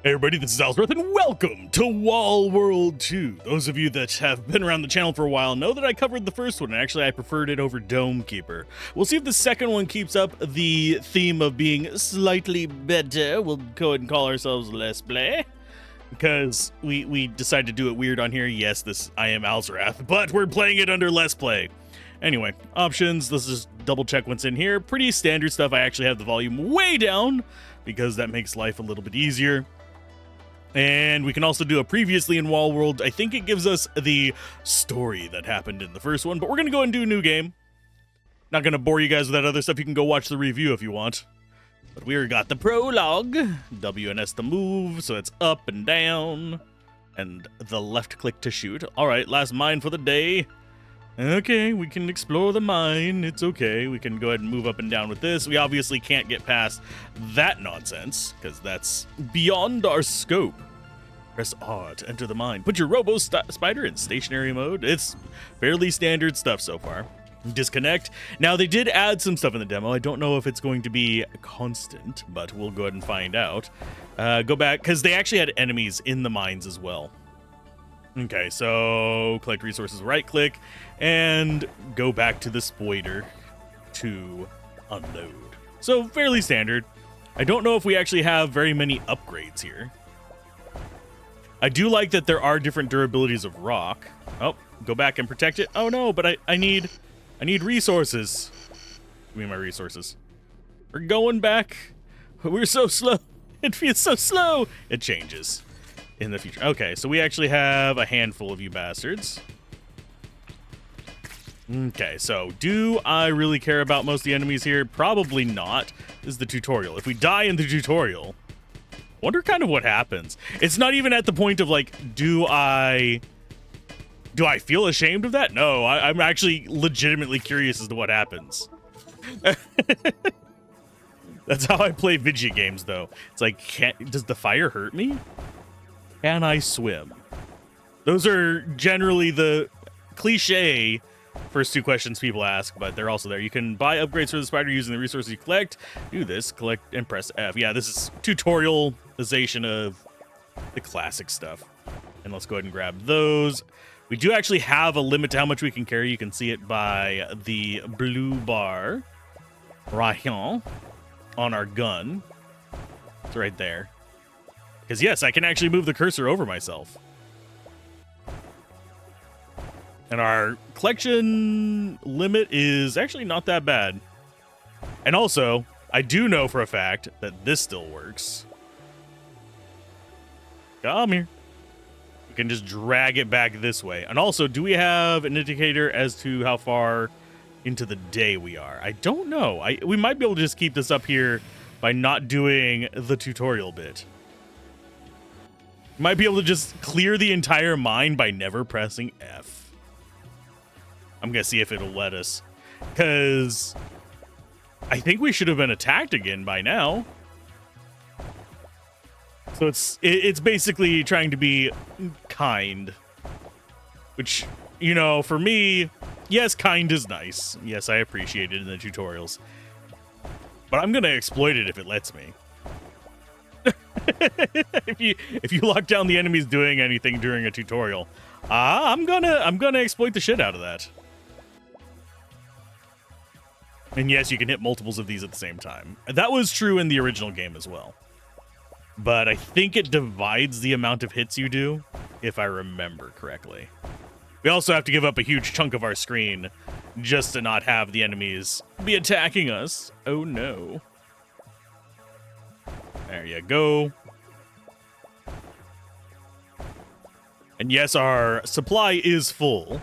Hey everybody, this is Alzorath, and welcome to Wall World 2. Those of you that have been around the channel for a while know that I covered the first one, and actually I preferred it over Dome Keeper. We'll see if the second one keeps up the theme of being slightly better. We'll go ahead and call ourselves Let's Play, because we decided to do it weird on here. Yes, I am Alzorath, but we're playing it under Let's Play. Anyway, options, let's just double check what's in here. Pretty standard stuff. I actually have the volume way down, because that makes life a little bit easier. And we can also do a previously in Wall World. I think it gives us the story that happened in the first one, but we're going to go and do a new game. Not going to bore you guys with that other stuff. You can go watch the review if you want. But we got the prologue. W and S to move, so it's up and down. And the left click to shoot. All right, last mine for the day. Okay, we can explore the mine. It's okay. We can go ahead and move up and down with this. We obviously can't get past that nonsense, because that's beyond our scope. Press R to enter the mine. Put your robo-spider in stationary mode. It's fairly standard stuff so far. Disconnect. Now, they did add some stuff in the demo. I don't know if it's going to be constant, but we'll go ahead and find out. Go back, because they actually had enemies in the mines as well. Okay, so collect resources, right click, and go back to the spider to unload. So fairly standard. I don't know if we actually have very many upgrades here. I do like that there are different durabilities of rock. Oh, go back and protect it. Oh no, but I need resources. Give me my resources. We're going back. We're so slow. It feels so slow. It changes in the future. Okay, so we actually have a handful of you bastards. Okay, so do I really care about most of the enemies here? Probably not. This is the tutorial. If we die in the tutorial, wonder kind of what happens. It's not even at the point of like, do I feel ashamed of that? No, I'm actually legitimately curious as to what happens. That's how I play video games, though. It's like, does the fire hurt me? Can I swim? Those are generally the cliche first two questions people ask, but they're also there. You can buy upgrades for the spider using the resources you collect. Do this, collect, and press F. Yeah, this is tutorialization of the classic stuff. And let's go ahead and grab those. We do actually have a limit to how much we can carry. You can see it by the blue bar right here on our gun. It's right there. Because yes, I can actually move the cursor over myself. And our collection limit is actually not that bad. And also, I do know for a fact that this still works. Come here. We can just drag it back this way. And also, do we have an indicator as to how far into the day we are? I don't know. We might be able to just keep this up here by not doing the tutorial bit. Might be able to just clear the entire mine by never pressing F. I'm gonna see if it'll let us, because I think we should have been attacked again by now. So it's basically trying to be kind, which, you know, for me, yes, kind is nice. Yes, I appreciate it in the tutorials, but I'm gonna exploit it if it lets me. if you lock down the enemies doing anything during a tutorial, I'm gonna exploit the shit out of that. And yes, you can hit multiples of these at the same time. That was true in the original game as well. But I think it divides the amount of hits you do, if I remember correctly. We also have to give up a huge chunk of our screen just to not have the enemies be attacking us. Oh no. There you go. And yes, our supply is full.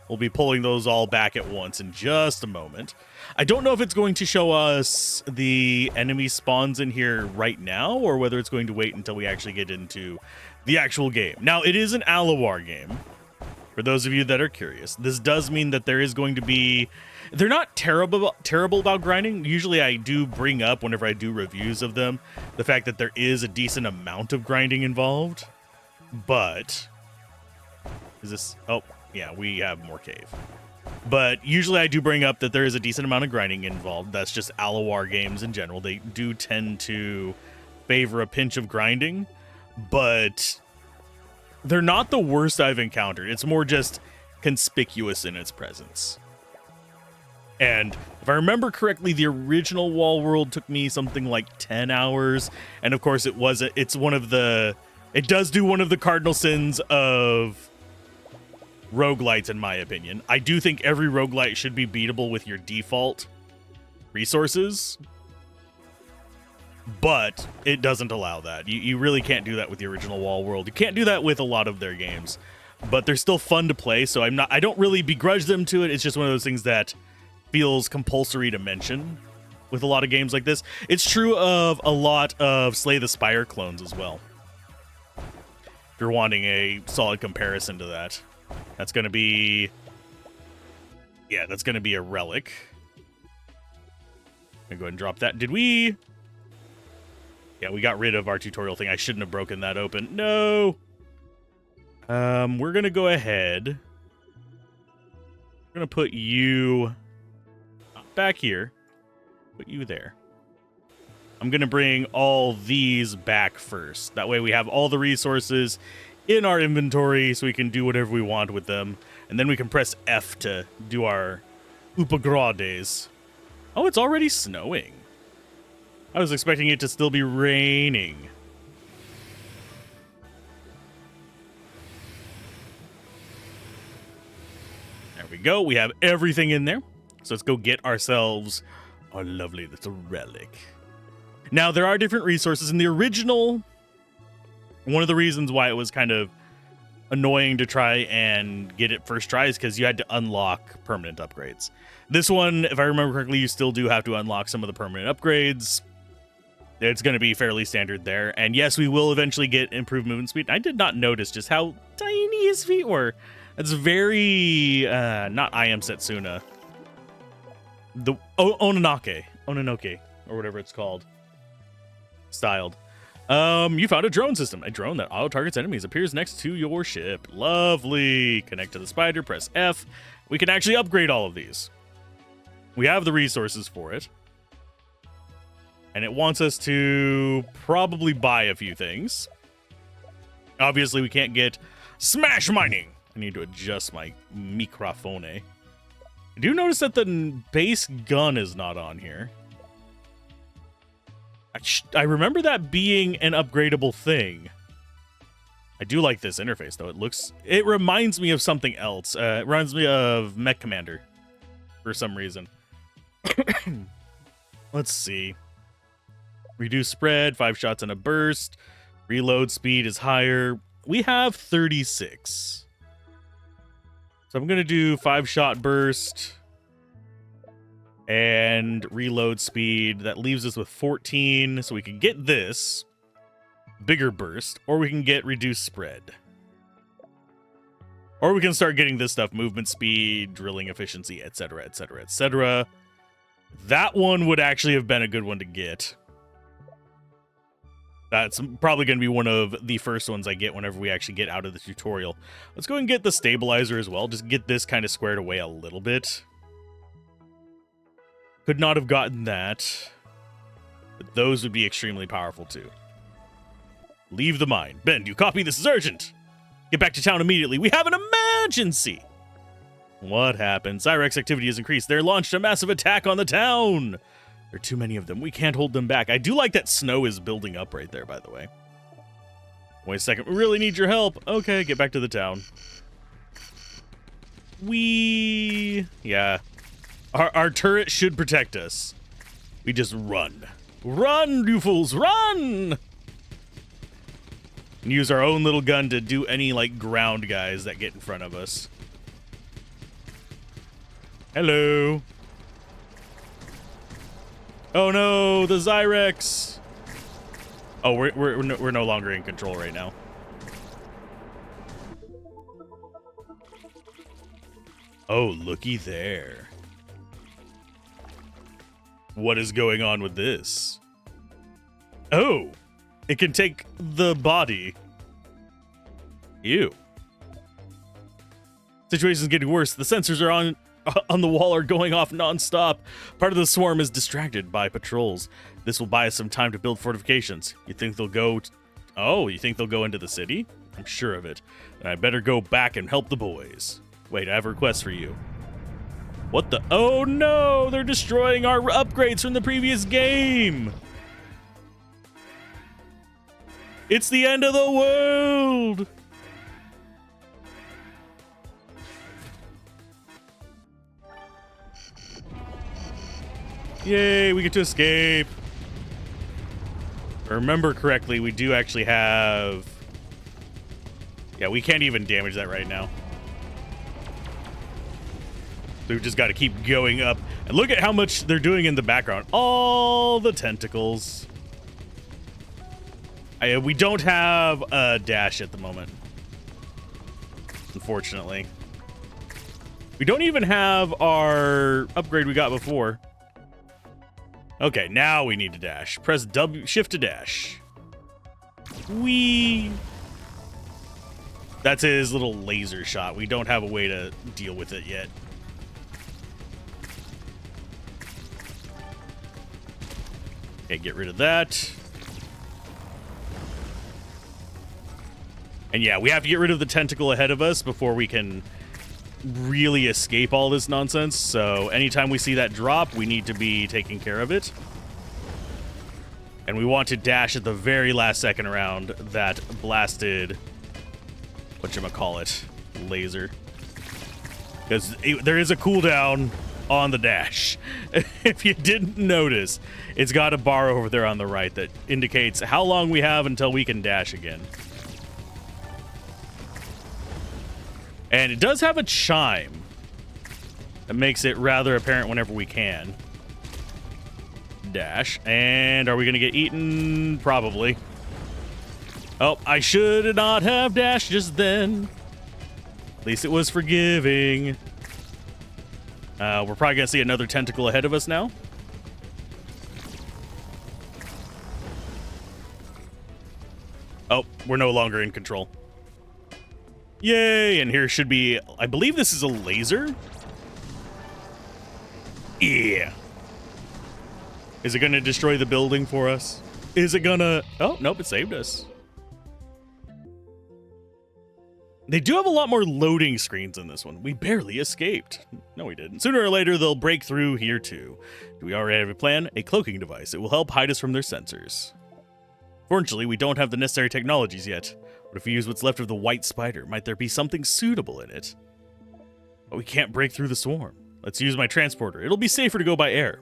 We'll be pulling those all back at once in just a moment. I don't know if it's going to show us the enemy spawns in here right now, or whether it's going to wait until we actually get into the actual game. Now, it is an Allowar game, for those of you that are curious. This does mean that there is going to be... They're not terrible about grinding. Usually I do bring up, whenever I do reviews of them, the fact that there is a decent amount of grinding involved. But... Is this... Oh, yeah, we have more cave. But usually I do bring up that there is a decent amount of grinding involved. That's just Allowar games in general. They do tend to favor a pinch of grinding. but they're not the worst I've encountered. It's more just conspicuous in its presence. And if I remember correctly, the original Wall World took me something like 10 hours. And of course it does do one of the cardinal sins of roguelites, in my opinion. I do think every roguelite should be beatable with your default resources, but it doesn't allow that. You really can't do that with the original Wall World. You can't do that with a lot of their games, but they're still fun to play, so I don't really begrudge them to it. It's just one of those things that feels compulsory to mention with a lot of games like this. It's true of a lot of Slay the Spire clones as well, if you're wanting a solid comparison to that. That's going to be... yeah, that's going to be a relic. I'm going to go ahead and drop that. Did we... yeah, we got rid of our tutorial thing. I shouldn't have broken that open. No! We're going to go ahead. We're going to put you back here. Put you there. I'm going to bring all these back first. That way we have all the resources in our inventory so we can do whatever we want with them. And then we can press F to do our upagrades. Oh, it's already snowing. I was expecting it to still be raining. There we go. We have everything in there. So let's go get ourselves our lovely little relic. Now, there are different resources. In the original, one of the reasons why it was kind of annoying to try and get it first try is because you had to unlock permanent upgrades. This one, if I remember correctly, you still do have to unlock some of the permanent upgrades. It's going to be fairly standard there. And yes, we will eventually get improved movement speed. I did not notice just how tiny his feet were. That's very, not I Am Setsuna. The Ononoke, or whatever it's called. Styled. You found a drone system. A drone that auto-targets enemies appears next to your ship. Lovely. Connect to the spider, press F. We can actually upgrade all of these. We have the resources for it. And it wants us to probably buy a few things. Obviously, we can't get smash mining. I need to adjust my microphone. I do notice that the base gun is not on here. I remember that being an upgradable thing. I do like this interface, though. It reminds me of something else. It reminds me of Mech Commander for some reason. Let's see. Reduce spread, 5 shots in a burst. Reload speed is higher. We have 36. So I'm going to do 5-shot burst and reload speed. That leaves us with 14. So we can get this bigger burst, or we can get reduced spread. Or we can start getting this stuff, movement speed, drilling efficiency, etc., etc., etc. That one would actually have been a good one to get. That's probably going to be one of the first ones I get whenever we actually get out of the tutorial. Let's go and get the stabilizer as well. Just get this kind of squared away a little bit. Could not have gotten that. But those would be extremely powerful too. Leave the mine. Ben, do you copy? This is urgent. Get back to town immediately. We have an emergency. What happened? Cyrex activity has increased. They launched a massive attack on the town. There are too many of them. We can't hold them back. I do like that snow is building up right there, by the way. Wait a second. We really need your help. Okay, get back to the town. Yeah. Our turret should protect us. We just run. Run, you fools, run! And use our own little gun to do any, like, ground guys that get in front of us. Hello. Oh no, the Zyrex. Oh, we're no longer in control right now. Oh, looky there. What is going on with this? Oh, it can take the body. Ew. Situation's getting worse. The sensors are on the wall are going off non-stop. Part of the swarm is distracted by patrols. This will buy us some time to build fortifications. You think they'll go Oh, you think they'll go into the city? I'm sure of it. And I better go back and help the boys. Wait, I have a request for you. What the? Oh no, they're destroying our upgrades from the previous game. It's the end of the world. Yay, we get to escape. If I remember correctly, we do actually have... Yeah, we can't even damage that right now. So we've just got to keep going up. And look at how much they're doing in the background. All the tentacles. We don't have a dash at the moment. Unfortunately. We don't even have our upgrade we got before. Okay, now we need to dash. Press W, shift to dash. Whee! That's his little laser shot. We don't have a way to deal with it yet. Okay, get rid of that. And yeah, we have to get rid of the tentacle ahead of us before we can really escape all this nonsense. So anytime we see that drop, we need to be taking care of it. And we want to dash at the very last second around that blasted, whatchamacallit, laser. Because there is a cooldown on the dash. If you didn't notice, it's got a bar over there on the right that indicates how long we have until we can dash again. And it does have a chime that makes it rather apparent whenever we can. Dash. And are we going to get eaten? Probably. Oh, I should not have dashed just then. At least it was forgiving. We're probably going to see another tentacle ahead of us now. Oh, we're no longer in control. Yay, and here should be, I believe this is a laser? Yeah. Is it going to destroy the building for us? Is it going to... Oh, nope, it saved us. They do have a lot more loading screens in this one. We barely escaped. No, we didn't. Sooner or later, they'll break through here too. Do we already have a plan? A cloaking device. It will help hide us from their sensors. Fortunately, we don't have the necessary technologies yet. What if we use what's left of the white spider? Might there be something suitable in it? But we can't break through the swarm. Let's use my transporter. It'll be safer to go by air.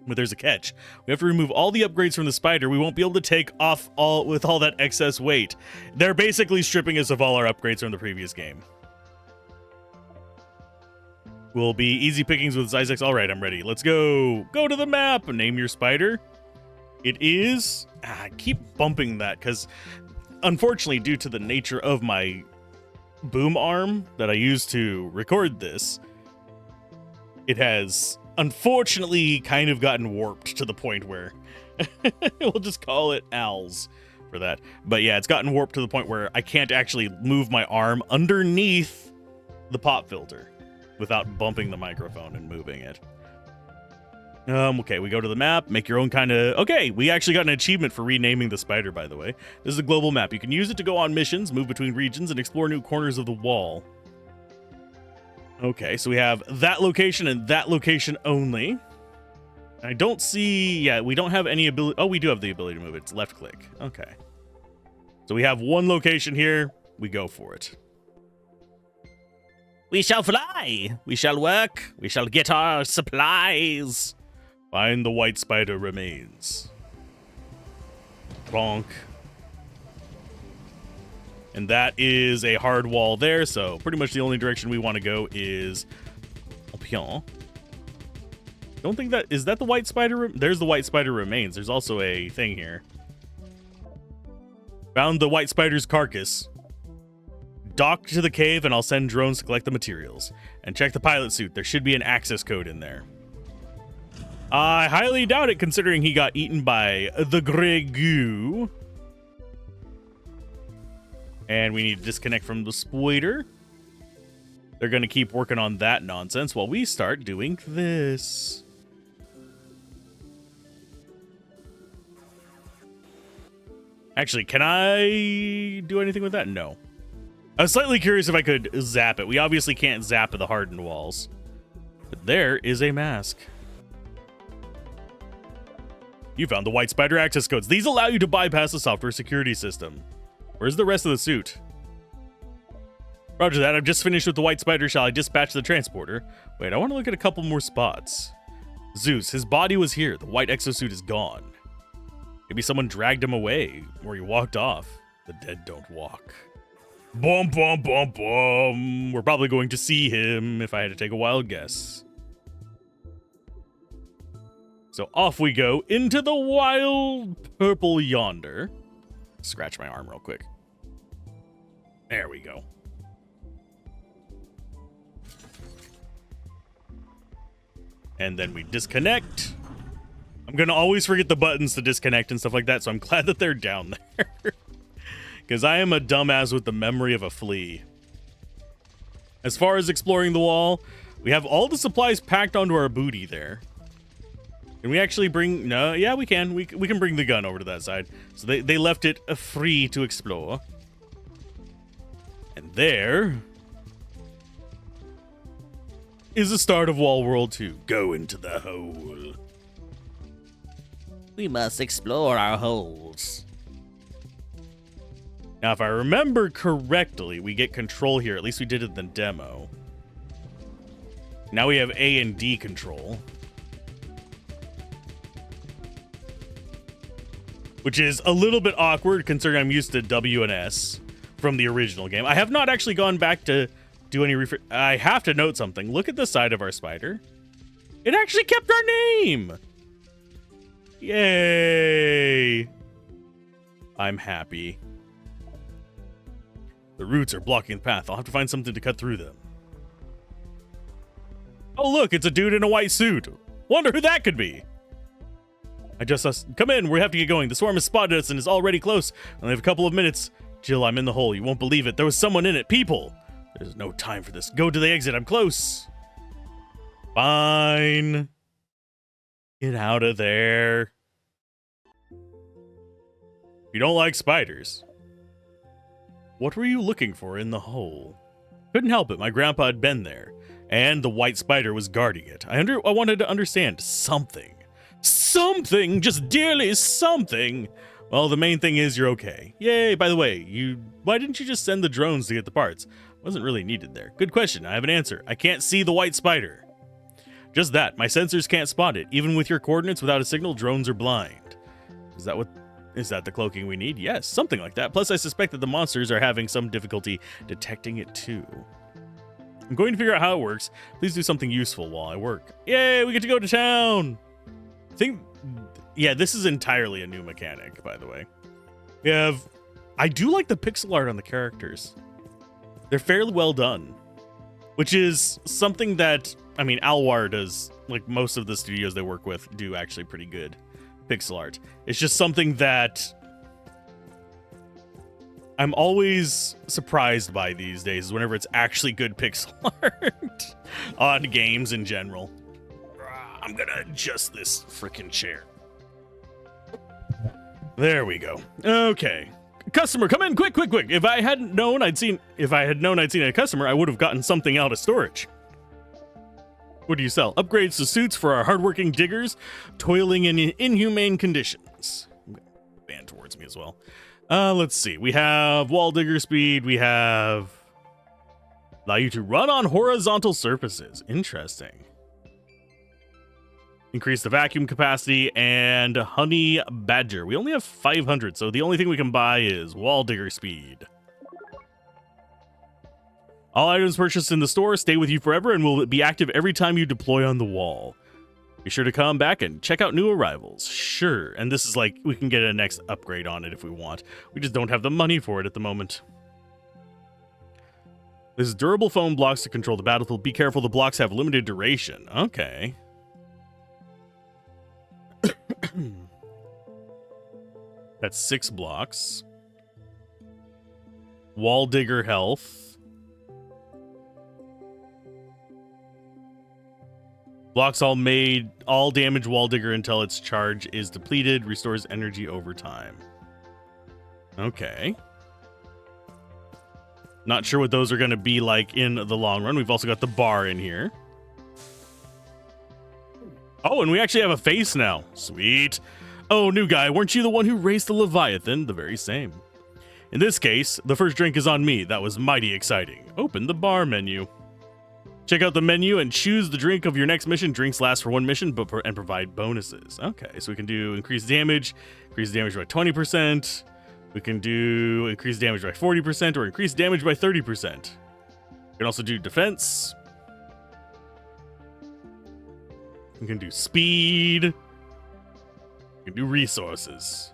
But there's a catch. We have to remove all the upgrades from the spider. We won't be able to take off all that excess weight. They're basically stripping us of all our upgrades from the previous game. Will be easy pickings with Isaacs. All right, I'm ready. Let's go. Go to the map. Name your spider. It is... I keep bumping that because... Unfortunately, due to the nature of my boom arm that I use to record this, it has unfortunately kind of gotten warped to the point where we'll just call it Al's for that. But yeah, it's gotten warped to the point where I can't actually move my arm underneath the pop filter without bumping the microphone and moving it. Okay, we go to the map, make your own kind of... Okay, we actually got an achievement for renaming the spider, by the way. This is a global map. You can use it to go on missions, move between regions, and explore new corners of the wall. Okay, so we have that location and that location only. I don't see... Yeah, we don't have any ability... Oh, we do have the ability to move it. It's left click. Okay. So we have one location here. We go for it. We shall fly. We shall work. We shall get our supplies. Find the white spider remains. Bonk. And that is a hard wall there, so pretty much the only direction we want to go is up here. Don't think that... Is that the white spider? There's the white spider remains. There's also a thing here. Found the white spider's carcass. Dock to the cave and I'll send drones to collect the materials. And check the pilot suit. There should be an access code in there. I highly doubt it, considering he got eaten by the Grey Goo. And we need to disconnect from the spider. They're going to keep working on that nonsense while we start doing this. Actually, can I do anything with that? No. I was slightly curious if I could zap it. We obviously can't zap the hardened walls. But there is a mask. You found the white spider access codes. These allow you to bypass the software security system. Where's the rest of the suit? Roger that. I've just finished with the white spider. Shall I dispatch the transporter? Wait, I want to look at a couple more spots. Zeus, his body was here. The white exosuit is gone. Maybe someone dragged him away, or he walked off. The dead don't walk. Bum, bum, bum, bum. We're probably going to see him if I had to take a wild guess. So off we go into the wild purple yonder. Scratch my arm real quick. There we go. And then we disconnect. I'm going to always forget the buttons to disconnect and stuff like that, so I'm glad that they're down there. Because I am a dumbass with the memory of a flea. As far as exploring the wall, we have all the supplies packed onto our booty there. Can we actually bring... No, yeah, we can. We can bring the gun over to that side. So they left it free to explore. And there is the start of Wall World 2. Go into the hole. We must explore our holes. Now, if I remember correctly, we get control here. At least we did it in the demo. Now we have A and D control. Which is a little bit awkward considering I'm used to W and S from the original game. I have not actually gone back to do any I have to note something. Look at the side of our spider. It actually kept our name. Yay. I'm happy. The roots are blocking the path. I'll have to find something to cut through them. Oh, look, it's a dude in a white suit. Wonder who that could be. Come in, we have to get going. The swarm has spotted us and is already close. I only have a couple of minutes. Jill, I'm in the hole. You won't believe it. There was someone in it. People. There's no time for this. Go to the exit. I'm close. Fine. Get out of there. You don't like spiders. What were you looking for in the hole? Couldn't help it. My grandpa had been there, and the white spider was guarding it. I wanted to understand something. Something, just dearly something. Well, the main thing is you're okay. Yay, by the way, why didn't you just send the drones to get the parts? Wasn't really needed there. Good question, I have an answer. I can't see the white spider. Just that, my sensors can't spot it. Even with your coordinates without a signal, drones are blind. Is that the cloaking we need? Yes, something like that. Plus, I suspect that the monsters are having some difficulty detecting it too. I'm going to figure out how it works. Please do something useful while I work. Yay, we get to go to town! Yeah, this is entirely a new mechanic, by the way. I do like the pixel art on the characters. They're fairly well done, which is something that, I mean, Alwar does, like most of the studios they work with do actually pretty good pixel art. It's just something that I'm always surprised by these days whenever it's actually good pixel art on games in general. I'm gonna adjust this freaking chair. There we go. Okay. Customer, come in, quick, quick, quick. If I had known I'd seen a customer, I would have gotten something out of storage. What do you sell? Upgrades to suits for our hardworking diggers, toiling in inhumane conditions. Band towards me as well. Let's see. We have wall digger speed. We have allow you to run on horizontal surfaces. Interesting. Increase the vacuum capacity and honey badger. We only have 500, so the only thing we can buy is wall digger speed. All items purchased in the store stay with you forever and will be active every time you deploy on the wall. Be sure to come back and check out new arrivals. Sure, and this is like, we can get a next upgrade on it if we want. We just don't have the money for it at the moment. This is durable foam blocks to control the battlefield. Be careful, the blocks have limited duration. Okay. That's 6 blocks. Wall digger health. Blocks all damage wall digger until its charge is depleted. Restores energy over time. Okay. Not sure what those are going to be like in the long run. We've also got the bar in here. Oh, and we actually have a face now. Sweet. Oh, new guy, weren't you the one who raced the Leviathan? The very same. In this case, the first drink is on me. That was mighty exciting. Open the bar menu. Check out the menu and choose the drink of your next mission. Drinks last for one mission and provide bonuses. Okay, so we can do increase damage by 20%. We can do increase damage by 40% or increase damage by 30%. We can also do defense. We can do speed. We can do resources.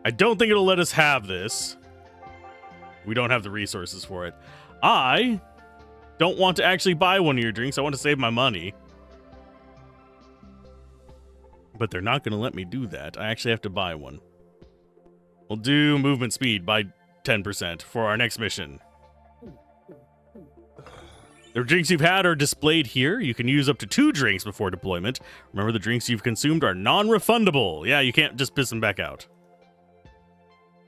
I don't think it'll let us have this. We don't have the resources for it. I don't want to actually buy one of your drinks. I want to save my money. But they're not going to let me do that. I actually have to buy one. We'll do movement speed by 10% for our next mission. The drinks you've had are displayed here. You can use up to 2 drinks before deployment. Remember, the drinks you've consumed are non-refundable. Yeah, you can't just piss them back out.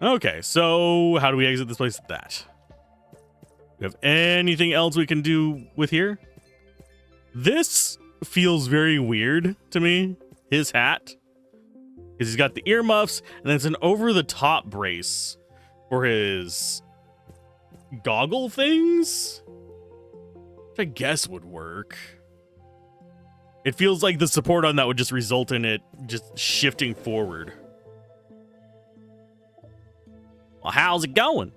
Okay, so how do we exit this place with that? Do we have anything else we can do with here? This feels very weird to me. His hat. Because he's got the earmuffs, and then it's an over-the-top brace for his goggle things, which I guess would work. It feels like the support on that would just result in it just shifting forward. Well, how's it going?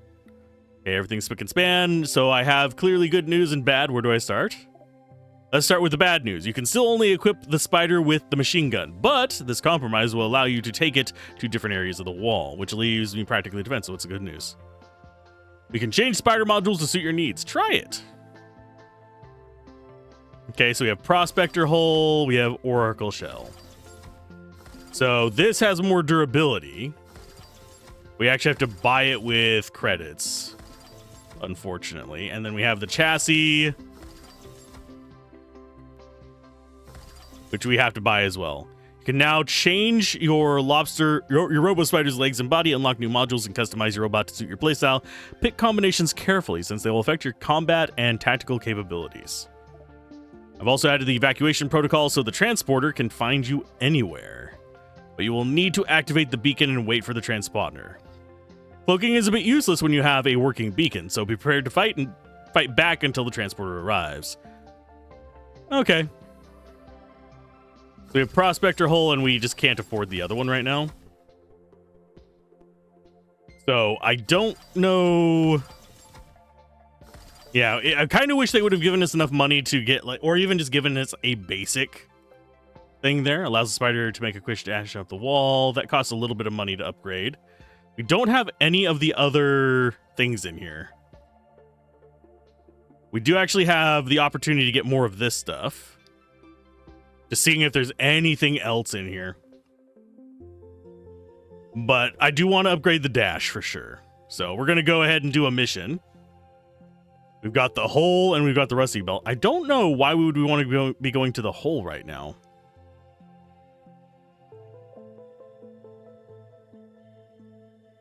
Okay, everything's spick and span, so I have clearly good news and bad. Where do I start? Let's start with the bad news. You can still only equip the spider with the machine gun, but this compromise will allow you to take it to different areas of the wall, which leaves me practically defensive. So what's the good news? We can change spider modules to suit your needs. Try it. Okay, so we have Prospector Hull, we have Oracle Shell. So this has more durability. We actually have to buy it with credits, unfortunately. And then we have the chassis, which we have to buy as well. You can now change your Robo Spider's legs and body, unlock new modules, and customize your robot to suit your playstyle. Pick combinations carefully, since they will affect your combat and tactical capabilities. I've also added the evacuation protocol so the transporter can find you anywhere. But you will need to activate the beacon and wait for the transponder. Cloaking is a bit useless when you have a working beacon, so be prepared to fight back until the transporter arrives. Okay. So we have Prospector Hull, and we just can't afford the other one right now. So I don't know. Yeah, I kind of wish they would have given us enough money to get, like, or even just given us a basic thing there. Allows the spider to make a quick dash up the wall. That costs a little bit of money to upgrade. We don't have any of the other things in here. We do actually have the opportunity to get more of this stuff. Just seeing if there's anything else in here. But I do want to upgrade the dash for sure. So we're going to go ahead and do a mission. We've got the hole and we've got the rusty belt. I don't know why we would want to be going to the hole right now.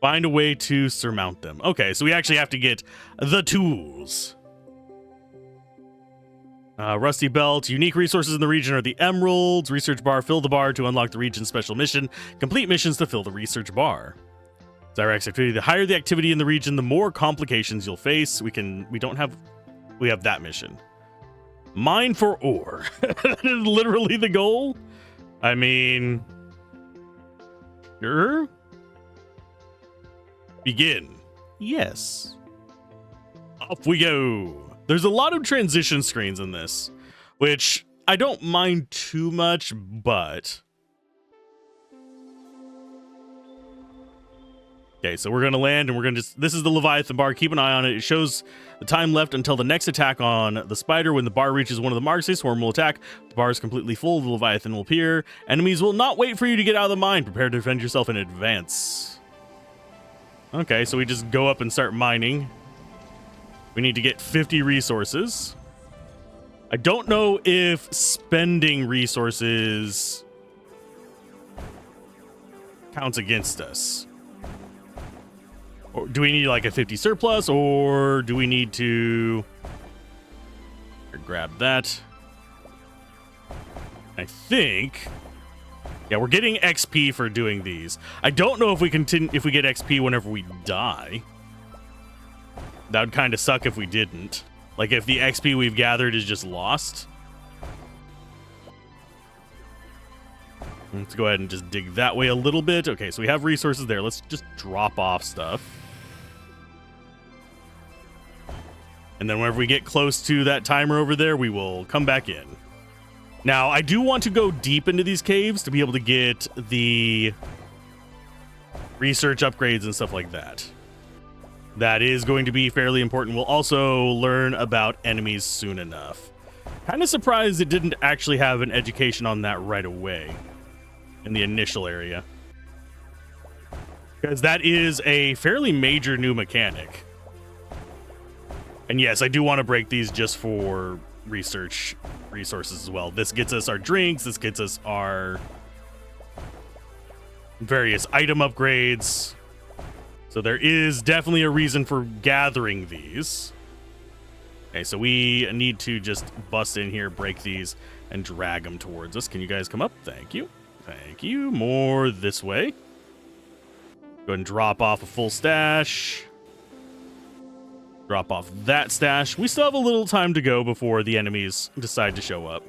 Find a way to surmount them. Okay, so we actually have to get the tools. Rusty belt. Unique resources in the region are the emeralds. Research bar. Fill the bar to unlock the region's special mission. Complete missions to fill the research bar. Zyrax activity. The higher the activity in the region, the more complications you'll face. We have that mission. Mine for ore. That is literally the goal. I mean, sure. Begin. Yes. Off we go. There's a lot of transition screens in this, which I don't mind too much, but... Okay, so we're going to land, and we're going to just... This is the Leviathan bar. Keep an eye on it. It shows the time left until the next attack on the spider. When the bar reaches one of the marks, a swarm will attack. The bar is completely full. The Leviathan will appear. Enemies will not wait for you to get out of the mine. Prepare to defend yourself in advance. Okay, so we just go up and start mining. We need to get 50 resources. I don't know if spending resources counts against us. Or do we need like a 50 surplus, or do we need to grab that? I think, yeah, we're getting XP for doing these. I don't know if we get XP whenever we die. That would kind of suck if we didn't. Like if the XP we've gathered is just lost. Let's go ahead and just dig that way a little bit. Okay, so we have resources there. Let's just drop off stuff. And then whenever we get close to that timer over there, we will come back in. Now, I do want to go deep into these caves to be able to get the research upgrades and stuff like that. That is going to be fairly important. We'll also learn about enemies soon enough. Kind of surprised it didn't actually have an education on that right away in the initial area, because that is a fairly major new mechanic. And yes, I do want to break these just for research resources as well. This gets us our drinks, this gets us our various item upgrades. So there is definitely a reason for gathering these. Okay, so we need to just bust in here, break these, and drag them towards us. Can you guys come up? Thank you. Thank you. More this way. Go ahead and drop off a full stash. Drop off that stash. We still have a little time to go before the enemies decide to show up.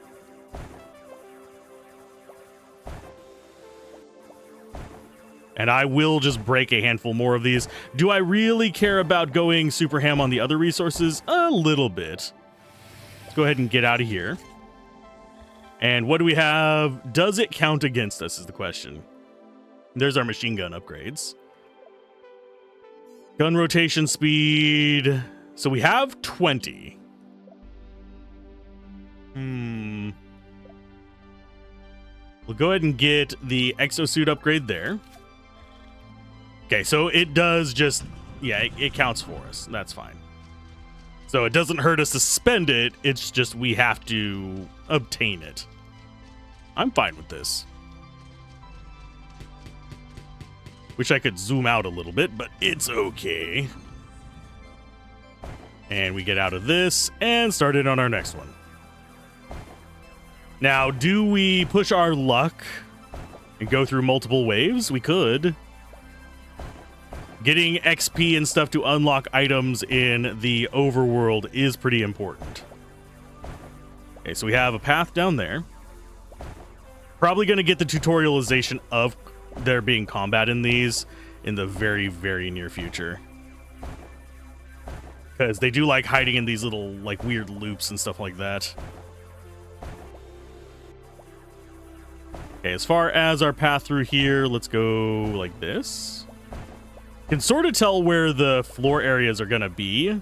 And I will just break a handful more of these. Do I really care about going super ham on the other resources? A little bit. Let's go ahead and get out of here. And what do we have? Does it count against us is the question. There's our machine gun upgrades. Gun rotation speed. So we have 20. We'll go ahead and get the exosuit upgrade there. Okay, so it does just, yeah, it counts for us. That's fine. So it doesn't hurt us to spend it. It's just we have to obtain it. I'm fine with this. Wish I could zoom out a little bit, but it's okay. And we get out of this and start it on our next one. Now, do we push our luck and go through multiple waves? We could. Getting XP and stuff to unlock items in the overworld is pretty important. Okay, so we have a path down there. Probably going to get the tutorialization of there being combat in these in the very, very near future. Because they do like hiding in these little like weird loops and stuff like that. Okay, as far as our path through here, let's go like this. Can sort of tell where the floor areas are going to be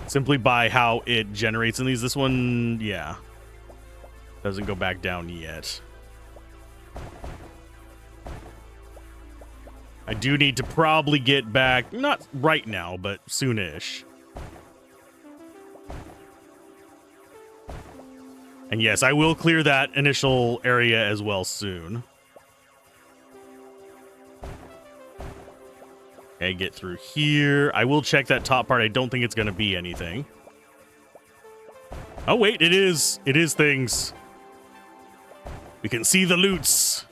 simply by how it generates in these. This one, yeah, doesn't go back down yet. I do need to probably get back, not right now, but soonish. And yes, I will clear that initial area as well soon. Okay, get through here. I will check that top part. I don't think it's going to be anything. Oh, wait, it is. It is things. We can see the loots.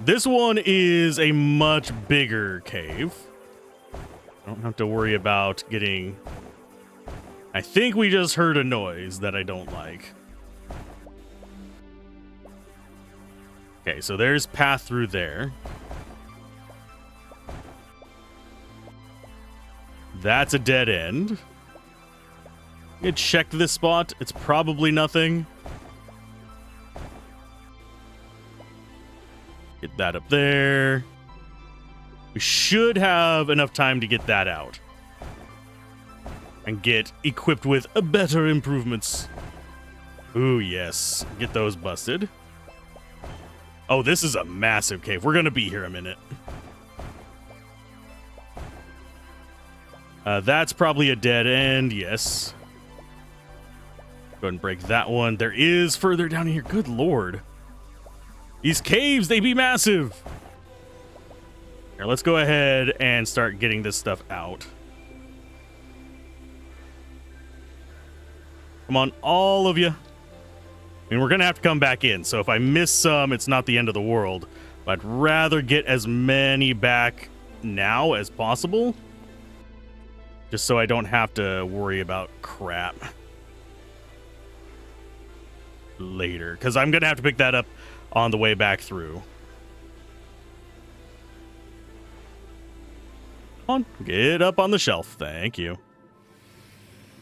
This one is a much bigger cave. I don't have to worry about getting... I think we just heard a noise that I don't like. Okay, so there's path through there. That's a dead end. I'm gonna check this spot. It's probably nothing. Get that up there. We should have enough time to get that out. And get equipped with a better improvements. Ooh, yes. Get those busted. Oh, this is a massive cave. We're going to be here a minute. That's probably a dead end. Yes. Go ahead and break that one. There is further down here. Good lord. These caves, they be massive. Here, let's go ahead and start getting this stuff out. Come on, all of you. I mean, we're going to have to come back in, so if I miss some, it's not the end of the world. But I'd rather get as many back now as possible, just so I don't have to worry about crap later, because I'm going to have to pick that up on the way back through. Come on, get up on the shelf. Thank you.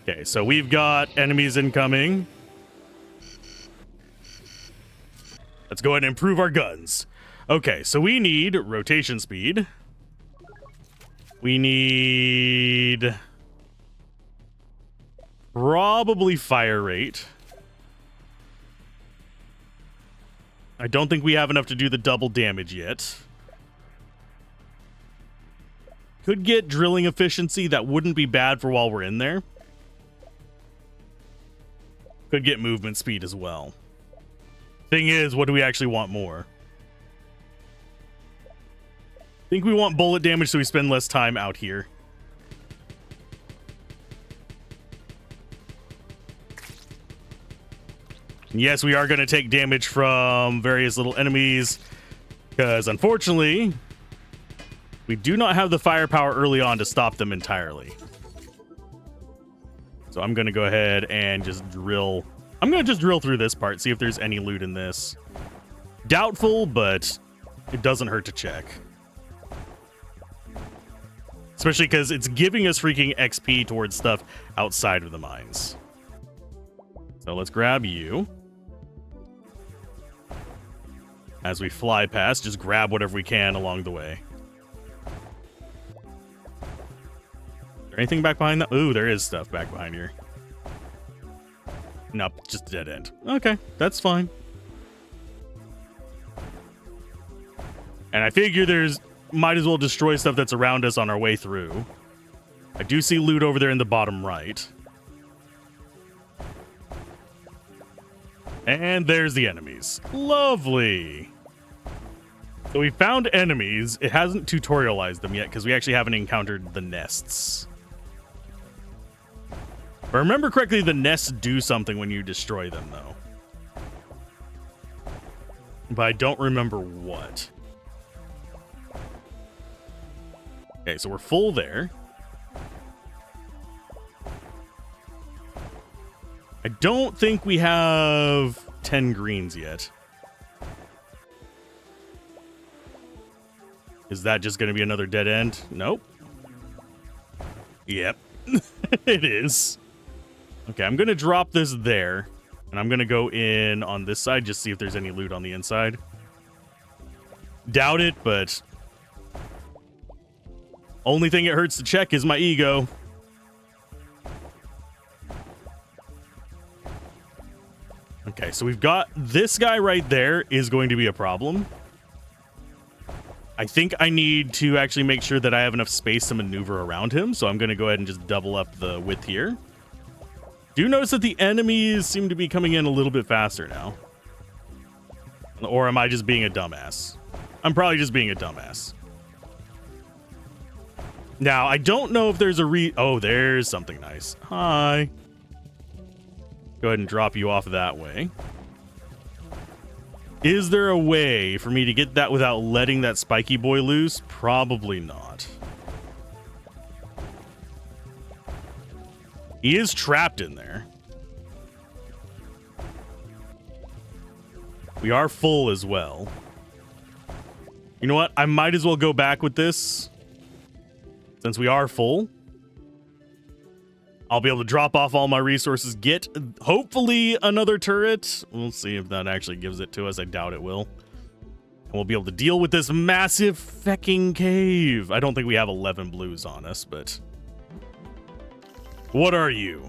Okay, so we've got enemies incoming. Let's go ahead and improve our guns. Okay, so we need rotation speed. We need probably fire rate. I don't think we have enough to do the double damage yet. Could get drilling efficiency. That wouldn't be bad for while we're in there. Could get movement speed as well. Thing is, what do we actually want more? I think we want bullet damage so we spend less time out here. Yes, we are going to take damage from various little enemies, because unfortunately, we do not have the firepower early on to stop them entirely. So I'm going to go ahead and just drill. I'm going to just drill through this part, see if there's any loot in this. Doubtful, but it doesn't hurt to check. Especially because it's giving us freaking XP towards stuff outside of the mines. So let's grab you. As we fly past, just grab whatever we can along the way. Is there anything back behind that? Ooh, there is stuff back behind here. Nope, just a dead end. Okay, that's fine. And I figure there's... might as well destroy stuff that's around us on our way through. I do see loot over there in the bottom right. And there's the enemies. Lovely. So we found enemies. It hasn't tutorialized them yet because we actually haven't encountered the nests. If I remember correctly, the nests do something when you destroy them, though. But I don't remember what. Okay, so we're full there. I don't think we have 10 greens yet. Is that just going to be another dead end? Nope. Yep. It is. Okay, I'm going to drop this there. And I'm going to go in on this side, just see if there's any loot on the inside. Doubt it, but... only thing it hurts to check is my ego. Okay, so we've got this guy right there is going to be a problem. I think I need to actually make sure that I have enough space to maneuver around him, so I'm going to go ahead and just double up the width here. Do notice that the enemies seem to be coming in a little bit faster now. Or am I just being a dumbass? I'm probably just being a dumbass. Now, I don't know if there's a oh, there's something nice. Hi. Go ahead and drop you off that way. Is there a way for me to get that without letting that spiky boy loose? Probably not. He is trapped in there. We are full as well. You know what? I might as well go back with this. Since we are full, I'll be able to drop off all my resources, get hopefully another turret. We'll see if that actually gives it to us. I doubt it will. And we'll be able to deal with this massive fecking cave. I don't think we have 11 blues on us, but... what are you?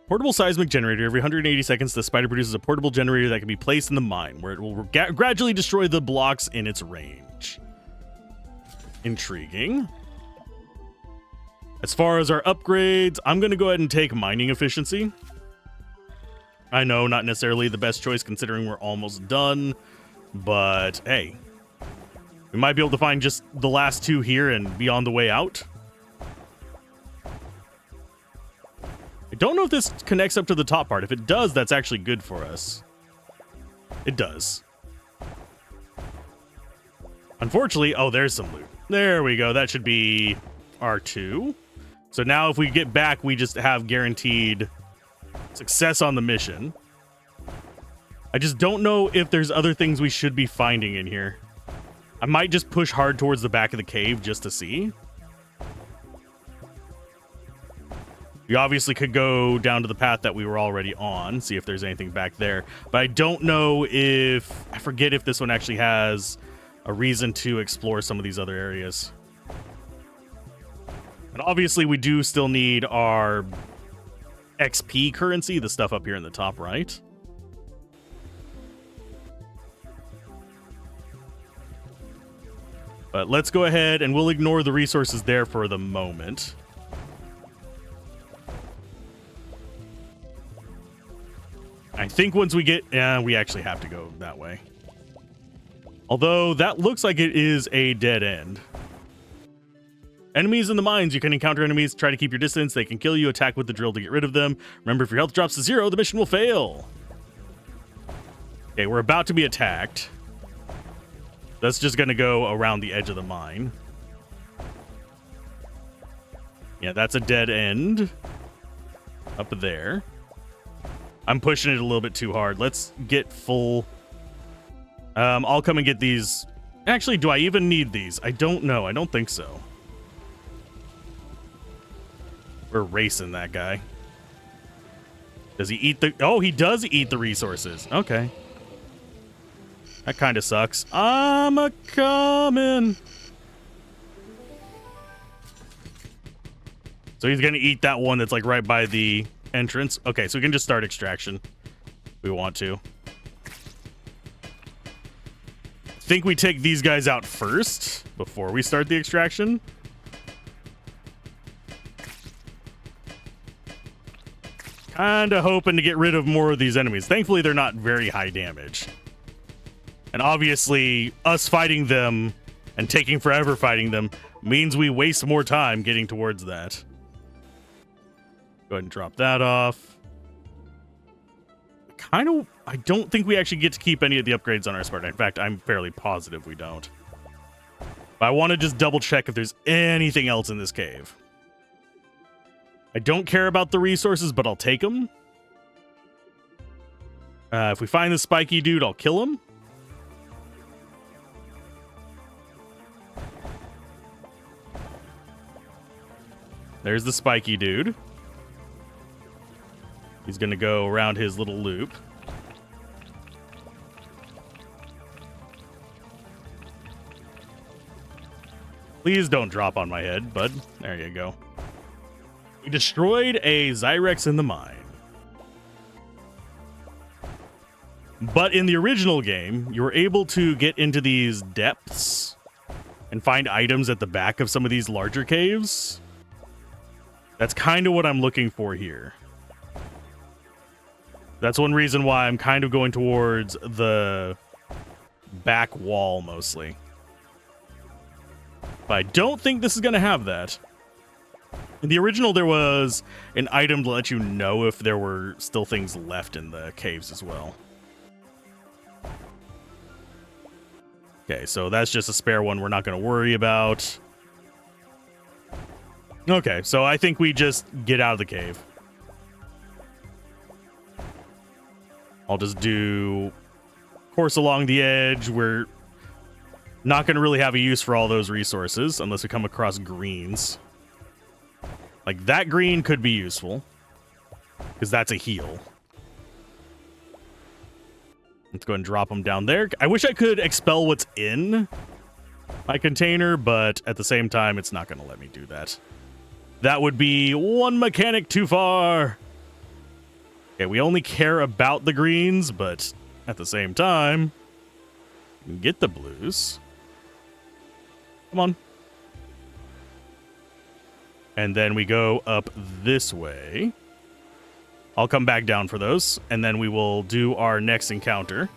Portable seismic generator. Every 180 seconds, the spider produces a portable generator that can be placed in the mine, where it will gradually destroy the blocks in its range. Intriguing. As far as our upgrades, I'm going to go ahead and take mining efficiency. I know, not necessarily the best choice considering we're almost done, but hey, We might be able to find just the last two here and be on the way out. I don't know if this connects up to the top part. If it does, that's actually good for us. It does. Unfortunately, oh, there's some loot. There we go. That should be R2. So now if we get back, we just have guaranteed success on the mission. I just don't know if there's other things we should be finding in here. I might just push hard towards the back of the cave just to see. We obviously could go down to the path that we were already on, see if there's anything back there. But I don't know if... I forget if this one actually has a reason to explore some of these other areas. And obviously we do still need our XP currency, the stuff up here in the top right. But let's go ahead and we'll ignore the resources there for the moment. I think once we get... we actually have to go that way. Although that looks like it is a dead end. Enemies in the mines. You can encounter enemies. Try to keep your distance. They can kill you. Attack with the drill to get rid of them. Remember, if your health drops to 0, the mission will fail. Okay, we're about to be attacked. That's just going to go around the edge of the mine. Yeah, that's a dead end. Up there. I'm pushing it a little bit too hard. Let's get full... I'll come and get these. Actually, do I even need these? I don't know. I don't think so. We're racing that guy. Does he eat the... Oh, he does eat the resources. Okay. That kind of sucks. I'm a-coming. So he's going to eat that one that's like right by the entrance. Okay, so we can just start extraction if we want to. I think we take these guys out first before we start the extraction. Kind of hoping to get rid of more of these enemies. Thankfully, they're not very high damage. And obviously, us fighting them and taking forever fighting them means we waste more time getting towards that. Go ahead and drop that off. I don't think we actually get to keep any of the upgrades on our Spartan. In fact, I'm fairly positive we don't. But I want to just double check if there's anything else in this cave. I don't care about the resources, but I'll take them. If we find the spiky dude, I'll kill him. There's the spiky dude. He's going to go around his little loop. Please don't drop on my head, bud. There you go. We destroyed a Zyrex in the mine. But in the original game, you were able to get into these depths and find items at the back of some of these larger caves. That's kind of what I'm looking for here. That's one reason why I'm kind of going towards the back wall mostly. But I don't think this is going to have that. In the original, there was an item to let you know if there were still things left in the caves as well. Okay, so that's just a spare one we're not going to worry about. Okay, so I think we just get out of the cave. I'll just do course along the edge. We're not going to really have a use for all those resources unless we come across greens. Like, that green could be useful because that's a heal. Let's go ahead and drop them down there. I wish I could expel what's in my container, but at the same time, it's not going to let me do that. That would be one mechanic too far. Okay, we only care about the greens, but at the same time, we can get the blues. Come on. And then we go up this way. I'll come back down for those, and then we will do our next encounter.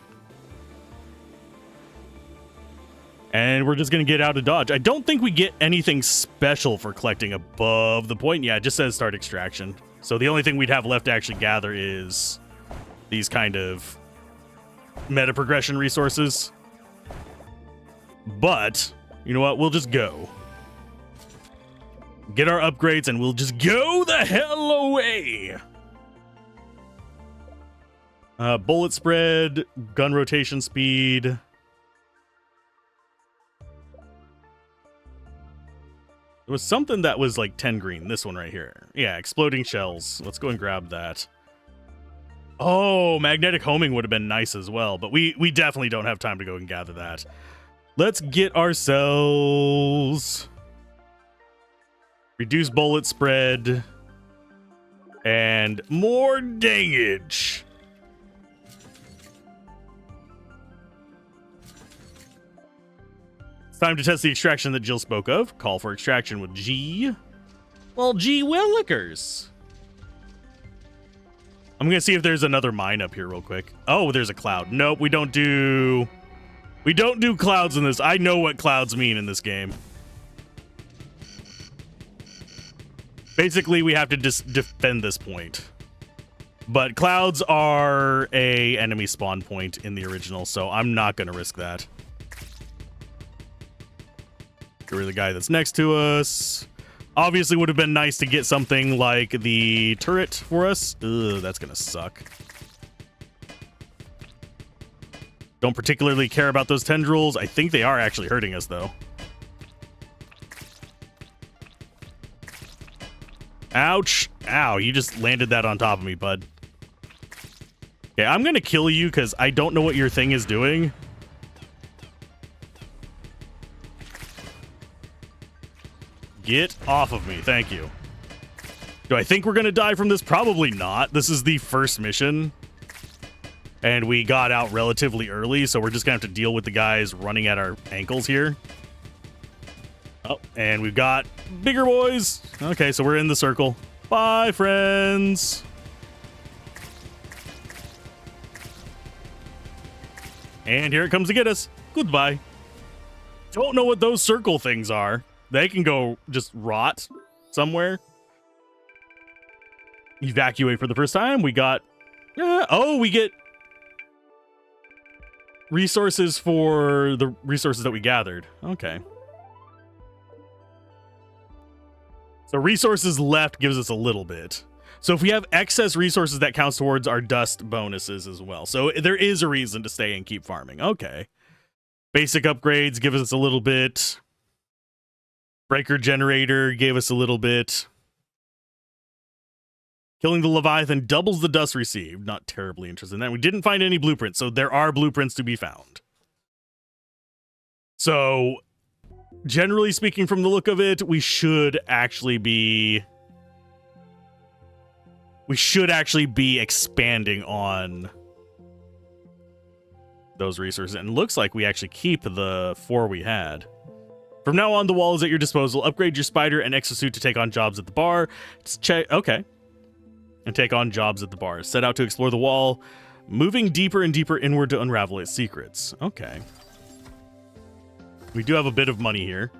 And we're just going to get out of dodge. I don't think we get anything special for collecting above the point. Yeah, it just says start extraction. So the only thing we'd have left to actually gather is these kind of meta progression resources. But, you know what? We'll just go. Get our upgrades and we'll just go the hell away. Bullet spread, gun rotation speed. There was something that was like 10 green. This one right here. Yeah, exploding shells. Let's go and grab that. Oh, magnetic homing would have been nice as well, but we definitely don't have time to go and gather that. Let's get ourselves reduce bullet spread and more dangage. It's time to test the extraction that Jill spoke of. Call for extraction with G. Well, G Willikers. I'm gonna see if there's another mine up here real quick. Oh, there's a cloud. Nope, we don't do clouds in this. I know what clouds mean in this game. Basically, we have to just defend this point. But clouds are a enemy spawn point in the original, so I'm not gonna risk that. Get rid of the guy that's next to us. Obviously would have been nice to get something like the turret for us. Ugh, that's gonna suck. Don't particularly care about those tendrils. I think they are actually hurting us, though. Ouch. Ow, you just landed that on top of me, bud. Okay, I'm gonna kill you because I don't know what your thing is doing. Get off of me. Thank you. Do I think we're going to die from this? Probably not. This is the first mission. And we got out relatively early, so we're just going to have to deal with the guys running at our ankles here. Oh, and we've got bigger boys. Okay, so we're in the circle. Bye, friends. And here it comes to get us. Goodbye. Don't know what those circle things are. They can go just rot somewhere. Evacuate for the first time. We got... oh, we get resources for the resources that we gathered. Okay. So resources left gives us a little bit. So if we have excess resources, that counts towards our dust bonuses as well. So there is a reason to stay and keep farming. Okay. Basic upgrades give us a little bit. Breaker generator gave us a little bit. Killing the Leviathan doubles the dust received. Not terribly interested in that. We didn't find any blueprints, so there are blueprints to be found. So, generally speaking, from the look of it, we should actually be expanding on those resources. And it looks like we actually keep the 4 we had. From now on, the wall is at your disposal. Upgrade your spider and exosuit to take on jobs at the bar. Okay. And take on jobs at the bar. Set out to explore the wall, moving deeper and deeper inward to unravel its secrets. Okay. We do have a bit of money here.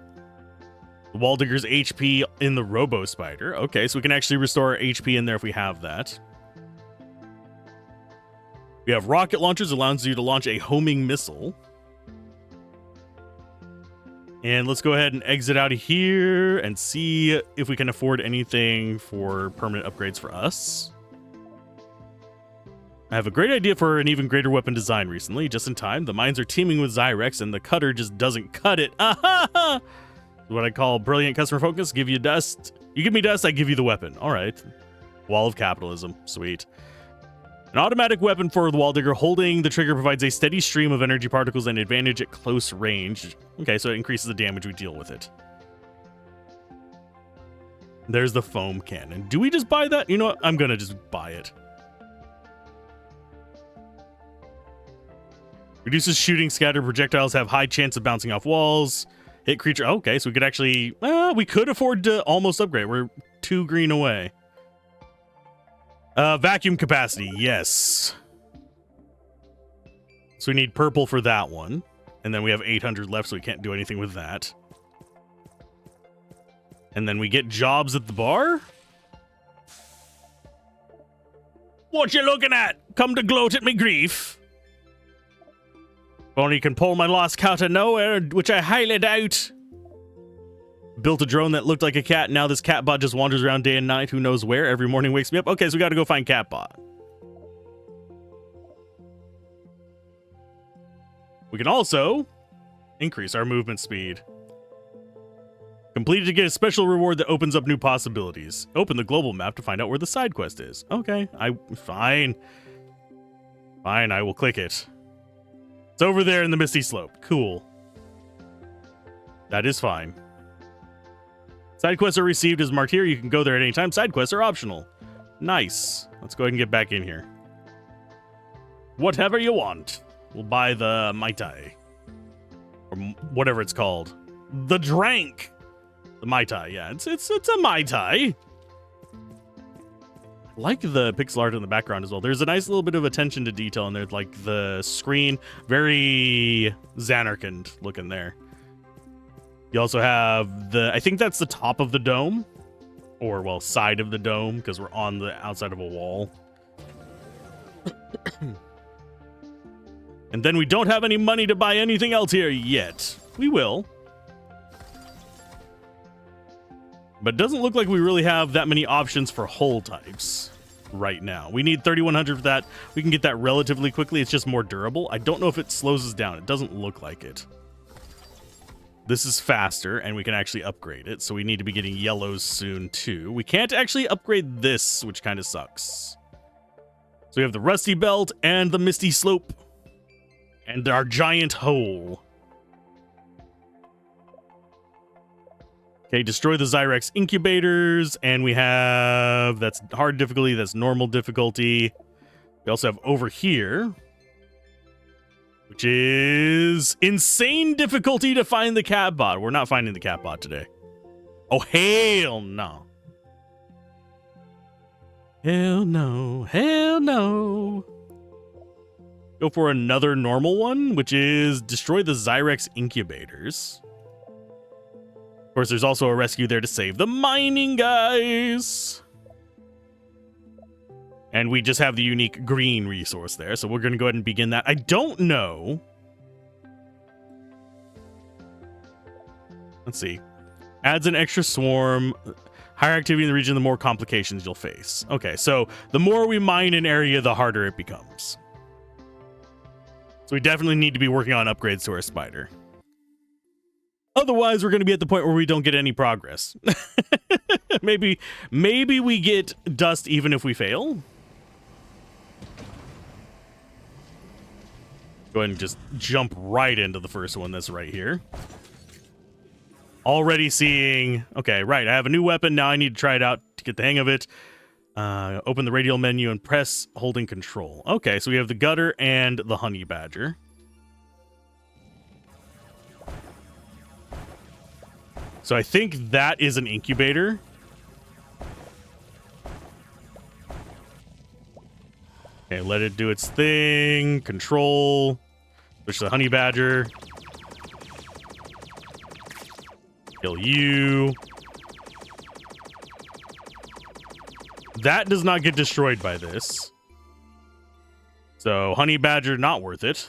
The wall digger's HP in the robo spider. Okay, so we can actually restore our HP in there if we have that. We have rocket launchers, allows you to launch a homing missile. And let's go ahead and exit out of here and see if we can afford anything for permanent upgrades for us. I have a great idea for an even greater weapon design recently, just in time. The mines are teeming with Zyrex and the cutter just doesn't cut it. Ah, what I call brilliant customer focus. Give you dust. You give me dust, I give you the weapon. All right. Wall of capitalism. Sweet. An automatic weapon for the wall digger. Holding the trigger provides a steady stream of energy particles and advantage at close range. Okay, so it increases the damage we deal with it. There's the foam cannon. Do we just buy that? You know what? I'm gonna just buy it. Reduces shooting scatter. Projectiles have high chance of bouncing off walls. Hit creature. Okay, so we could actually... we could afford to almost upgrade. We're 2 green away. Vacuum capacity, yes. So we need purple for that one. And then we have 800 left, so we can't do anything with that. And then we get jobs at the bar? What you looking at? Come to gloat at me grief? If only you can pull my lost cow to nowhere, which I highly doubt. Built a drone that looked like a cat. Now this catbot just wanders around day and night. Who knows where? Every morning wakes me up. Okay, so we gotta go find catbot. We can also increase our movement speed. Completed to get a special reward that opens up new possibilities. Open the global map to find out where the side quest is. Okay, fine. Fine, I will click it. It's over there in the Misty Slope. Cool. That is fine. Side quests are received as marked here. You can go there at any time. Side quests are optional. Nice. Let's go ahead and get back in here. Whatever you want. We'll buy the Mai Tai. Or whatever it's called. The Drank. The Mai Tai, yeah. It's a Mai Tai. I like the pixel art in the background as well. There's a nice little bit of attention to detail in there. Like the screen. Very Xanarkand looking there. You also have the, I think that's the top of the dome. Or, well, side of the dome, because we're on the outside of a wall. And then we don't have any money to buy anything else here yet. We will. But it doesn't look like we really have that many options for hull types right now. We need 3100 for that. We can get that relatively quickly. It's just more durable. I don't know if it slows us down. It doesn't look like it. This is faster, and we can actually upgrade it. So we need to be getting yellows soon, too. We can't actually upgrade this, which kind of sucks. So we have the Rusty Belt and the Misty Slope. And our giant hole. Okay, destroy the Zyrex incubators. And we have, that's hard difficulty, that's normal difficulty. We also have over here, which is insane difficulty to find the catbot. We're not finding the catbot today. Oh, hell no. Hell no. Hell no. Go for another normal one, which is destroy the Zyrex incubators. Of course, there's also a rescue there to save the mining guys. And we just have the unique green resource there, so we're going to go ahead and begin that. I don't know. Let's see. Adds an extra swarm. Higher activity in the region, the more complications you'll face. Okay, so the more we mine an area, the harder it becomes. So we definitely need to be working on upgrades to our spider. Otherwise, we're going to be at the point where we don't get any progress. maybe we get dust even if we fail. Go ahead and just jump right into the first one that's right here. Already seeing... Okay, right. I have a new weapon. Now I need to try it out to get the hang of it. Open the radial menu and press holding control. Okay, so we have the gutter and the honey badger. So I think that is an incubator. Okay, let it do its thing. Control. Push the honey badger. Kill you. That does not get destroyed by this. So, honey badger, not worth it.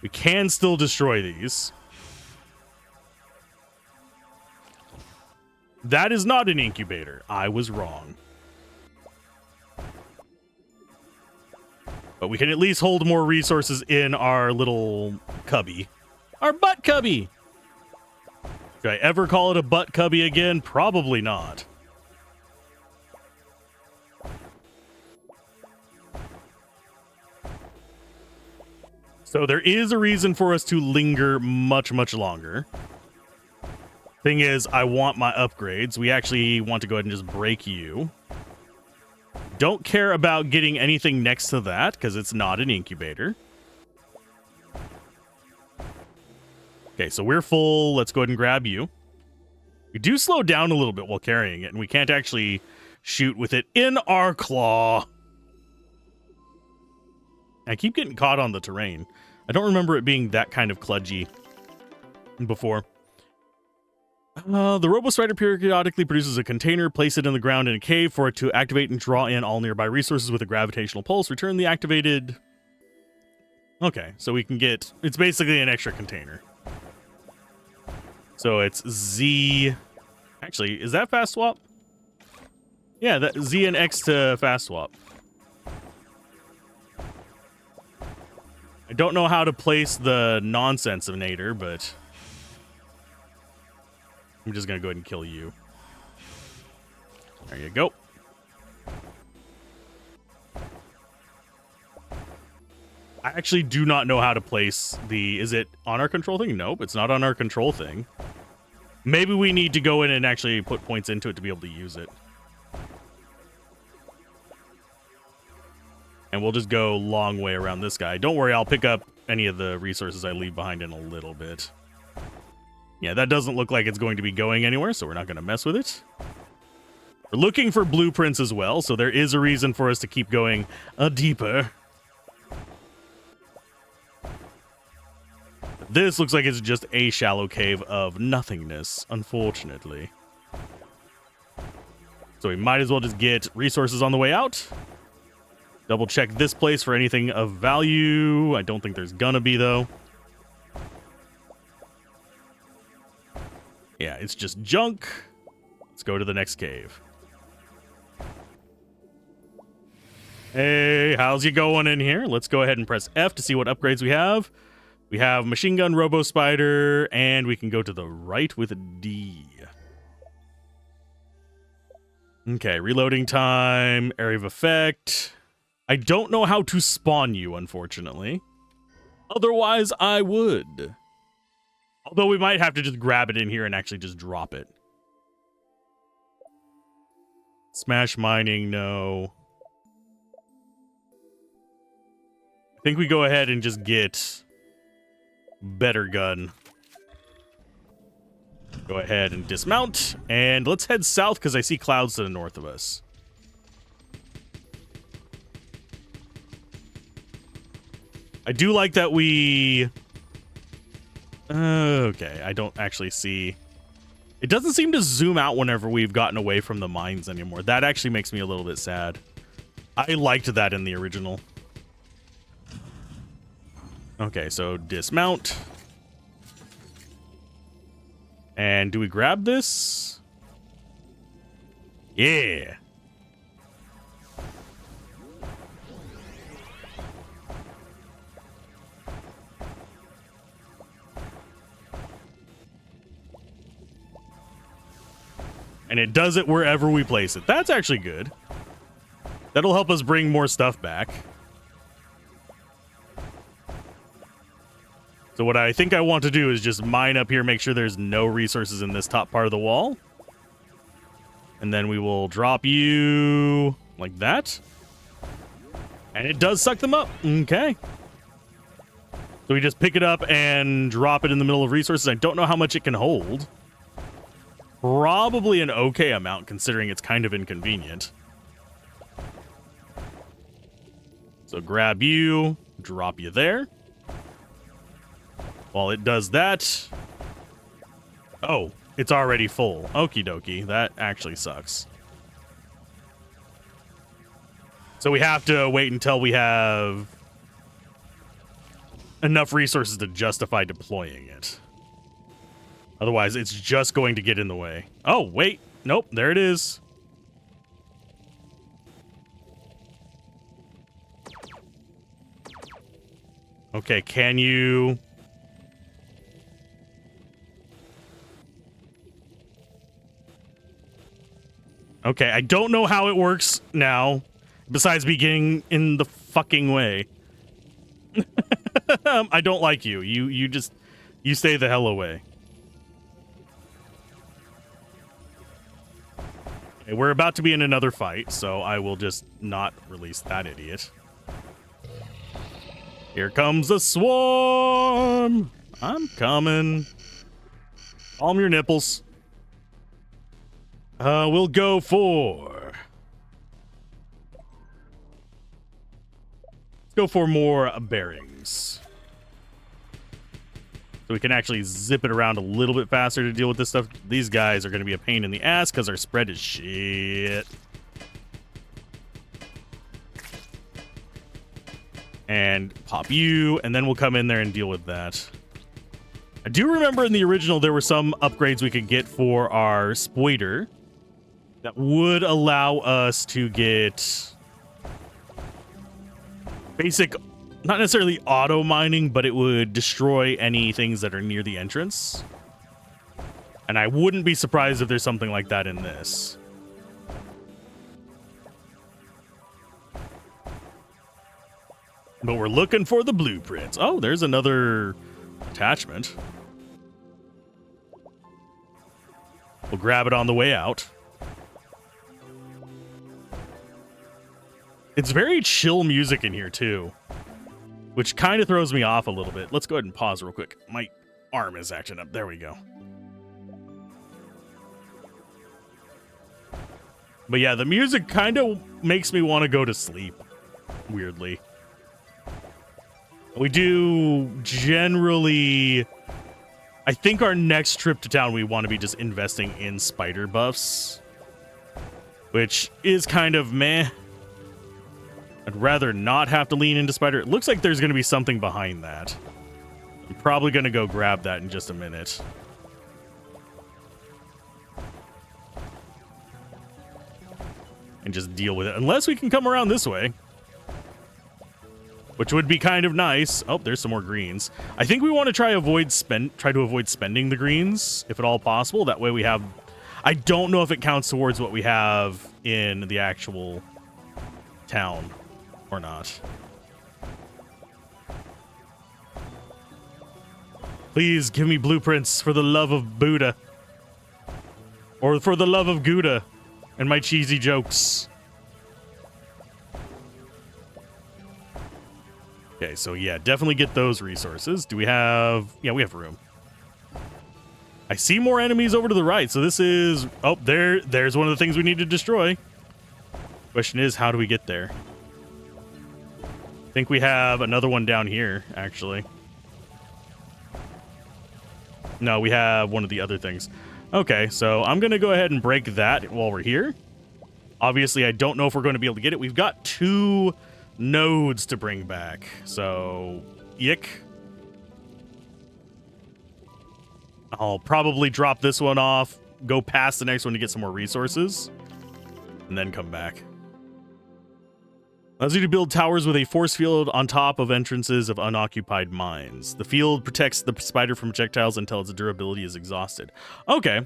We can still destroy these. That is not an incubator. I was wrong. But we can at least hold more resources in our little cubby. Our butt cubby! Should I ever call it a butt cubby again? Probably not. So there is a reason for us to linger much, much longer. Thing is, I want my upgrades. We actually want to go ahead and just break you. Don't care about getting anything next to that, because it's not an incubator. Okay, so we're full. Let's go ahead and grab you. We do slow down a little bit while carrying it, and we can't actually shoot with it in our claw. I keep getting caught on the terrain. I don't remember it being that kind of kludgy before. The Robo Spider periodically produces a container, place it in the ground in a cave for it to activate and draw in all nearby resources with a gravitational pulse. Return the activated... Okay, so we can get... It's basically an extra container. So it's Z... Actually, is that fast swap? Yeah, that Z and X to fast swap. I don't know how to place the nonsense-inator, but... I'm just going to go ahead and kill you. There you go. I actually do not know how to place the... Is it on our control thing? Nope, it's not on our control thing. Maybe we need to go in and actually put points into it to be able to use it. And we'll just go long way around this guy. Don't worry, I'll pick up any of the resources I leave behind in a little bit. Yeah, that doesn't look like it's going to be going anywhere, so we're not going to mess with it. We're looking for blueprints as well, so there is a reason for us to keep going deeper. This looks like it's just a shallow cave of nothingness, unfortunately. So we might as well just get resources on the way out. Double check this place for anything of value. I don't think there's gonna be, though. Yeah, it's just junk. Let's go to the next cave. Hey, how's you going in here? Let's go ahead and press F to see what upgrades we have. We have machine gun, robo spider, and we can go to the right with a D. Okay, reloading time, area of effect. I don't know how to spawn you, unfortunately. Otherwise, I would. Although we might have to just grab it in here and actually just drop it. Smash mining, no. I think we go ahead and just get better gun. Go ahead and dismount. And let's head south because I see clouds to the north of us. I do like that we... Okay, I don't actually see... It doesn't seem to zoom out whenever we've gotten away from the mines anymore. That actually makes me a little bit sad. I liked that in the original. Okay, so dismount. And do we grab this? Yeah. And it does it wherever we place it. That's actually good. That'll help us bring more stuff back. So what I think I want to do is just mine up here, make sure there's no resources in this top part of the wall. And then we will drop you like that. And it does suck them up. Okay. So we just pick it up and drop it in the middle of resources. I don't know how much it can hold. Probably an okay amount, considering it's kind of inconvenient. So grab you, drop you there. While it does that... Oh, it's already full. Okie dokie, that actually sucks. So we have to wait until we have enough resources to justify deploying it. Otherwise, it's just going to get in the way. Oh, wait. Nope, there it is. Okay, can you... Okay, I don't know how it works now, besides me getting in the fucking way. I don't like you. You stay the hell away. Okay, we're about to be in another fight, so I will just not release that idiot. Here comes a swarm! I'm coming. Calm your nipples. We'll go for... Go for more bearings. So we can actually zip it around a little bit faster to deal with this stuff. These guys are going to be a pain in the ass because our spread is shit. And pop you, and then we'll come in there and deal with that. I do remember in the original there were some upgrades we could get for our Spoiter that would allow us to get basic, not necessarily auto mining, but it would destroy any things that are near the entrance. And I wouldn't be surprised if there's something like that in this. But we're looking for the blueprints. Oh, there's another attachment. We'll grab it on the way out. It's very chill music in here, too, which kind of throws me off a little bit. Let's go ahead and pause real quick. My arm is acting up. There we go. But yeah, the music kind of makes me want to go to sleep, weirdly. We do generally... I think our next trip to town, we want to be just investing in spider buffs, which is kind of meh. I'd rather not have to lean into spider. It looks like there's going to be something behind that. I'm probably going to go grab that in just a minute. And just deal with it. Unless we can come around this way, which would be kind of nice. Oh, there's some more greens. I think we want to try to avoid spending the greens, if at all possible. That way we have... I don't know if it counts towards what we have in the actual town or not. Please give me blueprints for the love of Buddha. Or for the love of Gouda and my cheesy jokes. Okay, so yeah, definitely get those resources. Do we have... Yeah, we have room. I see more enemies over to the right, so this is... Oh, there's one of the things we need to destroy. Question is, how do we get there? I think we have another one down here, actually. No, we have one of the other things. Okay, so I'm going to go ahead and break that while we're here. Obviously, I don't know if we're going to be able to get it. We've got 2 nodes to bring back, so yick. I'll probably drop this one off, go past the next one to get some more resources, and then come back. Allows you to build towers with a force field on top of entrances of unoccupied mines. The field protects the spider from projectiles until its durability is exhausted. Okay.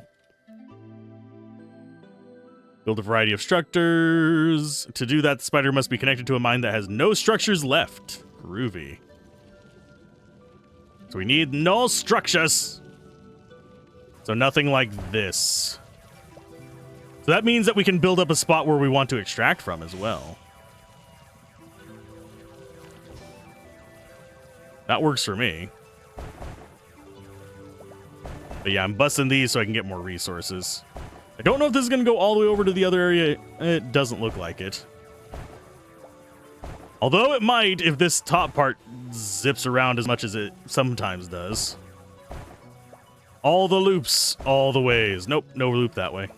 Build a variety of structures. To do that, the spider must be connected to a mine that has no structures left. Groovy. So we need no structures. So nothing like this. So that means that we can build up a spot where we want to extract from as well. That works for me. But yeah, I'm busting these so I can get more resources. I don't know if this is going to go all the way over to the other area. It doesn't look like it. Although it might if this top part zips around as much as it sometimes does. All the loops, all the ways. Nope, no loop that way.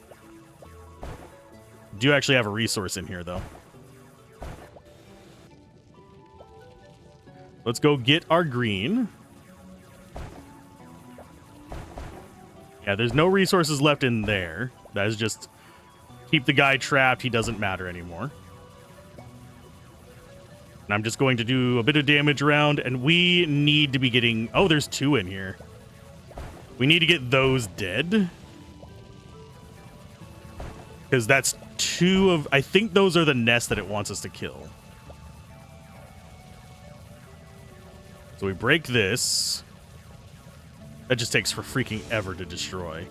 Do actually have a resource in here, though. Let's go get our green. Yeah, there's no resources left in there. That is just keep the guy trapped. He doesn't matter anymore. And I'm just going to do a bit of damage around, and we need to be getting... Oh, there's 2 in here. We need to get those dead. Because that's 2 of... I think those are the nests that it wants us to kill. So we break this. That just takes for freaking ever to destroy.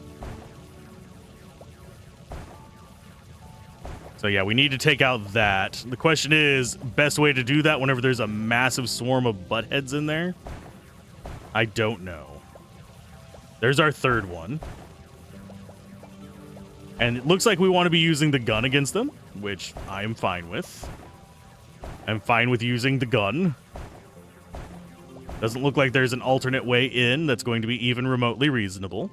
So yeah, we need to take out that. The question is, best way to do that whenever there's a massive swarm of buttheads in there? I don't know. There's our 3rd one. And it looks like we want to be using the gun against them, which I am fine with. I'm fine with using the gun. Doesn't look like there's an alternate way in that's going to be even remotely reasonable.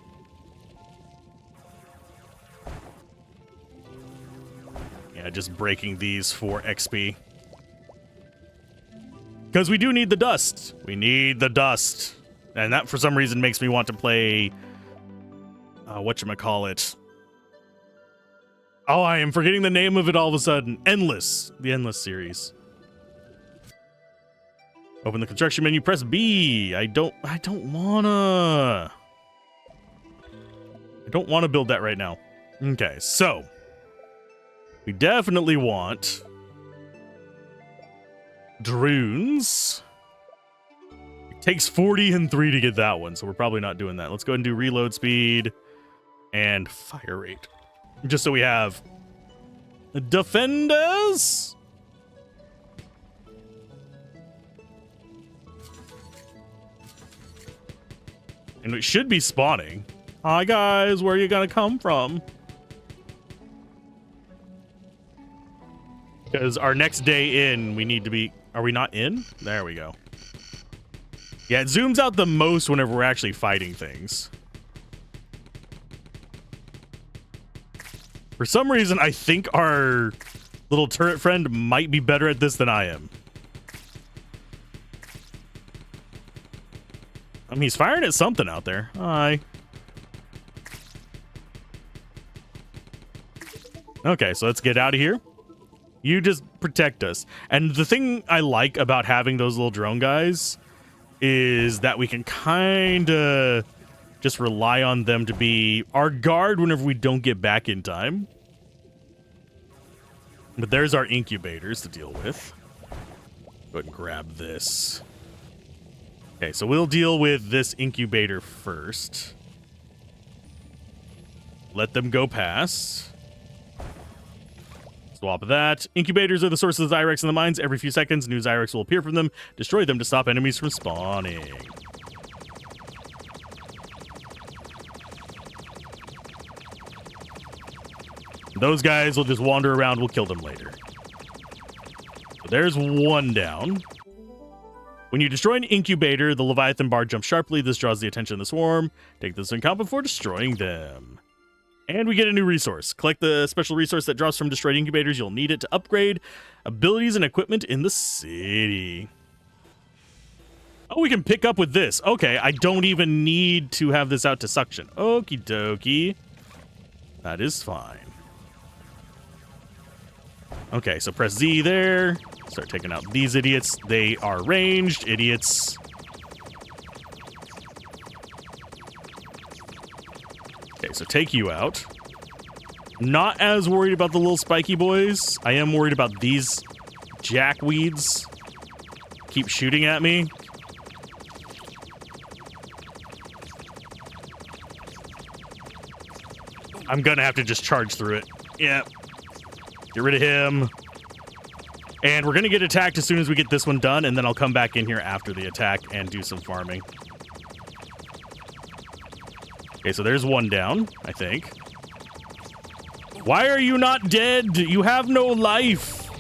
Yeah, just breaking these for XP. Because we do need the dust. We need the dust. And that, for some reason, makes me want to play... whatchamacallit. Oh, I am forgetting the name of it all of a sudden. Endless. The Endless series. Open the construction menu, press B. I don't wanna build that right now. Okay, so we definitely want drones. It takes 40 and 3 to get that one, so we're probably not doing that. Let's go ahead and do reload speed and fire rate. Just so we have defenders. And it should be spawning. Hi guys, where are you gonna come from? Because our next day in, we need to be... Are we not in? There we go. Yeah, it zooms out the most whenever we're actually fighting things. For some reason, I think our little turret friend might be better at this than I am. I mean, he's firing at something out there. Hi. Okay, so let's get out of here. You just protect us. And the thing I like about having those little drone guys is that we can kind of just rely on them to be our guard whenever we don't get back in time. But there's our incubators to deal with. Go ahead and grab this. Okay, so we'll deal with this incubator first. Let them go past. Swap that. Incubators are the sources of Zyrex in the mines. Every few seconds, new Zyrex will appear from them. Destroy them to stop enemies from spawning. Those guys will just wander around. We'll kill them later. So there's one down. When you destroy an incubator, the Leviathan bar jumps sharply. This draws the attention of the swarm. Take this into account before destroying them. And we get a new resource. Collect the special resource that drops from destroyed incubators. You'll need it to upgrade abilities and equipment in the city. Oh, we can pick up with this. Okay, I don't even need to have this out to suction. Okie dokie. That is fine. Okay, so press Z there. Start taking out these idiots. They are ranged idiots. Okay, so take you out. Not as worried about the little spiky boys. I am worried about these jackweeds. Keep shooting at me. I'm gonna have to just charge through it. Yeah. Get rid of him. And we're going to get attacked as soon as we get this one done, and then I'll come back in here after the attack and do some farming. Okay, so there's one down, I think. Why are you not dead? You have no life.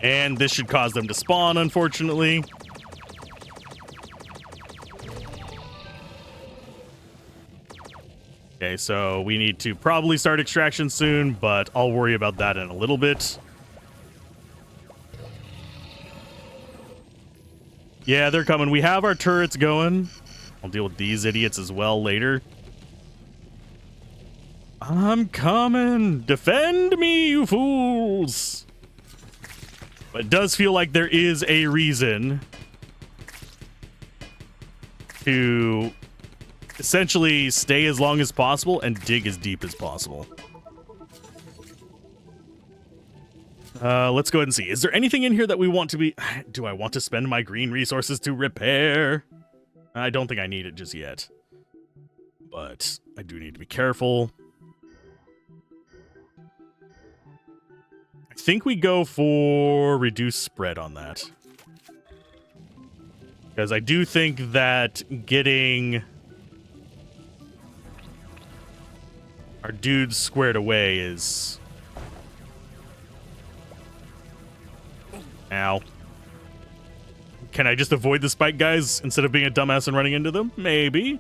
And this should cause them to spawn, unfortunately. Okay, so we need to probably start extraction soon, but I'll worry about that in a little bit. Yeah, they're coming. We have our turrets going. I'll deal with these idiots as well later. I'm coming. Defend me, you fools. But it does feel like there is a reason to essentially stay as long as possible and dig as deep as possible. Let's go ahead and see. Is there anything in here that we want to be... Do I want to spend my green resources to repair? I don't think I need it just yet. But I do need to be careful. I think we go for reduced spread on that. Because I do think that getting... our dude squared away is... Ow. Can I just avoid the spike guys instead of being a dumbass and running into them? Maybe.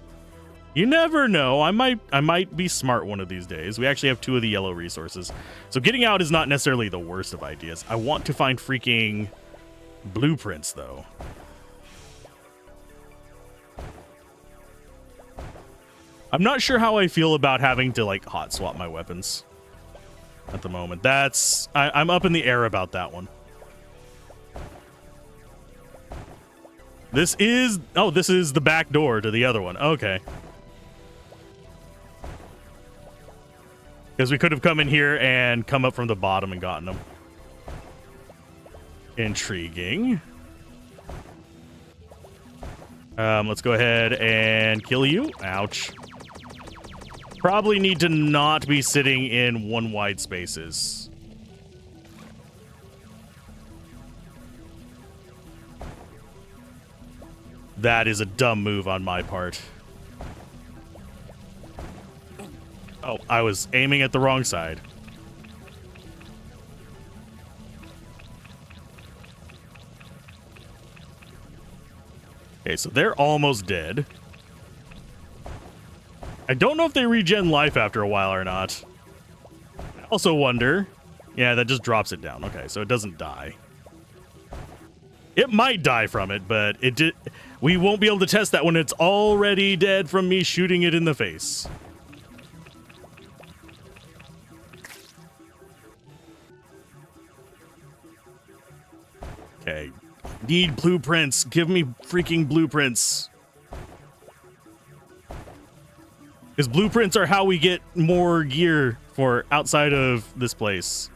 You never know. I might be smart one of these days. We actually have 2 of the yellow resources. So getting out is not necessarily the worst of ideas. I want to find freaking blueprints, though. I'm not sure how I feel about having to, like, hot swap my weapons at the moment. I'm up in the air about that one. This is the back door to the other one. Okay. Because we could have come in here and come up from the bottom and gotten them. Intriguing. Let's go ahead and kill you. Ouch. Probably need to not be sitting in one wide spaces. That is a dumb move on my part. Oh, I was aiming at the wrong side. Okay, so they're almost dead. I don't know if they regen life after a while or not. I also wonder... Yeah, that just drops it down. Okay, so it doesn't die. It might die from it, but it did. We won't be able to test that when it's already dead from me shooting it in the face. Okay. Need blueprints. Give me freaking blueprints. Because blueprints are how we get more gear for outside of this place.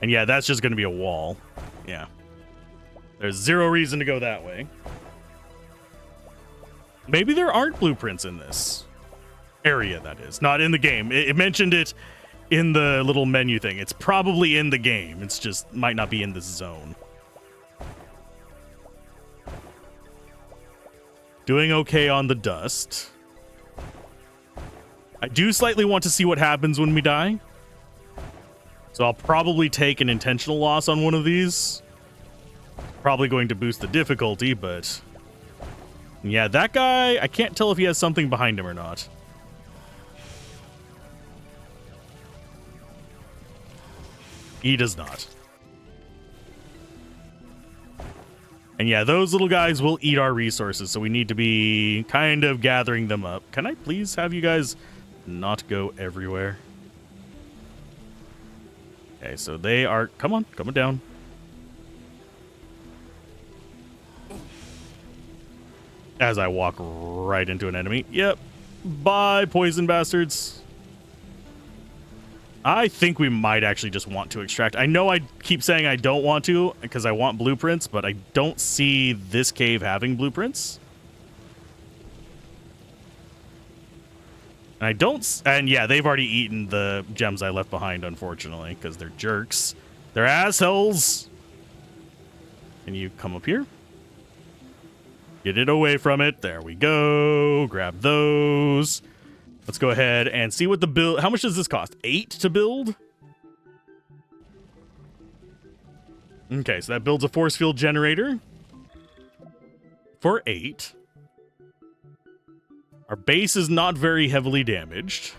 And yeah, that's just going to be a wall. Yeah. There's zero reason to go that way. Maybe there aren't blueprints in this area, that is. Not in the game. It mentioned it in the little menu thing. It's probably in the game. It's just might not be in this zone. Doing okay on the dust. I do slightly want to see what happens when we die. So I'll probably take an intentional loss on one of these. Probably going to boost the difficulty, but... Yeah, that guy, I can't tell if he has something behind him or not. He does not. And yeah, those little guys will eat our resources, so we need to be kind of gathering them up. Can I please have you guys not go everywhere? Okay, so they are... Come on, coming down. As I walk right into an enemy. Yep. Bye, poison bastards. I think we might actually just want to extract. I know I keep saying I don't want to because I want blueprints, but I don't see this cave having blueprints. And I don't... And yeah, they've already eaten the gems I left behind, unfortunately, because they're jerks. They're assholes. Can you come up here? Get it away from it. There we go. Grab those. Let's go ahead and see what the build... How much does this cost? 8 to build? Okay, so that builds a force field generator. For 8. Our base is not very heavily damaged.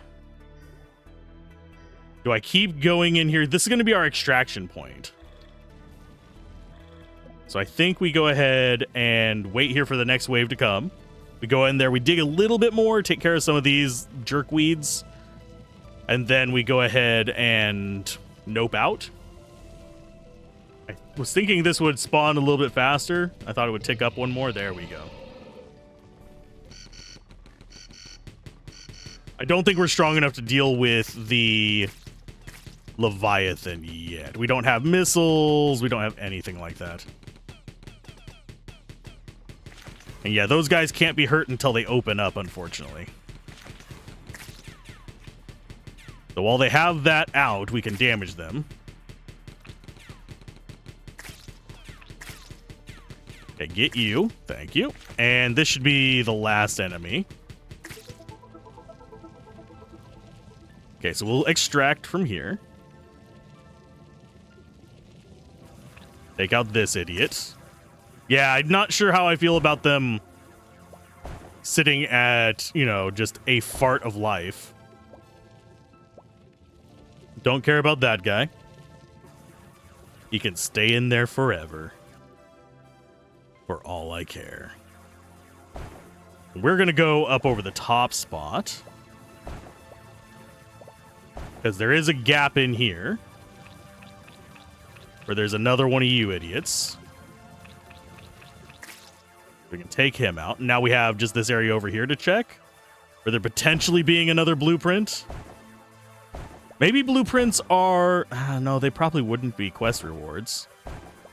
Do I keep going in here? This is going to be our extraction point. So I think we go ahead and wait here for the next wave to come. We go in there, we dig a little bit more, take care of some of these jerkweeds, and then we go ahead and nope out. I was thinking this would spawn a little bit faster. I thought it would tick up one more. There we go. I don't think we're strong enough to deal with the Leviathan yet. We don't have missiles. We don't have anything like that. And yeah, those guys can't be hurt until they open up, unfortunately. So while they have that out, we can damage them. Okay, get you. Thank you. And this should be the last enemy. Okay, so we'll extract from here. Take out this idiot. Yeah, I'm not sure how I feel about them sitting at, you know, just a fart of life. Don't care about that guy. He can stay in there forever. For all I care. We're going to go up over the top spot. Because there is a gap in here. Where there's another one of you idiots. We can take him out. Now we have just this area over here to check. Where there potentially being another blueprint. Maybe blueprints are... no, they probably wouldn't be quest rewards.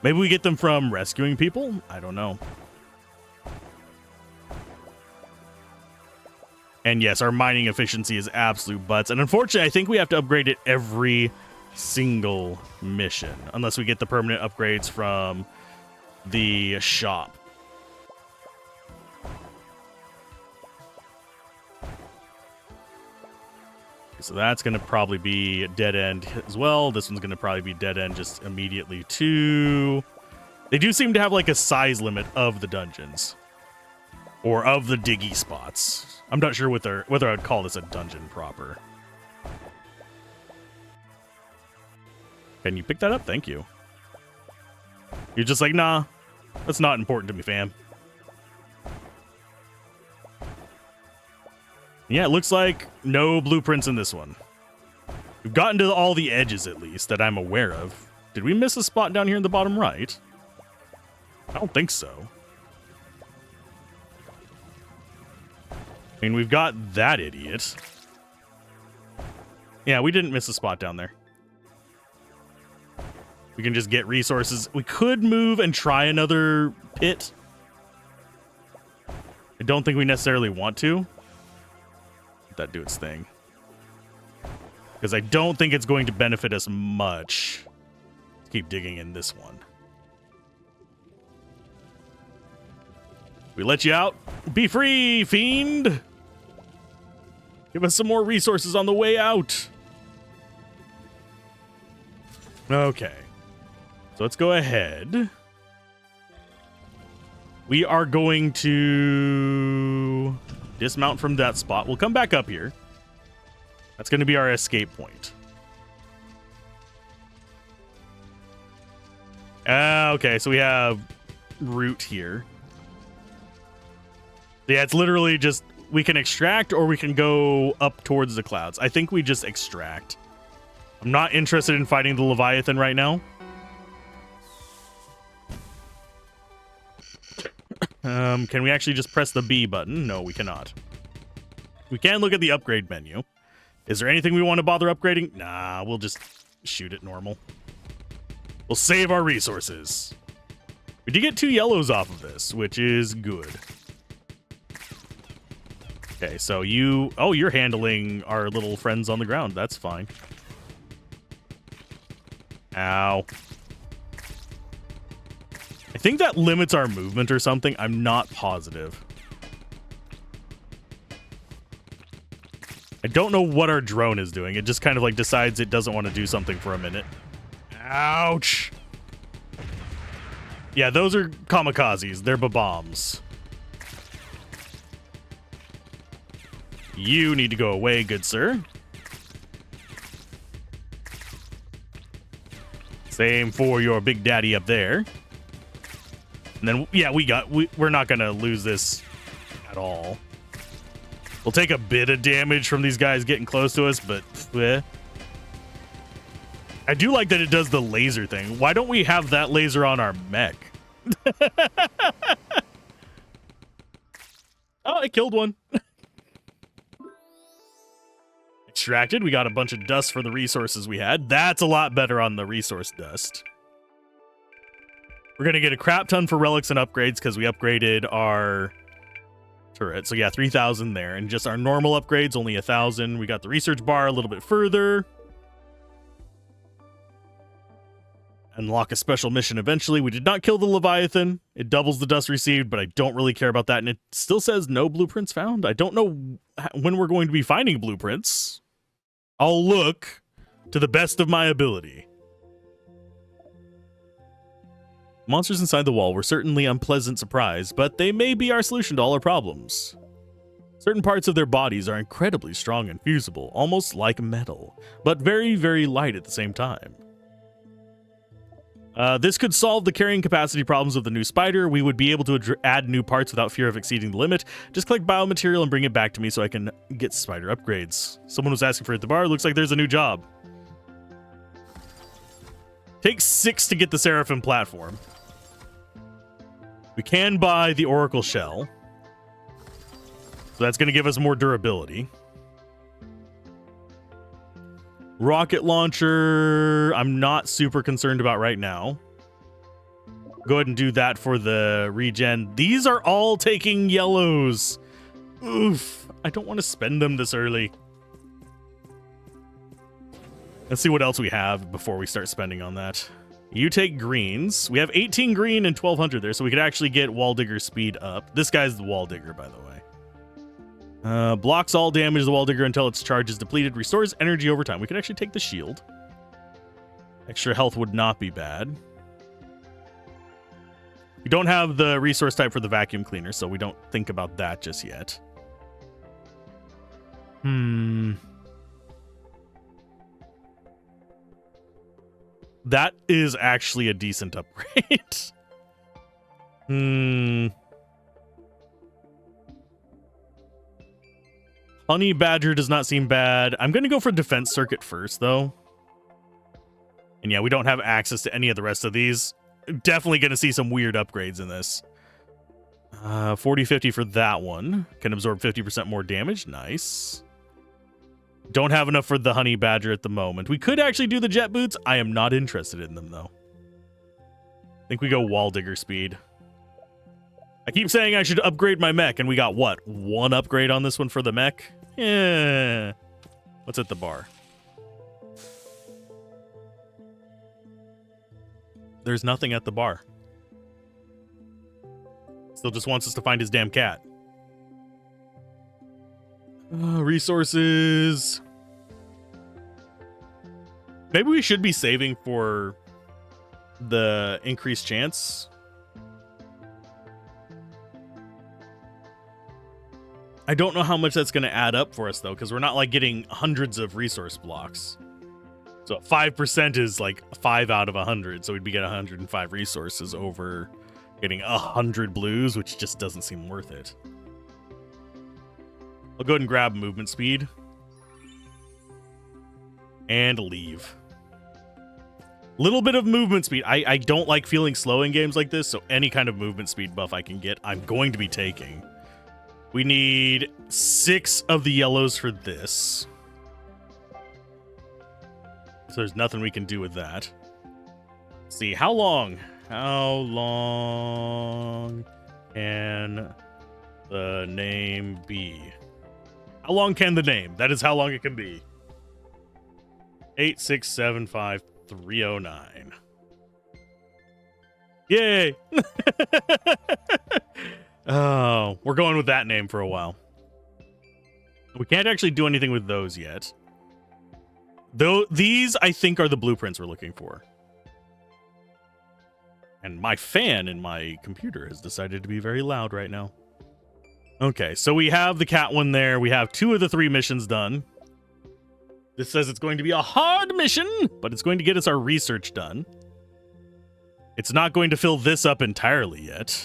Maybe we get them from rescuing people? I don't know. And yes, our mining efficiency is absolute butts. And unfortunately, I think we have to upgrade it every single mission. Unless we get the permanent upgrades from the shop. So that's going to probably be dead end as well. This one's going to probably be dead end just immediately too. They do seem to have like a size limit of the dungeons. Or of the diggy spots. I'm not sure whether I'd call this a dungeon proper. Can you pick that up? Thank you. You're just like, nah, that's not important to me, fam. Yeah, it looks like no blueprints in this one. We've gotten to all the edges, at least, that I'm aware of. Did we miss a spot down here in the bottom right? I don't think so. I mean, we've got that idiot. Yeah, we didn't miss a spot down there. We can just get resources. We could move and try another pit. I don't think we necessarily want to. Let that do its thing. Because I don't think it's going to benefit us much. Let's keep digging in this one. We let you out. Be free, fiend. Give us some more resources on the way out. Okay. So let's go ahead. We are going to dismount from that spot. We'll come back up here. That's going to be our escape point. Okay, so we have route here. Yeah, it's literally just we can extract or we can go up towards the clouds. I think we just extract. I'm not interested in fighting the Leviathan right now. Can we actually just press the B button? No, we cannot. We can look at the upgrade menu. Is there anything we want to bother upgrading? Nah, we'll just shoot it normal. We'll save our resources. We did get 2 yellows off of this, which is good. Okay, so you're handling our little friends on the ground. That's fine. Ow. I think that limits our movement or something. I'm not positive. I don't know what our drone is doing. It just kind of like decides it doesn't want to do something for a minute. Ouch. Yeah, those are kamikazes. They're bombs. You need to go away, good sir. Same for your big daddy up there. And then, yeah, we're not going to lose this at all. We'll take a bit of damage from these guys getting close to us, but I do like that it does the laser thing. Why don't we have that laser on our mech? Oh, I killed one. Extracted. We got a bunch of dust for the resources we had. That's a lot better on the resource dust. We're going to get a crap ton for relics and upgrades because we upgraded our turret. So yeah, 3,000 there. And just our normal upgrades, only 1,000. We got the research bar a little bit further. Unlock a special mission eventually. We did not kill the Leviathan. It doubles the dust received, but I don't really care about that. And it still says no blueprints found. I don't know when we're going to be finding blueprints. I'll look to the best of my ability. Monsters inside the wall were certainly unpleasant surprise, but they may be our solution to all our problems. Certain parts of their bodies are incredibly strong and fusible, almost like metal, but very, very light at the same time. This could solve the carrying capacity problems of the new spider. We would be able to add new parts without fear of exceeding the limit. Just collect biomaterial and bring it back to me so I can get spider upgrades. Someone was asking for it at the bar. Looks like there's a new job. Takes 6 to get the Seraphim platform. We can buy the Oracle Shell. So that's going to give us more durability. Rocket launcher, I'm not super concerned about right now. Go ahead and do that for the regen. These are all taking yellows. Oof, I don't want to spend them this early. Let's see what else we have before we start spending on that. You take greens. We have 18 green and 1200 there, so we could actually get Wall Digger speed up. This guy's the Wall Digger, by the way. Blocks all damage of the Wall Digger until its charge is depleted. Restores energy over time. We could actually take the shield. Extra health would not be bad. We don't have the resource type for the vacuum cleaner, so we don't think about that just yet. That is actually a decent upgrade. Honey Badger does not seem bad. I'm going to go for Defense Circuit first, though. And yeah, we don't have access to any of the rest of these. Definitely going to see some weird upgrades in this. 40-50 for that one. Can absorb 50% more damage. Nice. Don't have enough for the Honey Badger at the moment. We could actually do the Jet Boots. I am not interested in them, though. I think we go Wall Digger speed. I keep saying I should upgrade my mech, and we got, what, 1 upgrade on this one for the mech? Yeah. What's at the bar? There's nothing at the bar. Still just wants us to find his damn cat. Resources. Maybe we should be saving for the increased chance. I don't know how much that's going to add up for us, though, because we're not like getting hundreds of resource blocks. So 5% is like 5 out of 100. So we'd be getting 105 resources over getting 100 blues, which just doesn't seem worth it. I'll go ahead and grab movement speed. And leave. Little bit of movement speed. I don't like feeling slow in games like this, so any kind of movement speed buff I can get, I'm going to be taking. We need 6 of the yellows for this. So there's nothing we can do with that. Let's see, how long? How long can the name be? How long can the name? That is how long it can be. 8675309. Yay! Oh, we're going with that name for a while. We can't actually do anything with those yet. Though these, I think, are the blueprints we're looking for. And my fan in my computer has decided to be very loud right now. Okay, so we have the cat one there. We have 2 of the 3 missions done. This says it's going to be a hard mission, but it's going to get us our research done. It's not going to fill this up entirely yet.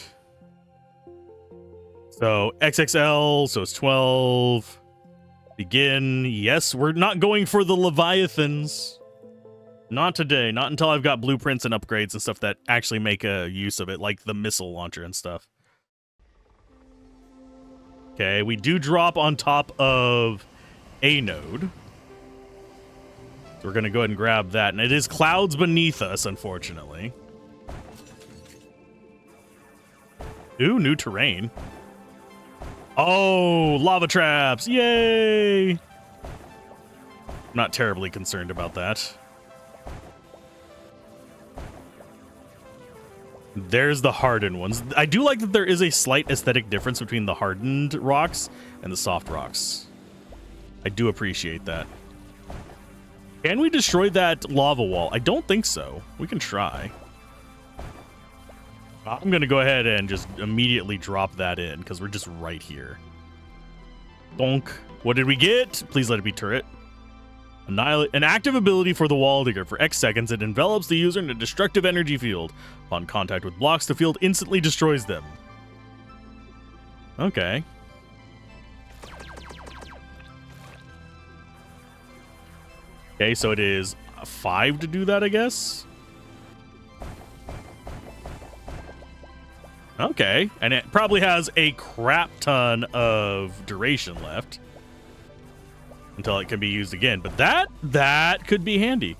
So XXL, so it's 12. Begin. Yes, we're not going for the Leviathans. Not today. Not until I've got blueprints and upgrades and stuff that actually make a use of it, like the missile launcher and stuff. Okay, we do drop on top of a node. So we're going to go ahead and grab that. And it is clouds beneath us, unfortunately. Ooh, new terrain. Oh, lava traps. Yay! I'm not terribly concerned about that. There's the hardened ones. I do like that there is a slight aesthetic difference between the hardened rocks and the soft rocks. I do appreciate that. Can we destroy that lava wall? I don't think so. We can try. I'm going to go ahead and just immediately drop that in because we're just right here. Donk. What did we get? Please let it be turret. Annihilate. An active ability for the wall digger. For X seconds, it envelops the user in a destructive energy field. Upon contact with blocks, the field instantly destroys them. Okay. Okay, so it is 5 to do that, I guess. Okay, and it probably has a crap ton of duration left until it can be used again. But that could be handy.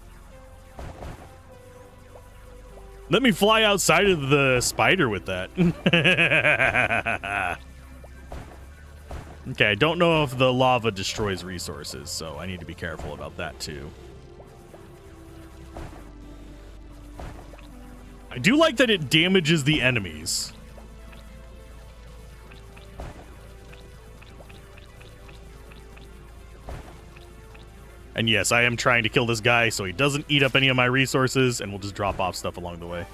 Let me fly outside of the spider with that. Okay, I don't know if the lava destroys resources, so I need to be careful about that too. I do like that it damages the enemies. And yes, I am trying to kill this guy so he doesn't eat up any of my resources, and we'll just drop off stuff along the way.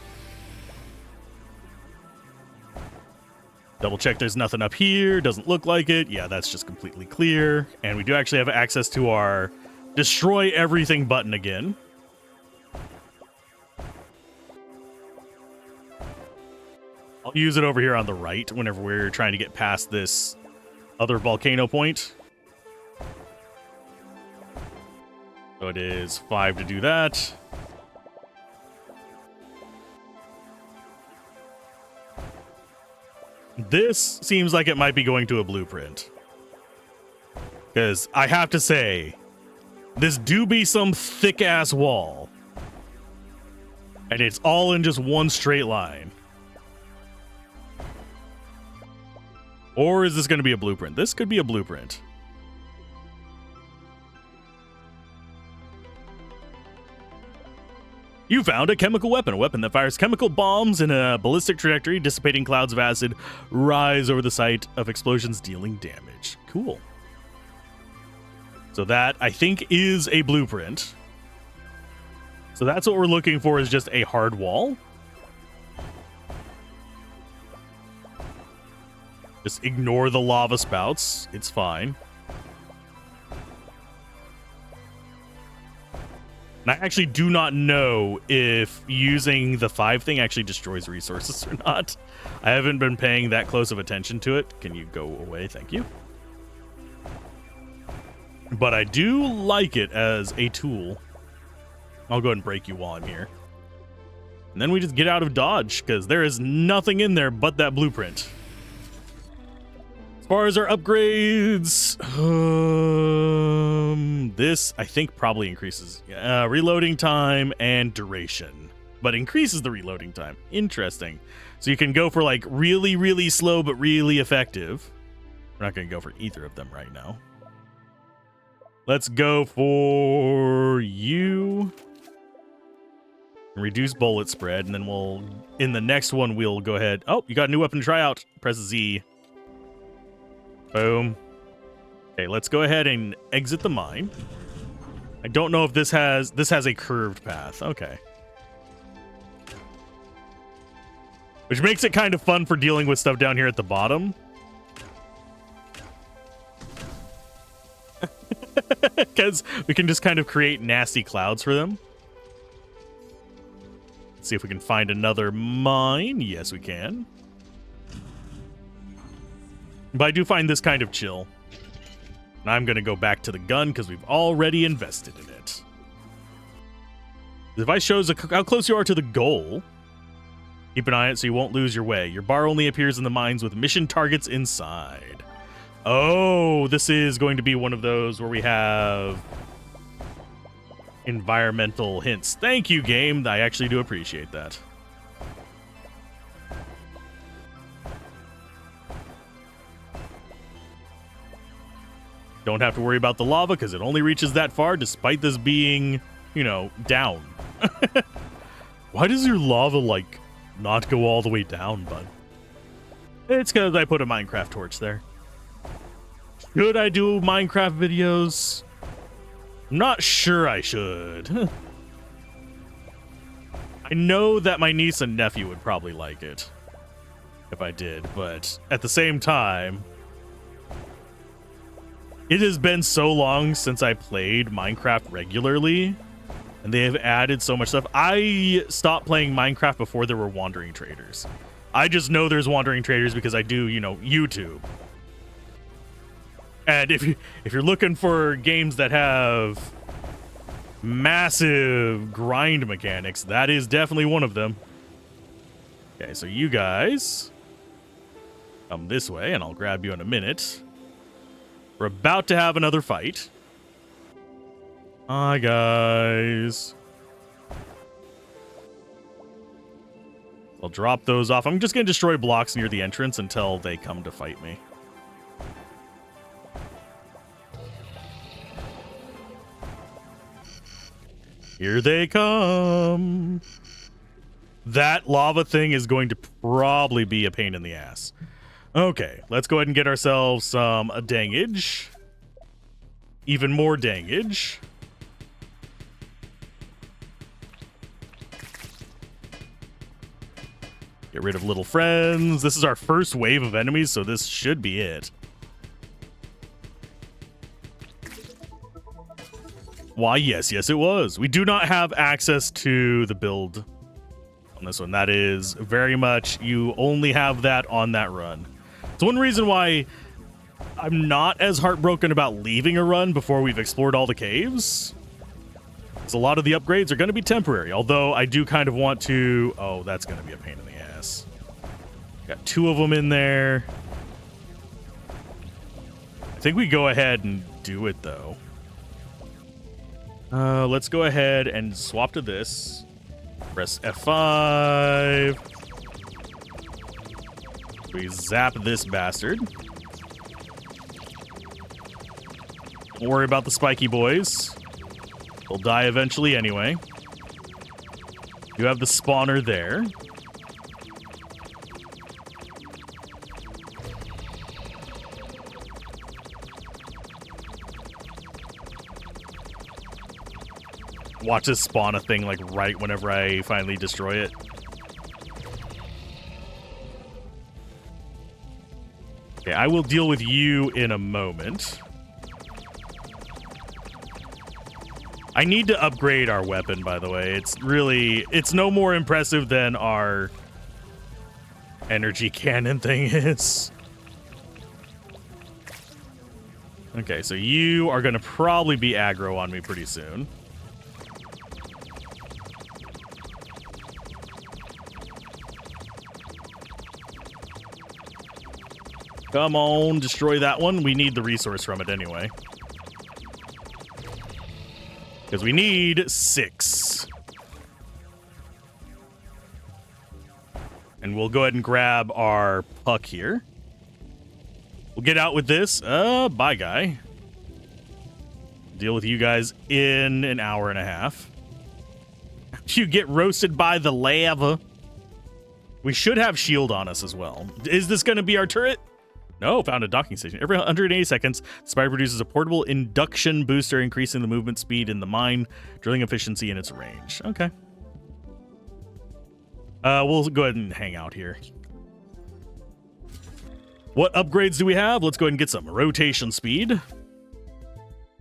Double check there's nothing up here. Doesn't look like it. Yeah, that's just completely clear. And we do actually have access to our destroy everything button again. I'll use it over here on the right whenever we're trying to get past this other volcano point. So it is 5 to do that. This seems like it might be going to a blueprint. Because I have to say, this do be some thick-ass wall. And it's all in just one straight line. Or is this going to be a blueprint? This could be a blueprint. You found a chemical weapon, a weapon that fires chemical bombs in a ballistic trajectory, dissipating clouds of acid rise over the site of explosions, dealing damage. Cool. So that, I think, is a blueprint. So that's what we're looking for, is just a hard wall. Just ignore the lava spouts. It's fine. And I actually do not know if using the 5 thing actually destroys resources or not. I haven't been paying that close of attention to it. Can you go away? Thank you. But I do like it as a tool. I'll go ahead and break you while I'm here. And then we just get out of Dodge, because there is nothing in there but that blueprint. As far as our upgrades, this, I think, probably increases reloading time and duration, but increases the reloading time. Interesting. So you can go for like really, really slow, but really effective. We're not going to go for either of them right now. Let's go for you. Reduce bullet spread, and then we'll, in the next one, we'll go ahead. Oh, you got a new weapon to try out. Press Z. Boom. Okay, let's go ahead and exit the mine. I don't know if this has a curved path. Okay. Which makes it kind of fun for dealing with stuff down here at the bottom. Because we can just kind of create nasty clouds for them. Let's see if we can find another mine. Yes, we can. But I do find this kind of chill. And I'm going to go back to the gun because we've already invested in it. The device shows how close you are to the goal. Keep an eye on it so you won't lose your way. Your bar only appears in the mines with mission targets inside. Oh, this is going to be one of those where we have environmental hints. Thank you, game. I actually do appreciate that. Don't have to worry about the lava because it only reaches that far despite this being, you know, down. Why does your lava, like, not go all the way down, bud? It's because I put a Minecraft torch there. Should I do Minecraft videos? I'm not sure I should. I know that my niece and nephew would probably like it if I did, but at the same time, it has been so long since I played Minecraft regularly, and they have added so much stuff. I stopped playing Minecraft before there were wandering traders. I just know there's wandering traders because I do, you know, YouTube. And if you're looking for games that have massive grind mechanics, that is definitely one of them. Okay, so you guys come this way, and I'll grab you in a minute. We're about to have another fight. Hi, guys. I'll drop those off. I'm just going to destroy blocks near the entrance until they come to fight me. Here they come. That lava thing is going to probably be a pain in the ass. Okay, let's go ahead and get ourselves some dangage. Even more dangage. Get rid of little friends. This is our first wave of enemies, so this should be it. Why, yes, it was. We do not have access to the build on this one. That is very much, you only have that on that run. It's one reason why I'm not as heartbroken about leaving a run before we've explored all the caves. Because a lot of the upgrades are going to be temporary, although I do kind of want to... Oh, that's going to be a pain in the ass. Got 2 of them in there. I think we go ahead and do it, though. Let's go ahead and swap to this. Press F5. We zap this bastard. Don't worry about the spiky boys. They'll die eventually anyway. You have the spawner there. Watch this spawn a thing like right whenever I finally destroy it. Okay, I will deal with you in a moment. I need to upgrade our weapon, by the way. It's no more impressive than our energy cannon thing is. Okay, so you are going to probably be aggro on me pretty soon. Come on, destroy that one. We need the resource from it anyway. Because we need 6. And we'll go ahead and grab our puck here. We'll get out with this. Bye, guy. Deal with you guys in an hour and a half. You get roasted by the lava. We should have shield on us as well. Is this going to be our turret? No, found a docking station. Every 180 seconds, the spire produces a portable induction booster, increasing the movement speed in the mine, drilling efficiency, and its range. Okay. We'll go ahead and hang out here. What upgrades do we have? Let's go ahead and get some rotation speed.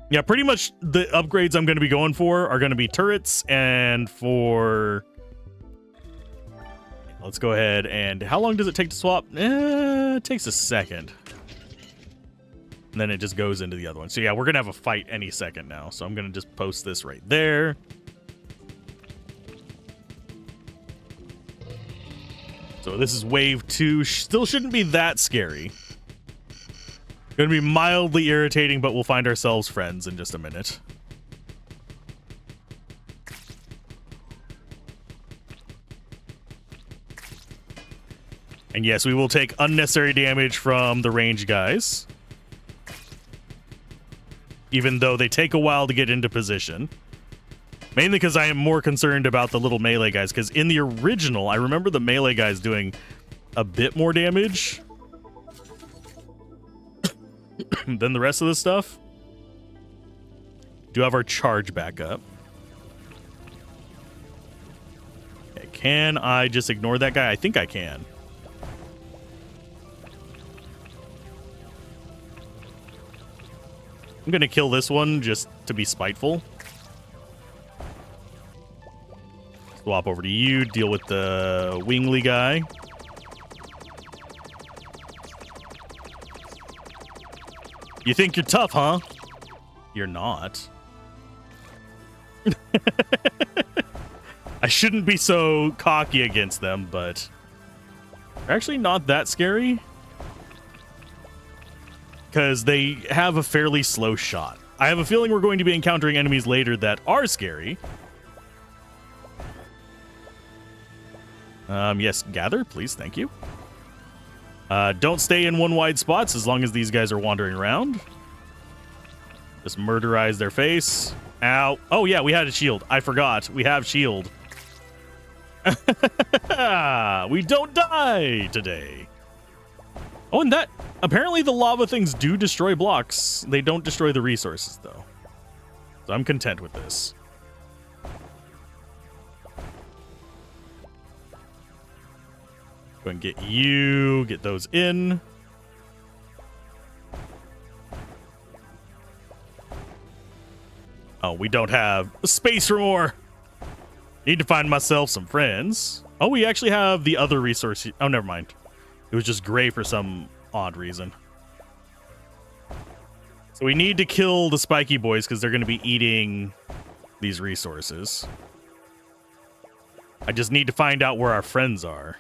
Yeah, pretty much the upgrades I'm going to be going for are going to be turrets and for... Let's go ahead and... How long does it take to swap? It takes a second. And then it just goes into the other one. So yeah, we're going to have a fight any second now. So I'm going to just post this right there. So this is wave 2. Still shouldn't be that scary. Going to be mildly irritating, but we'll find ourselves friends in just a minute. And yes, we will take unnecessary damage from the range guys. Even though they take a while to get into position. Mainly because I am more concerned about the little melee guys. Because in the original, I remember the melee guys doing a bit more damage than the rest of the stuff. Do have our charge back up. Okay, can I just ignore that guy? I think I can. I'm gonna kill this one just to be spiteful. Swap over to you, deal with the wingly guy. You think you're tough, huh? You're not. I shouldn't be so cocky against them, but they're actually not that scary. Because they have a fairly slow shot. I have a feeling we're going to be encountering enemies later that are scary. Yes, gather, please, thank you. Don't stay in one wide spots as long as these guys are wandering around. Just murderize their face. Ow. Oh, yeah, we had a shield. I forgot. We have shield. We don't die today. Oh, and that... Apparently the lava things do destroy blocks. They don't destroy the resources, though. So I'm content with this. Go and get you. Get those in. Oh, we don't have space for more. Need to find myself some friends. Oh, we actually have the other resource. Oh, never mind. It was just gray for some odd reason. So we need to kill the spiky boys because they're going to be eating these resources. I just need to find out where our friends are.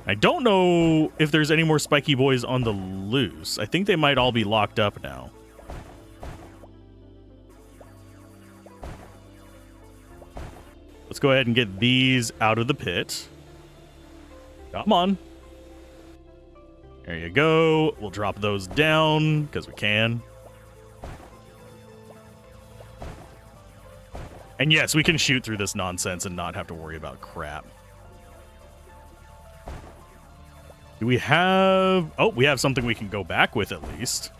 I don't know if there's any more spiky boys on the loose. I think they might all be locked up now. Let's go ahead and get these out of the pit. Come on. There you go. We'll drop those down because we can. And yes, we can shoot through this nonsense and not have to worry about crap. Do we have... Oh, we have something we can go back with at least.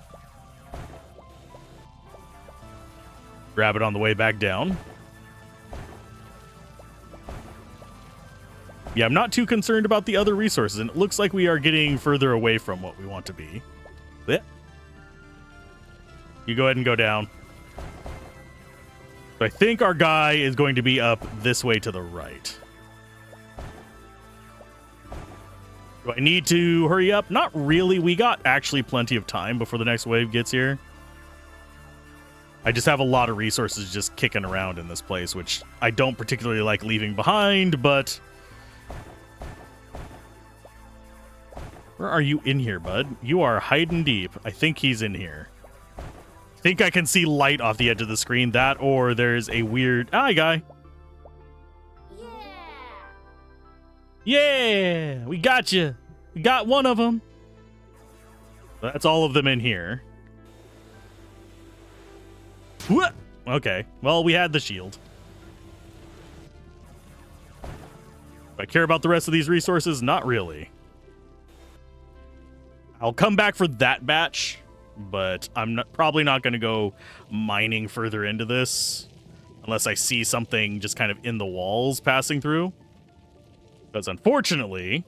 Grab it on the way back down. Yeah, I'm not too concerned about the other resources, and it looks like we are getting further away from what we want to be. Yeah. You go ahead and go down. So I think our guy is going to be up this way to the right. Do I need to hurry up? Not really. We got actually plenty of time before the next wave gets here. I just have a lot of resources just kicking around in this place, which I don't particularly like leaving behind, but... Where are you in here, bud? You are hiding deep. I think he's in here. I think I can see light off the edge of the screen. That or there's a weird... Hi, guy. Yeah! We got you. We got one of them. That's all of them in here. What? Okay. Well, we had the shield. Do I care about the rest of these resources? Not really. I'll come back for that batch, but I'm probably not going to go mining further into this unless I see something just kind of in the walls passing through. Because unfortunately,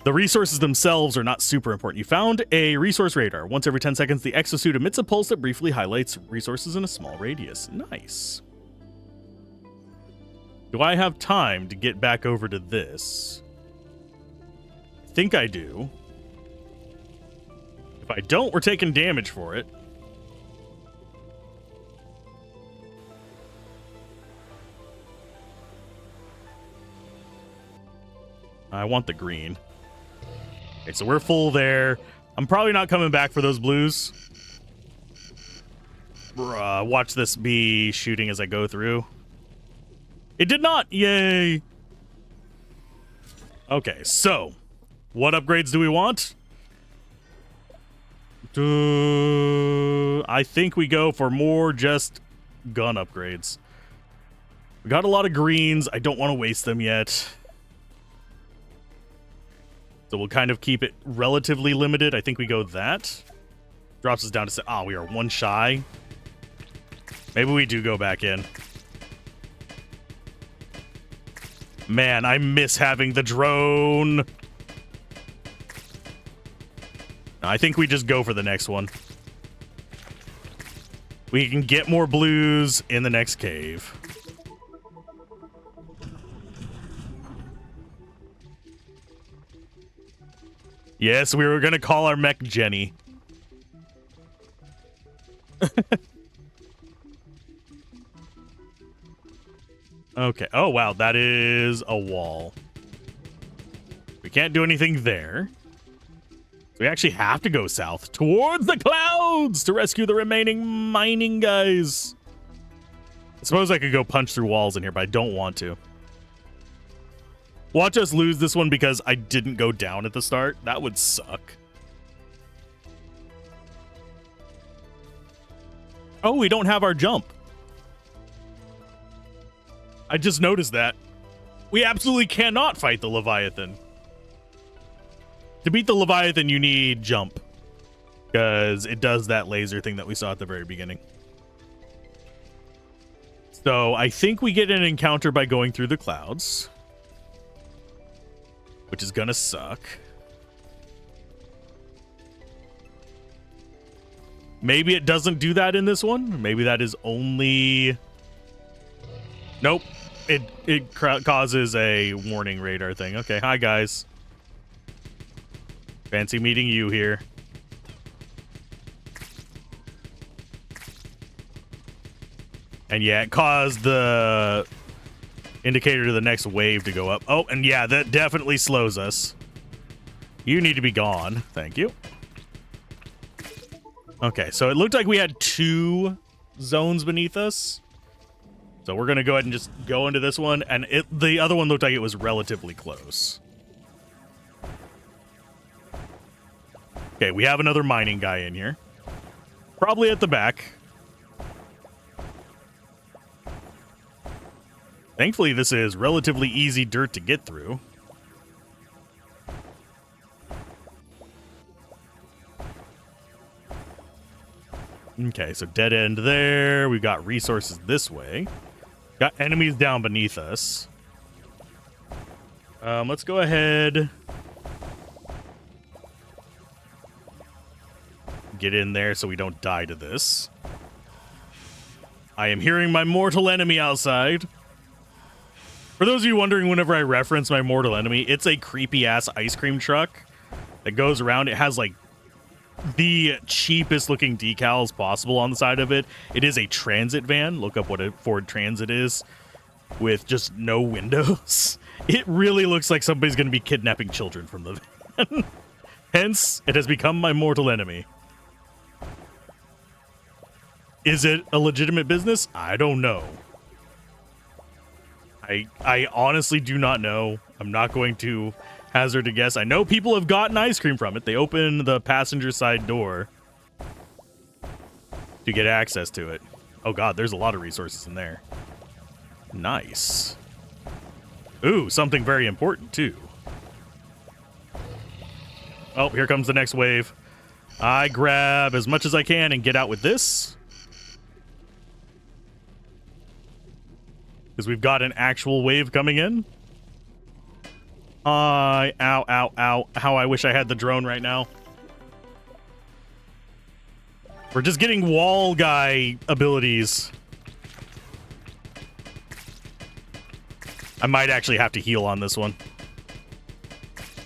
the resources themselves are not super important. You found a resource radar. Once every 10 seconds, the exosuit emits a pulse that briefly highlights resources in a small radius. Nice. Do I have time to get back over to this? I think I do. If I don't, we're taking damage for it. I want the green. Okay, so we're full there. I'm probably not coming back for those blues. Watch this be shooting as I go through. It did not! Yay! Okay, so what upgrades do we want? I think we go for more just gun upgrades. We got a lot of greens. I don't want to waste them yet. So we'll kind of keep it relatively limited. I think we go that. Drops us down to... Oh, we are one shy. Maybe we do go back in. Man, I miss having the drone. I think we just go for the next one. We can get more blues in the next cave. Yes, we were going to call our mech Jenny. Okay. Oh, wow. That is a wall. We can't do anything there. We actually have to go south towards the clouds to rescue the remaining mining guys. I suppose I could go punch through walls in here, but I don't want to. Watch us lose this one because I didn't go down at the start. That would suck. Oh, we don't have our jump. I just noticed that. We absolutely cannot fight the Leviathan. To beat the Leviathan, you need jump. Because it does that laser thing that we saw at the very beginning. So I think we get an encounter by going through the clouds. Which is gonna suck. Maybe it doesn't do that in this one. Maybe that is only... Nope. It causes a warning radar thing. Okay, hi guys. Fancy meeting you here. And yeah, it caused the indicator to the next wave to go up. Oh, and yeah, that definitely slows us. You need to be gone. Thank you. Okay, so it looked like we had 2 zones beneath us. So we're going to go ahead and just go into this one. And the other one looked like it was relatively close. Okay, we have another mining guy in here. Probably at the back. Thankfully, this is relatively easy dirt to get through. Okay, so dead end there. We've got resources this way. Got enemies down beneath us. Let's go ahead. Get in there so we don't die to this. I am hearing my mortal enemy outside. For those of you wondering, whenever I reference my mortal enemy, it's a creepy-ass ice cream truck that goes around. It has, like, the cheapest looking decals possible on the side of it. It is a transit van. Look up what a Ford Transit is with just no windows. It really looks like somebody's going to be kidnapping children from the van. Hence, it has become my mortal enemy. Is it a legitimate business? I don't know. I honestly do not know. I'm not going to hazard a guess. I know people have gotten ice cream from it. They open the passenger side door to get access to it. Oh god, there's a lot of resources in there. Nice. Ooh, something very important too. Oh, here comes the next wave. I grab as much as I can and get out with this. Because we've got an actual wave coming in. Ow, ow, ow. How I wish I had the drone right now. We're just getting wall guy abilities. I might actually have to heal on this one.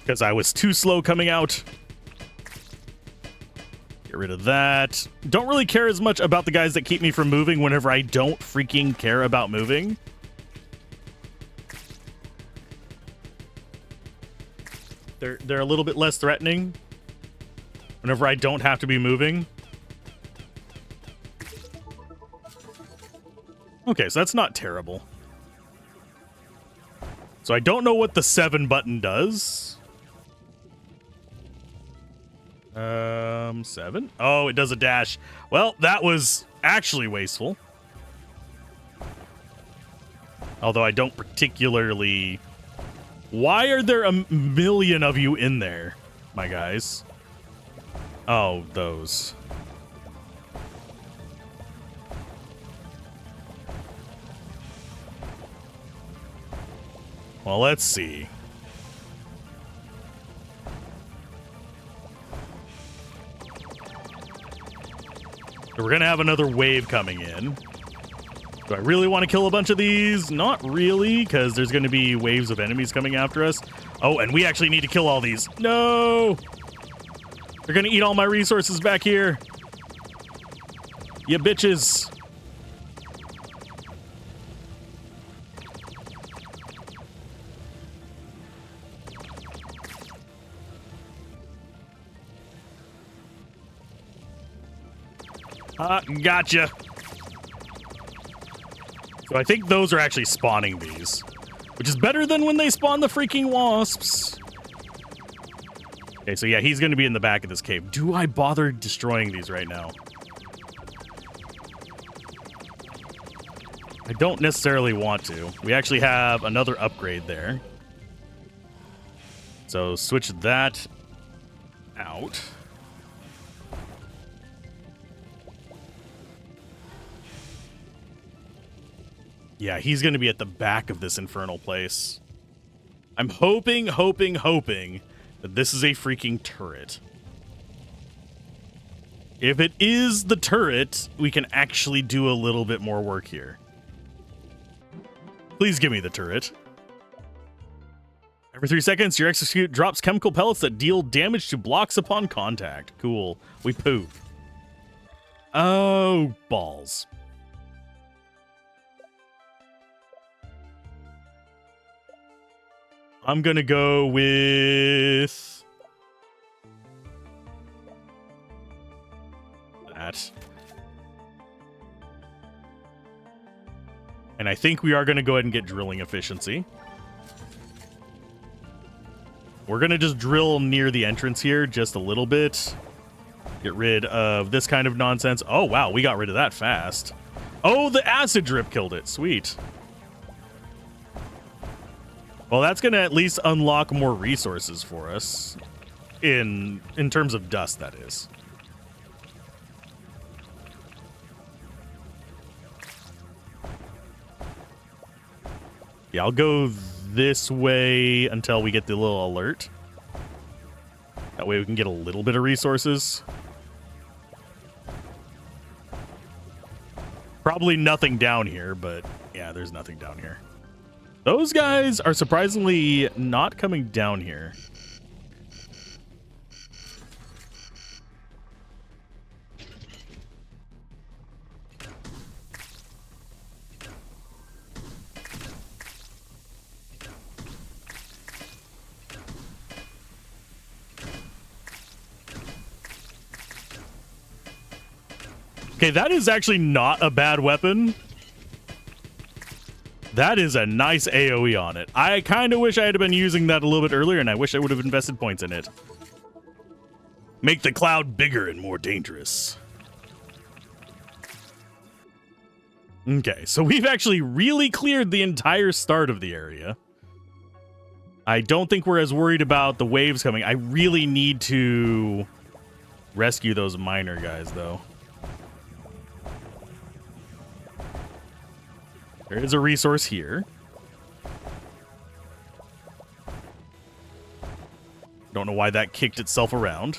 Because I was too slow coming out. Get rid of that. Don't really care as much about the guys that keep me from moving whenever I don't freaking care about moving. They're a little bit less threatening whenever I don't have to be moving. Okay, so that's not terrible. So I don't know what the 7 button does. 7? Oh, it does a dash. Well, that was actually wasteful. Although I don't particularly Why are there a million of you in there, my guys? Oh, those. Well, let's see. So we're going to have another wave coming in. Do I really want to kill a bunch of these? Not really, because there's going to be waves of enemies coming after us. Oh, and we actually need to kill all these. No! They're going to eat all my resources back here. You bitches. Gotcha. So I think those are actually spawning these, which is better than when they spawn the freaking wasps. Okay, so yeah, he's going to be in the back of this cave. Do I bother destroying these right now? I don't necessarily want to. We actually have another upgrade there. So switch that out. Yeah, he's going to be at the back of this infernal place. I'm hoping that this is a freaking turret. If it is the turret, we can actually do a little bit more work here. Please give me the turret. Every 3 seconds, your execute drops chemical pellets that deal damage to blocks upon contact. Cool. We poop. Oh, balls. I'm gonna go with that. And I think we are gonna go ahead and get drilling efficiency. We're gonna just drill near the entrance here just a little bit. Get rid of this kind of nonsense. Oh, wow, we got rid of that fast. Oh, the acid drip killed it. Sweet. Well, that's going to at least unlock more resources for us. In terms of dust, that is. Yeah, I'll go this way until we get the little alert. That way we can get a little bit of resources. Probably nothing down here, but yeah, there's nothing down here. Those guys are surprisingly not coming down here. Okay, that is actually not a bad weapon. That is a nice AoE on it. I kind of wish I had been using that a little bit earlier, and I wish I would have invested points in it. Make the cloud bigger and more dangerous. Okay, so we've actually really cleared the entire start of the area. I don't think we're as worried about the waves coming. I really need to rescue those miner guys, though. There is a resource here. Don't know why that kicked itself around.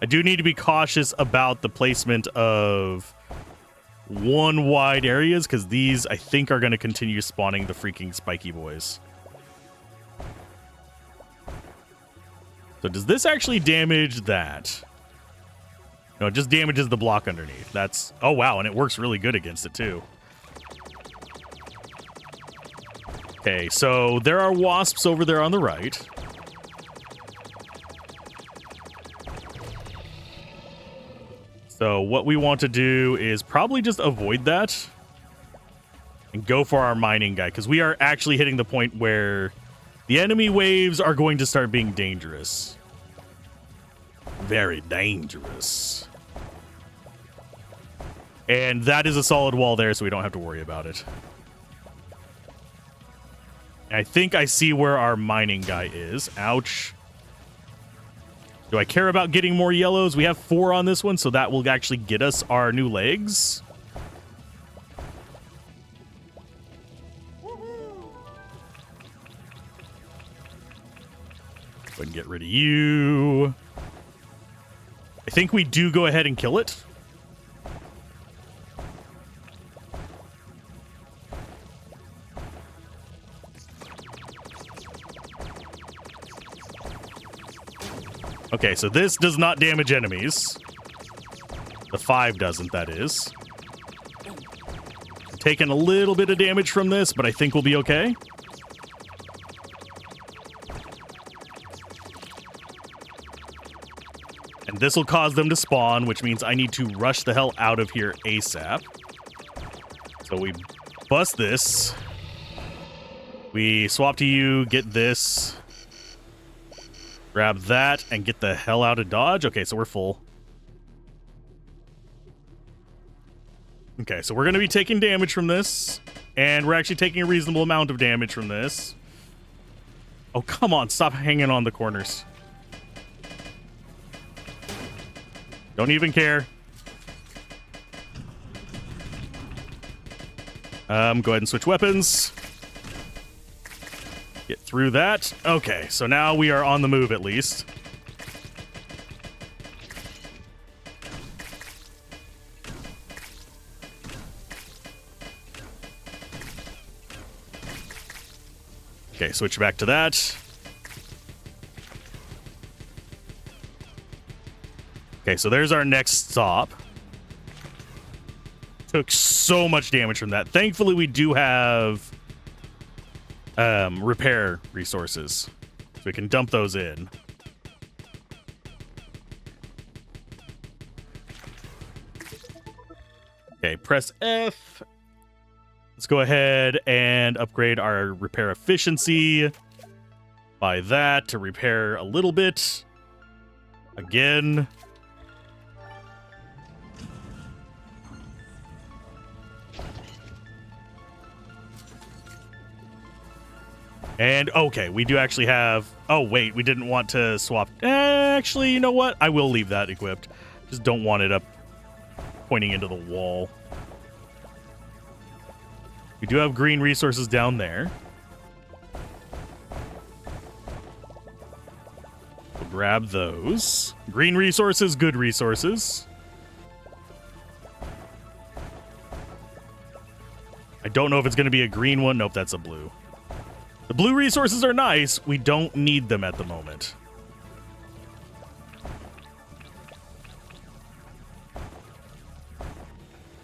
I do need to be cautious about the placement of one wide areas, because these, I think, are going to continue spawning the freaking spiky boys. So does this actually damage that? No, it just damages the block underneath. That's... Oh, wow, and it works really good against it, too. Okay, so there are wasps over there on the right. So what we want to do is probably just avoid that and go for our mining guy, because we are actually hitting the point where the enemy waves are going to start being dangerous. Very dangerous. And that is a solid wall there, so we don't have to worry about it. I think I see where our mining guy is. Ouch. Do I care about getting more yellows? We have 4 on this one, so that will actually get us our new legs. Go ahead and get rid of you. I think we do go ahead and kill it. Okay, so this does not damage enemies. The 5 doesn't, that is. Taking a little bit of damage from this, but I think we'll be okay. And this will cause them to spawn, which means I need to rush the hell out of here ASAP. So we bust this. We swap to you, get this. Grab that and get the hell out of Dodge. Okay, so we're full. Okay, so we're going to be taking damage from this. And we're actually taking a reasonable amount of damage from this. Oh, come on. Stop hanging on the corners. Don't even care. Go ahead and switch weapons. Get through that. Okay, so now we are on the move at least. Okay, switch back to that. Okay, so there's our next stop. Took so much damage from that. Thankfully, we do have repair resources, so we can dump those in. Okay, press F. Let's go ahead and upgrade our repair efficiency by that to repair a little bit. Again. And, okay, we do actually have... Oh, wait, we didn't want to swap... Actually, you know what? I will leave that equipped. Just don't want it up pointing into the wall. We do have green resources down there. We'll grab those. Green resources, good resources. I don't know if it's going to be a green one. Nope, that's a blue. The blue resources are nice. We don't need them at the moment.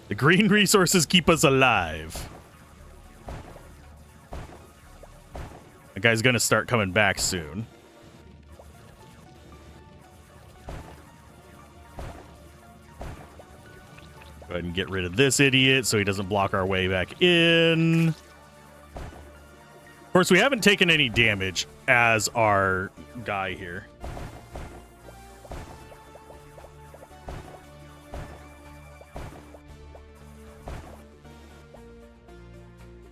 The green resources keep us alive. The guy's going to start coming back soon. Go ahead and get rid of this idiot so he doesn't block our way back in. Of course, we haven't taken any damage as our guy here.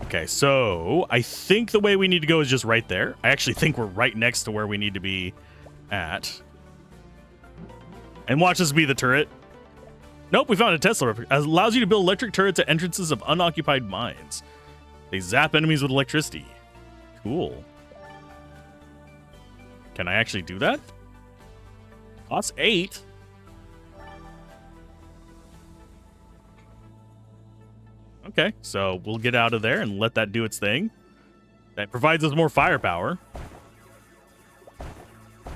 Okay, so I think the way we need to go is just right there. I actually think we're right next to where we need to be at. And watch this be the turret. Nope, we found a Tesla. It allows you to build electric turrets at entrances of unoccupied mines. They zap enemies with electricity. Cool. Can I actually do that? Costs 8. Okay, so we'll get out of there and let that do its thing. That provides us more firepower.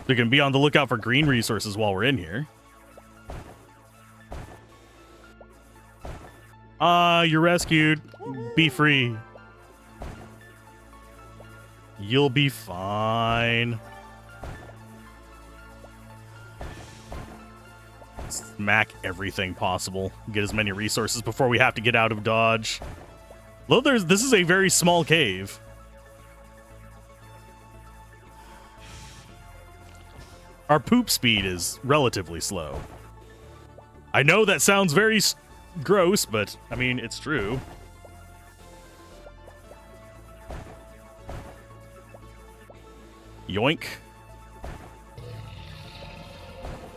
We can be on the lookout for green resources while we're in here. You're rescued. Be free. You'll be fine. Smack everything possible. Get as many resources before we have to get out of Dodge. Although this is a very small cave. Our poop speed is relatively slow. I know that sounds very gross, but I mean, it's true. Yoink.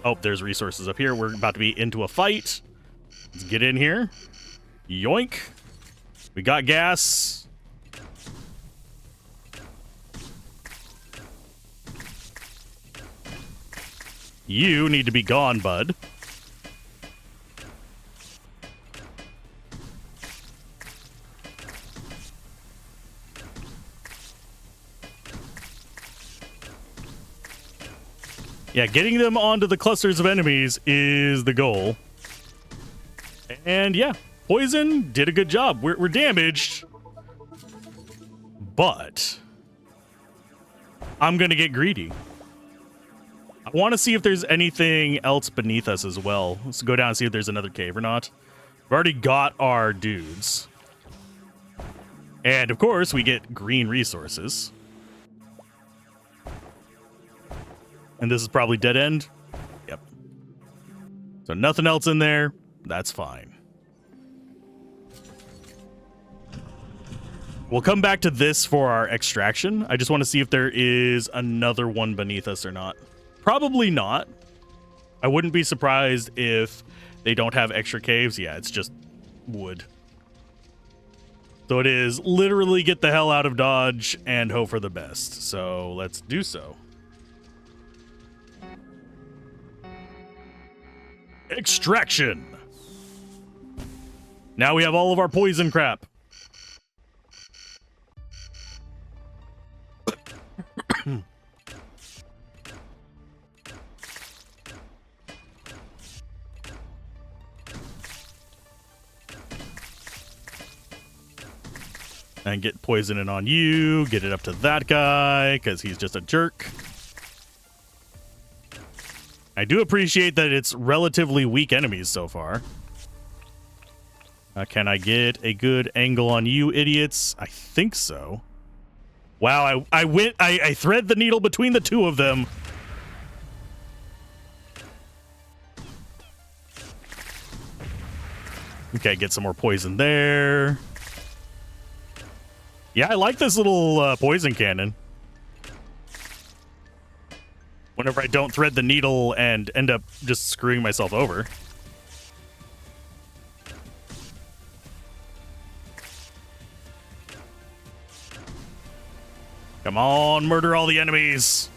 Oh, there's resources up here. We're about to be into a fight. Let's get in here. Yoink. We got gas. You need to be gone, bud. Yeah, getting them onto the clusters of enemies is the goal. And yeah, poison did a good job. We're damaged. But I'm going to get greedy. I want to see if there's anything else beneath us as well. Let's go down and see if there's another cave or not. We've already got our dudes. And of course, we get green resources. And this is probably dead end. Yep. So nothing else in there. That's fine. We'll come back to this for our extraction. I just want to see if there is another one beneath us or not. Probably not. I wouldn't be surprised if they don't have extra caves. Yeah, it's just wood. So it is literally get the hell out of Dodge and hope for the best. So let's do so. Extraction. Now we have all of our poison crap. And get poisoning on you. Get it up to that guy because he's just a jerk. I do appreciate that it's relatively weak enemies so far. Can I get a good angle on you idiots? I think so. Wow, I thread the needle between the two of them. Okay, get some more poison there. Yeah, I like this little poison cannon. Whenever I don't thread the needle and end up just screwing myself over. Come on, murder all the enemies.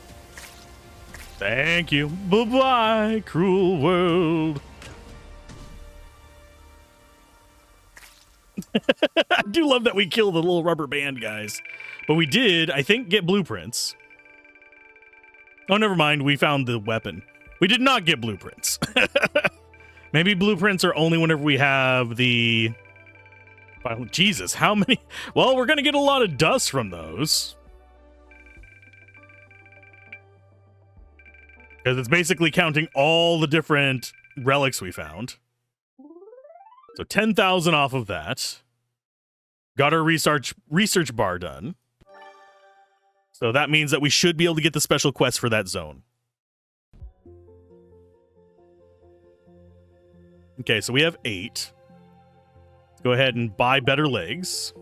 Thank you. Bye-bye, cruel world. I do love that we kill the little rubber band guys. But we did, I think, get blueprints. Oh, never mind. We found the weapon. We did not get blueprints. Maybe blueprints are only whenever we have the... Oh, Jesus, how many? Well, we're going to get a lot of dust from those. Because it's basically counting all the different relics we found. So 10,000 off of that. Got our research bar done. So that means that we should be able to get the special quest for that zone. Okay, so we have 8. Let's go ahead and buy better legs.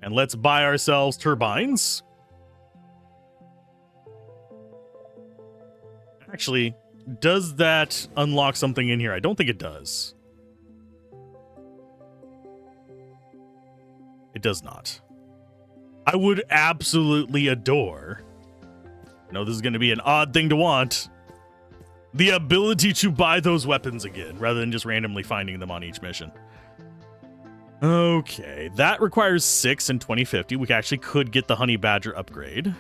And let's buy ourselves turbines. Actually, does that unlock something in here? I don't think it does. It does not. I would absolutely adore, I know this is going to be an odd thing to want, the ability to buy those weapons again, rather than just randomly finding them on each mission. Okay, that requires 6 in 2050. We actually could get the Honey Badger upgrade.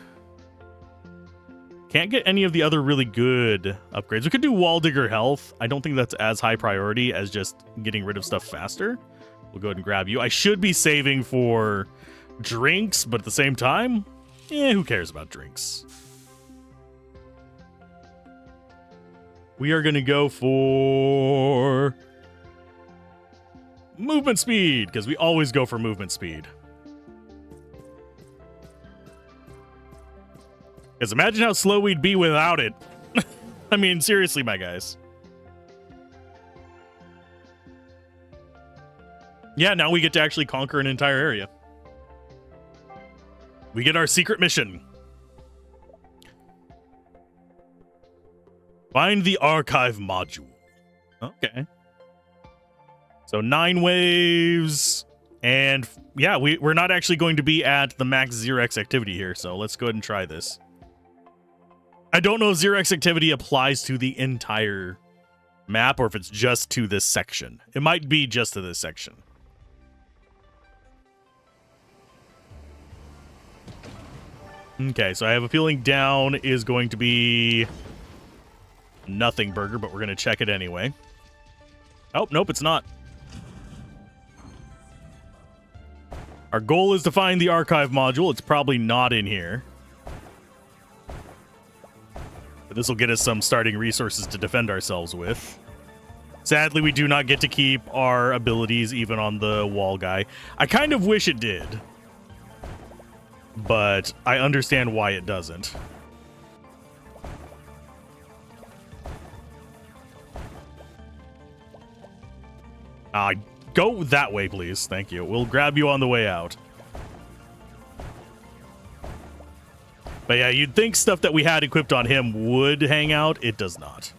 Can't get any of the other really good upgrades. We could do Wall Digger Health. I don't think that's as high priority as just getting rid of stuff faster. We'll go ahead and grab you. I should be saving for drinks, but at the same time, who cares about drinks? We are going to go for movement speed, because we always go for movement speed. Because imagine how slow we'd be without it. I mean, seriously, my guys. Yeah, now we get to actually conquer an entire area. We get our secret mission. Find the archive module. Okay. So 9 waves. And yeah, we're not actually going to be at the max 0x activity here. So let's go ahead and try this. I don't know if 0x activity applies to the entire map or if it's just to this section. It might be just to this section. Okay, so I have a feeling down is going to be nothing burger, but we're going to check it anyway. Oh, nope, it's not. Our goal is to find the archive module. It's probably not in here. But this will get us some starting resources to defend ourselves with. Sadly, we do not get to keep our abilities even on the wall guy. I kind of wish it did. But I understand why it doesn't. Go that way, please. Thank you. We'll grab you on the way out. But yeah, you'd think stuff that we had equipped on him would hang out. It does not.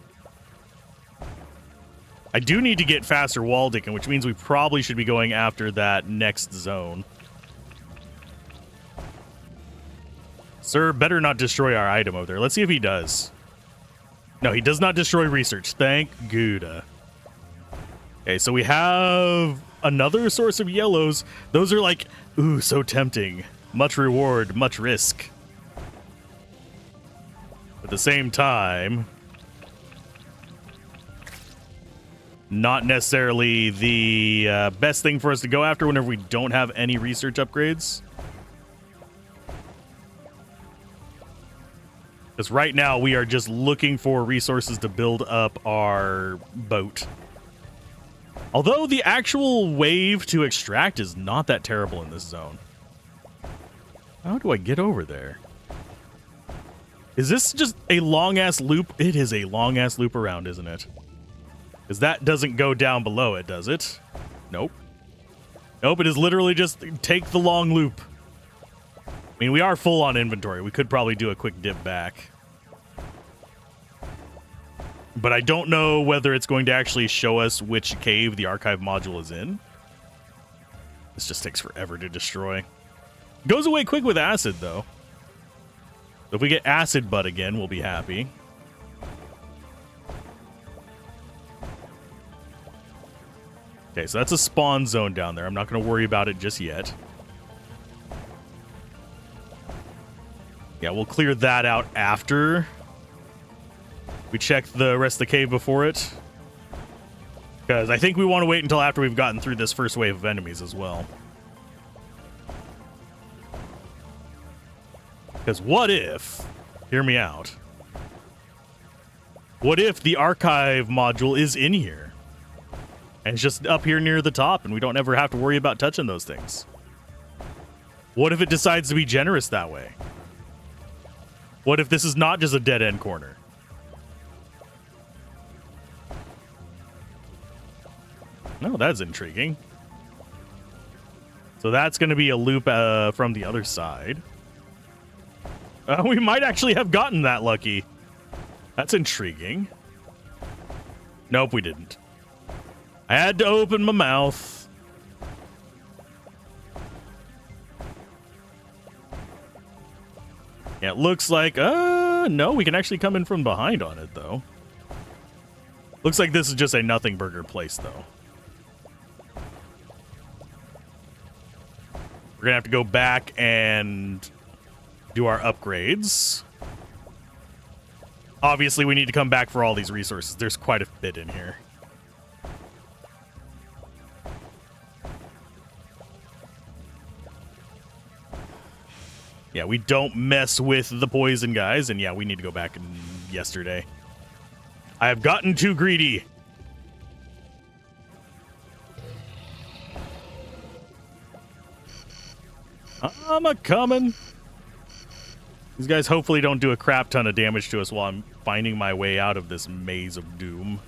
I do need to get faster wall dicking, which means we probably should be going after that next zone. Sir, better not destroy our item over there. Let's see if he does. No, he does not destroy research. Thank Gouda. Okay, so we have another source of yellows. Those are like, ooh, so tempting. Much reward, much risk. At the same time, not necessarily the best thing for us to go after whenever we don't have any research upgrades. Because right now we are just looking for resources to build up our boat. Although the actual wave to extract is not that terrible in this zone. How do I get over there? Is this just a long-ass loop? It is a long-ass loop around, isn't it? Because that doesn't go down below it, does it? Nope. Nope, it is literally just take the long loop. I mean, we are full on inventory. We could probably do a quick dip back. But I don't know whether it's going to actually show us which cave the archive module is in. This just takes forever to destroy. Goes away quick with acid, though. If we get acid butt again, we'll be happy. Okay, so that's a spawn zone down there. I'm not going to worry about it just yet. Yeah, we'll clear that out after we check the rest of the cave before it. Because I think we want to wait until after we've gotten through this first wave of enemies as well. Because what if, hear me out, what if the archive module is in here? And it's just up here near the top and we don't ever have to worry about touching those things? What if it decides to be generous that way? What if this is not just a dead-end corner? No, that's intriguing. So that's going to be a loop from the other side. We might actually have gotten that lucky. That's intriguing. Nope, we didn't. I had to open my mouth. Yeah, it looks like, no, we can actually come in from behind on it, though. Looks like this is just a nothing burger place, though. We're gonna have to go back and do our upgrades. Obviously, we need to come back for all these resources. There's quite a bit in here. Yeah, we don't mess with the poison guys, and yeah, we need to go back yesterday. I have gotten too greedy. I'm a-coming. These guys hopefully don't do a crap ton of damage to us while I'm finding my way out of this maze of doom.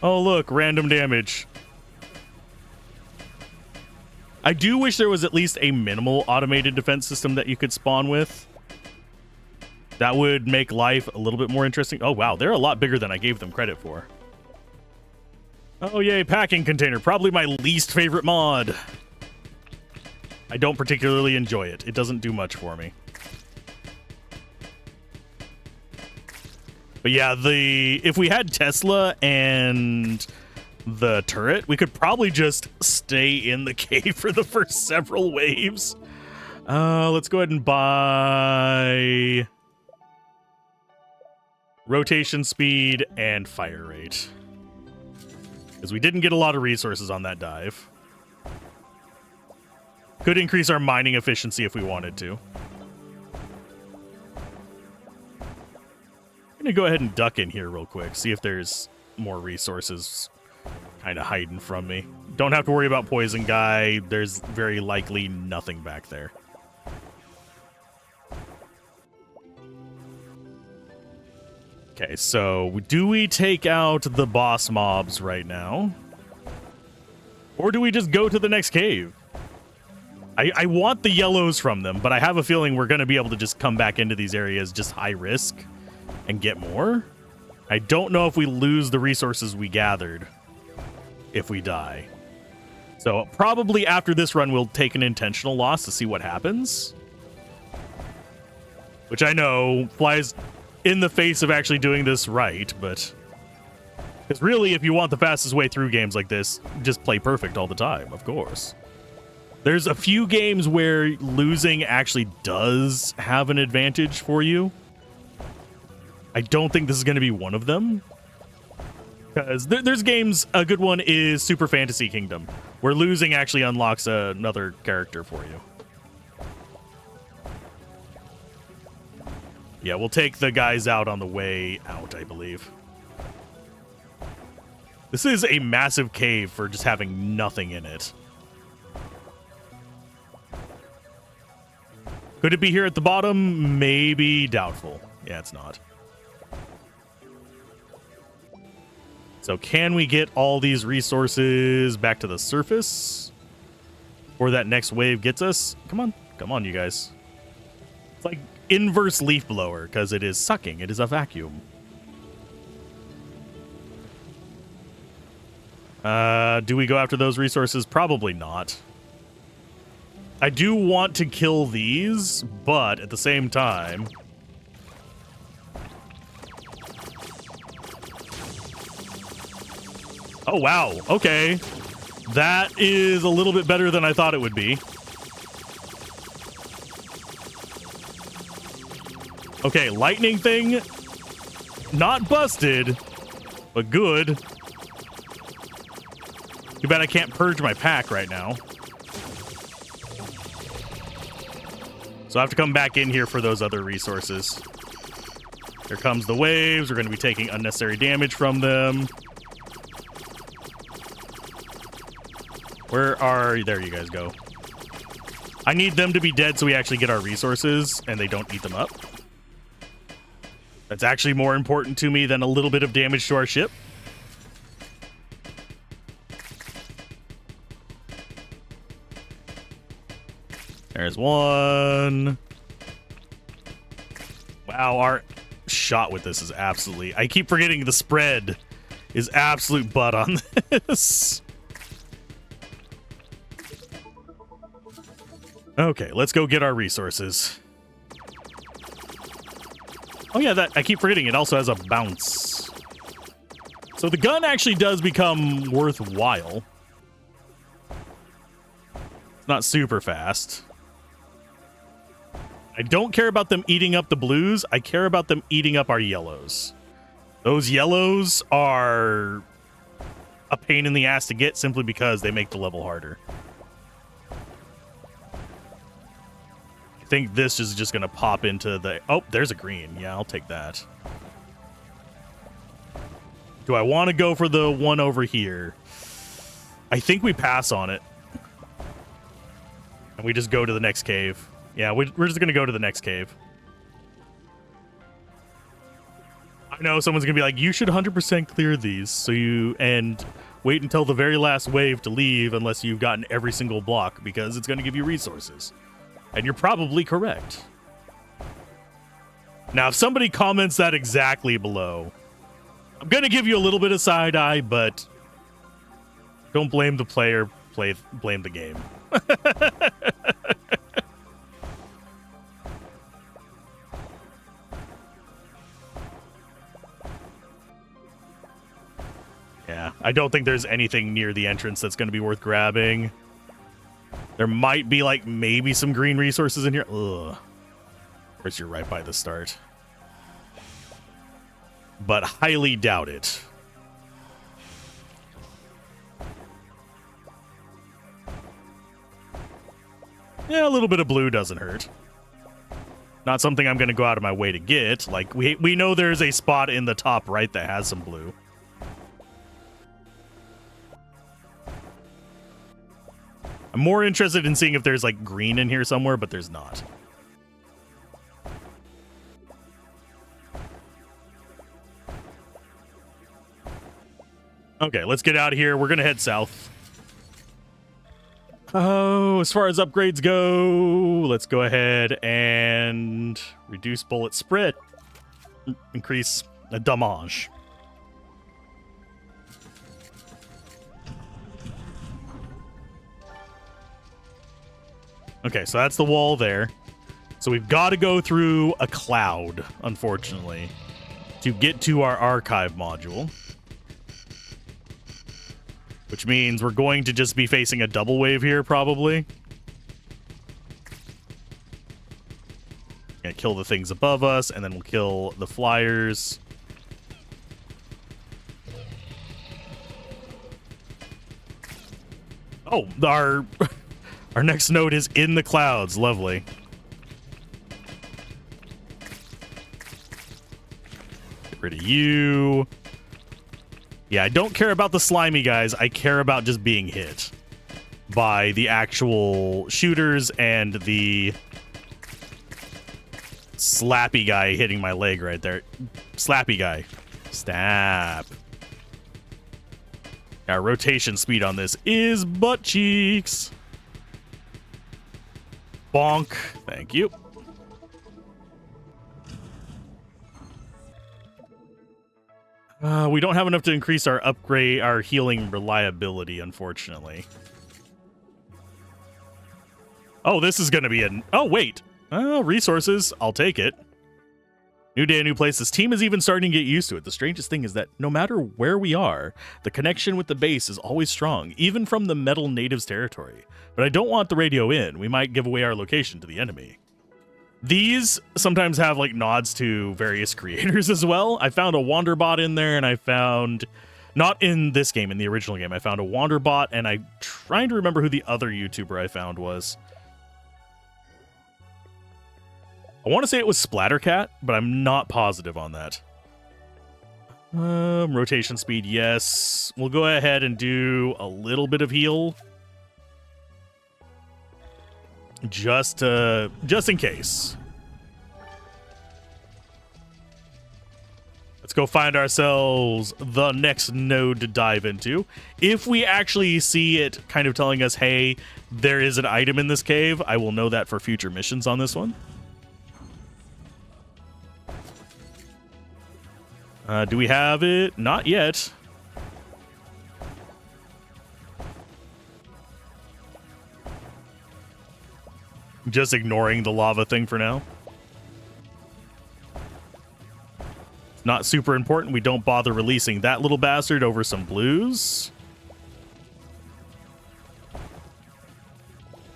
Oh, look, random damage. I do wish there was at least a minimal automated defense system that you could spawn with. That would make life a little bit more interesting. Oh, wow. They're a lot bigger than I gave them credit for. Oh, yay. Packing container. Probably my least favorite mod. I don't particularly enjoy it. It doesn't do much for me. But yeah, if we had Tesla and the turret, we could probably just stay in the cave for the first several waves. Let's go ahead and buy rotation speed and fire rate, because we didn't get a lot of resources on that dive. Could increase our mining efficiency if we wanted to. I'm gonna go ahead and duck in here real quick, see if there's more resources kind of hiding from me. Don't have to worry about poison guy. There's very likely nothing back there. Okay, so do we take out the boss mobs right now? Or do we just go to the next cave? I want the yellows from them, but I have a feeling we're going to be able to just come back into these areas just high risk and get more. I don't know if we lose the resources we gathered if we die. So probably after this run, we'll take an intentional loss to see what happens. Which I know flies in the face of actually doing this right, but... because really, if you want the fastest way through games like this, just play perfect all the time, of course. There's a few games where losing actually does have an advantage for you. I don't think this is going to be one of them. Because there's games, a good one is Super Fantasy Kingdom, where losing actually unlocks another character for you. Yeah, we'll take the guys out on the way out, I believe. This is a massive cave for just having nothing in it. Could it be here at the bottom? Maybe. Doubtful. Yeah, it's not. So can we get all these resources back to the surface? Or that next wave gets us? Come on. Come on, you guys. It's like inverse leaf blower, because it is sucking. It is a vacuum. Do we go after those resources? Probably not. I do want to kill these, but at the same time... oh, wow. Okay. That is a little bit better than I thought it would be. Okay, lightning thing. Not busted, but good. Too bad I can't purge my pack right now. So I have to come back in here for those other resources. Here comes the waves. We're going to be taking unnecessary damage from them. Where are... there you guys go. I need them to be dead so we actually get our resources and they don't eat them up. That's actually more important to me than a little bit of damage to our ship. There's one. Wow, our shot with this is absolutely... I keep forgetting the spread is absolute butt on this. Okay, let's go get our resources. Oh yeah, that I keep forgetting it also has a bounce. So the gun actually does become worthwhile. It's not super fast. I don't care about them eating up the blues. I care about them eating up our yellows. Those yellows are a pain in the ass to get simply because they make the level harder. I think this is just going to pop into the... oh, there's a green. Yeah, I'll take that. Do I want to go for the one over here? I think we pass on it. And we just go to the next cave. Yeah, we're just going to go to the next cave. I know someone's going to be like, you should 100% clear these. So you... and wait until the very last wave to leave unless you've gotten every single block, because it's going to give you resources. And you're probably correct. Now, if somebody comments that exactly below, I'm going to give you a little bit of side eye, but don't blame the player, blame the game. Yeah, I don't think there's anything near the entrance that's going to be worth grabbing. There might be, like, maybe some green resources in here. Ugh. Of course, you're right by the start. But highly doubt it. Yeah, a little bit of blue doesn't hurt. Not something I'm going to go out of my way to get. Like, we know there's a spot in the top right that has some blue. I'm more interested in seeing if there's, like, green in here somewhere, but there's not. Okay, let's get out of here. We're going to head south. Oh, as far as upgrades go, let's go ahead and reduce bullet spread. Increase damage. Okay, so that's the wall there. So we've got to go through a cloud, unfortunately, to get to our archive module. Which means we're going to just be facing a double wave here, probably. Gonna kill the things above us, and then we'll kill the flyers. Oh, our next node is in the clouds. Lovely. Get rid of you. Yeah, I don't care about the slimy guys. I care about just being hit by the actual shooters and the slappy guy hitting my leg right there. Slappy guy. Stab. Our rotation speed on this is butt cheeks. Bonk. Thank you. We don't have enough to increase our healing reliability, unfortunately. Oh, this is going to be oh, wait. Oh, resources. I'll take it. New day, new place. This team is even starting to get used to it. The strangest thing is that no matter where we are, the connection with the base is always strong, even from the metal natives territory. But I don't want the radio in. We might give away our location to the enemy. These sometimes have, like, nods to various creators as well. I found a Wanderbot in there, and I found, not in this game, in the original game, I found a Wanderbot, and I'm trying to remember who the other YouTuber I found was. I want to say it was Splattercat, but I'm not positive on that. Rotation speed, yes. We'll go ahead and do a little bit of heal. Just in case. Let's go find ourselves the next node to dive into. If we actually see it kind of telling us, hey, there is an item in this cave, I will know that for future missions on this one. Do we have it? Not yet. Just ignoring the lava thing for now. Not super important. We don't bother releasing that little bastard over some blues.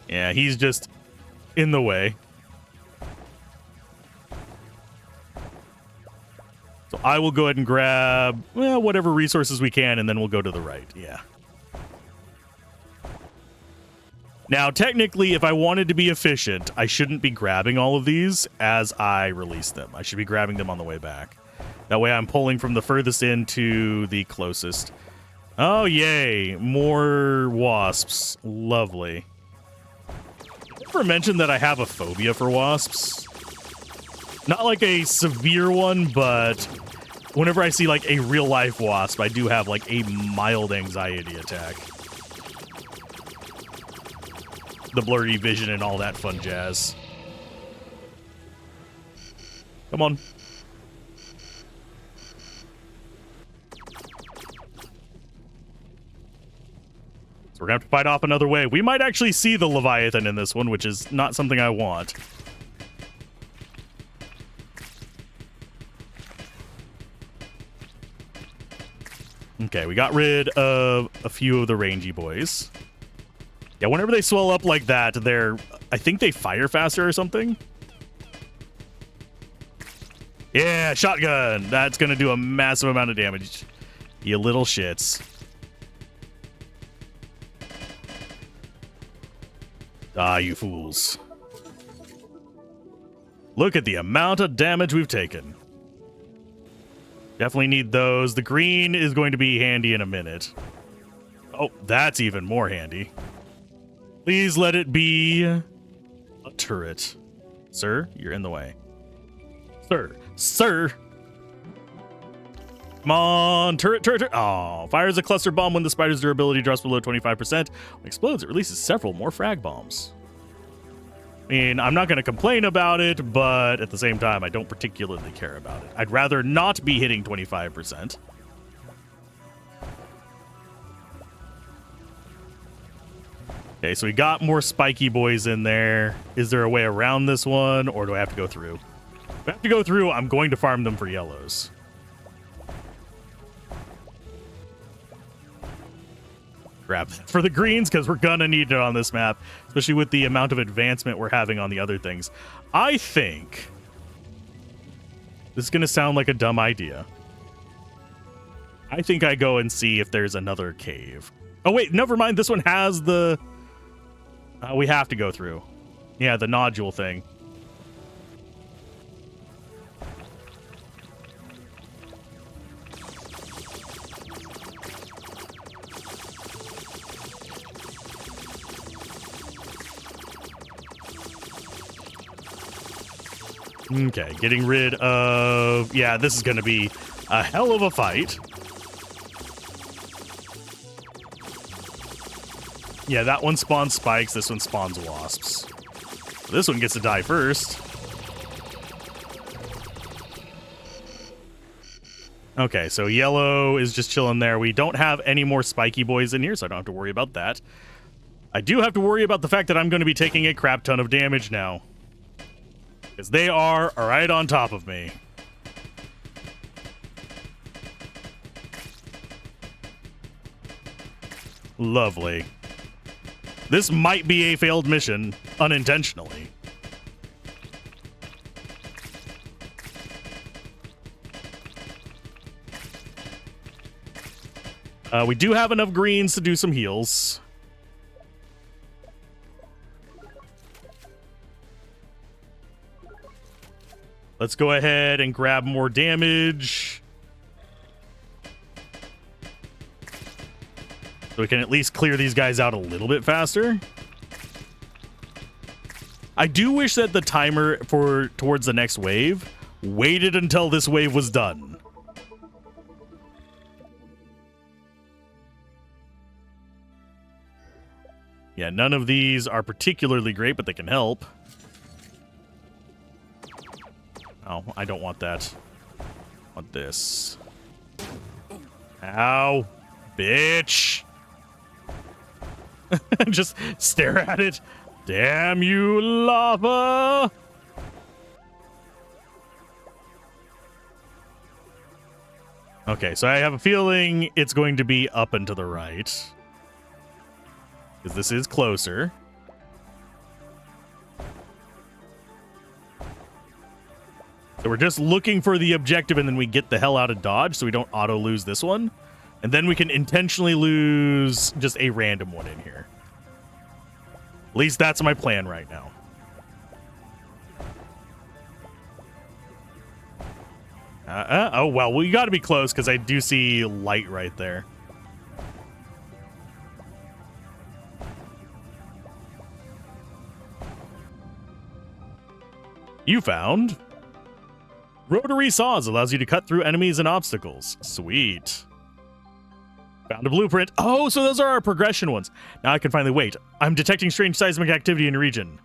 Yeah, he's just in the way. So I will go ahead and grab, well, whatever resources we can, and then we'll go to the right. Yeah. Now, technically, if I wanted to be efficient, I shouldn't be grabbing all of these as I release them. I should be grabbing them on the way back. That way I'm pulling from the furthest end to the closest. Oh, yay. More wasps. Lovely. Never mentioned that I have a phobia for wasps. Not like a severe one, but whenever I see like a real life wasp, I do have like a mild anxiety attack. The blurry vision and all that fun jazz. Come on. So we're gonna have to fight off another way. We might actually see the Leviathan in this one, which is not something I want. Okay, we got rid of a few of the rangy boys. Yeah, whenever they swell up like that, I think they fire faster or something. Yeah, shotgun. That's going to do a massive amount of damage. You little shits. Ah, you fools. Look at the amount of damage we've taken. Definitely need those. The green is going to be handy in a minute. Oh, that's even more handy. Please let it be a turret. Sir, you're in the way. Sir. Come on, turret. Oh, fires a cluster bomb when the spider's durability drops below 25%. When it explodes, it releases several more frag bombs. I mean, I'm not going to complain about it, but at the same time, I don't particularly care about it. I'd rather not be hitting 25%. Okay, so we got more spiky boys in there. Is there a way around this one, or do I have to go through? If I have to go through, I'm going to farm them for yellows. Grab that for the greens, because we're going to need it on this map, especially with the amount of advancement we're having on the other things. I think this is going to sound like a dumb idea. I think I go and see if there's another cave. Oh, wait, never mind. This one has the... we have to go through. Yeah, the nodule thing. Okay, getting rid of... Yeah, this is going to be a hell of a fight. Yeah, that one spawns spikes, this one spawns wasps. This one gets to die first. Okay, so yellow is just chilling there. We don't have any more spiky boys in here, so I don't have to worry about that. I do have to worry about the fact that I'm going to be taking a crap ton of damage now, because they are right on top of me. Lovely. This might be a failed mission, unintentionally. We do have enough greens to do some heals. Let's go ahead and grab more damage, so we can at least clear these guys out a little bit faster. I do wish that the timer for towards the next wave waited until this wave was done. Yeah, none of these are particularly great, but they can help. Oh, I don't want that. I want this. Ow. Bitch. Just stare at it. Damn you, lava. Okay, so I have a feeling it's going to be up and to the right, because this is closer. So we're just looking for the objective, and then we get the hell out of dodge so we don't auto-lose this one. And then we can intentionally lose just a random one in here. At least that's my plan right now. Oh, well, we got to be close, because I do see light right there. You found Rotary saws allows you to cut through enemies and obstacles. Sweet. Found a blueprint. Oh, so those are our progression ones. Now I can finally wait. I'm detecting strange seismic activity in your region.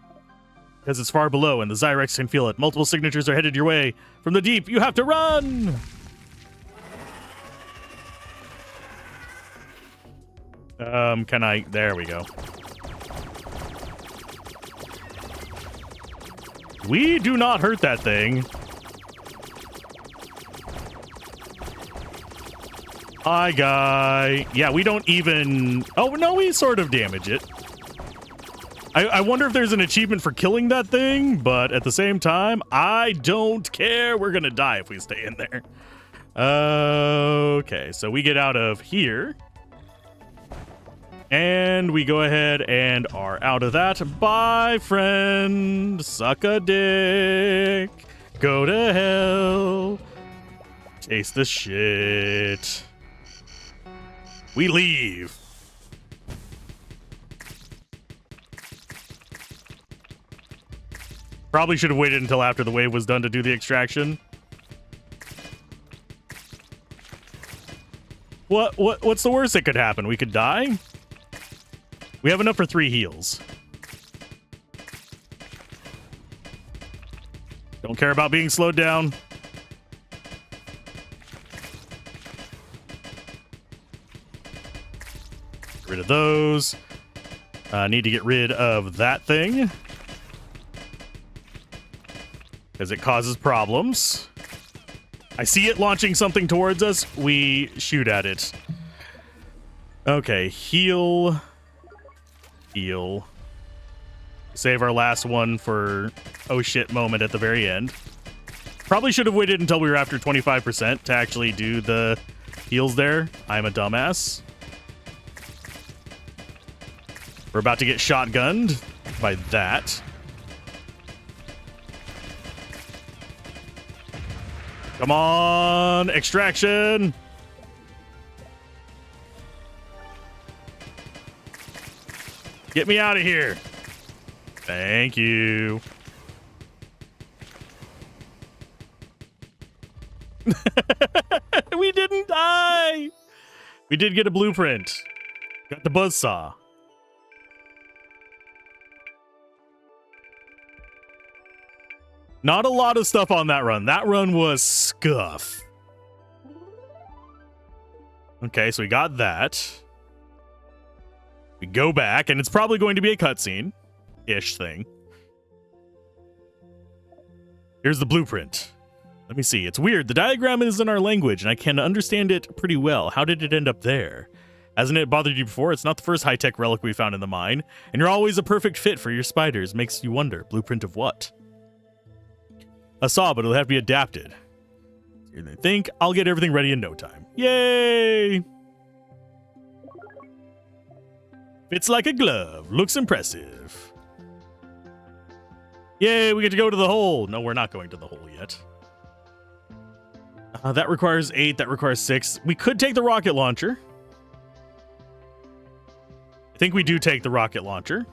Because it's far below and the Zyrex can feel it. Multiple signatures are headed your way. From the deep, you have to run! Can I? There we go. We do not hurt that thing. Hi, guy. Yeah, we don't even... Oh, no, we sort of damage it. I wonder if there's an achievement for killing that thing, but at the same time, I don't care. We're gonna die if we stay in there. Okay, so we get out of here. And we go ahead and are out of that. Bye, friend. Suck a dick. Go to hell. Taste the shit. We leave. Probably should have waited until after the wave was done to do the extraction. What's the worst that could happen? We could die? We have enough for 3 heals. Don't care about being slowed down. Get rid of those. Need to get rid of that thing. Because it causes problems. I see it launching something towards us. We shoot at it. Okay, heal. Heal. Save our last one for oh shit moment at the very end. Probably should have waited until we were after 25% to actually do the heals there. I'm a dumbass. We're about to get shotgunned by that. Come on, extraction. Get me out of here. Thank you. We didn't die. We did get a blueprint. Got the buzzsaw. Not a lot of stuff on that run. That run was scuff. Okay, so we got that. We go back, and it's probably going to be a cutscene-ish thing. Here's the blueprint. Let me see. It's weird. The diagram is in our language, and I can understand it pretty well. How did it end up there? Hasn't it bothered you before? It's not the first high-tech relic we found in the mine, and you're always a perfect fit for your spiders. Makes you wonder. Blueprint of what? A saw, but it'll have to be adapted. I think I'll get everything ready in no time. Yay! Fits like a glove. Looks impressive. Yay, we get to go to the hole. No, we're not going to the hole yet. That requires 8. That requires 6. We could take the rocket launcher. I think we do take the rocket launcher.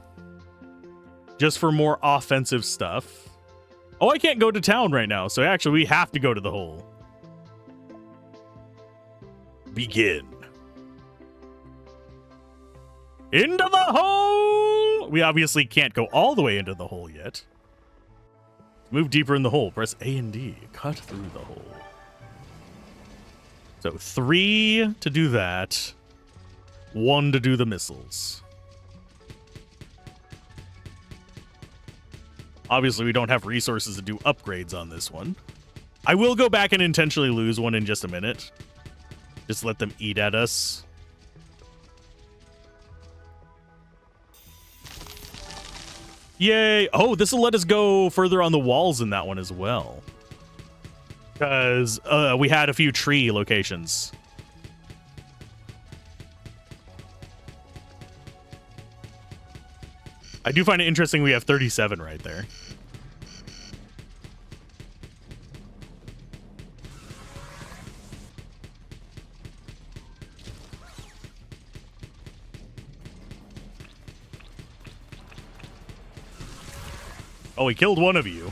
Just for more offensive stuff. Oh, I can't go to town right now, so actually we have to go to the hole. Begin. Into the hole! We obviously can't go all the way into the hole yet. Move deeper in the hole. Press A and D. Cut through the hole. So 3 to do that. 1 to do the missiles. Obviously, we don't have resources to do upgrades on this one. I will go back and intentionally lose one in just a minute. Just let them eat at us. Yay. Oh, this will let us go further on the walls in that one as well. Because we had a few tree locations. I do find it interesting we have 37 right there. Oh, he killed one of you.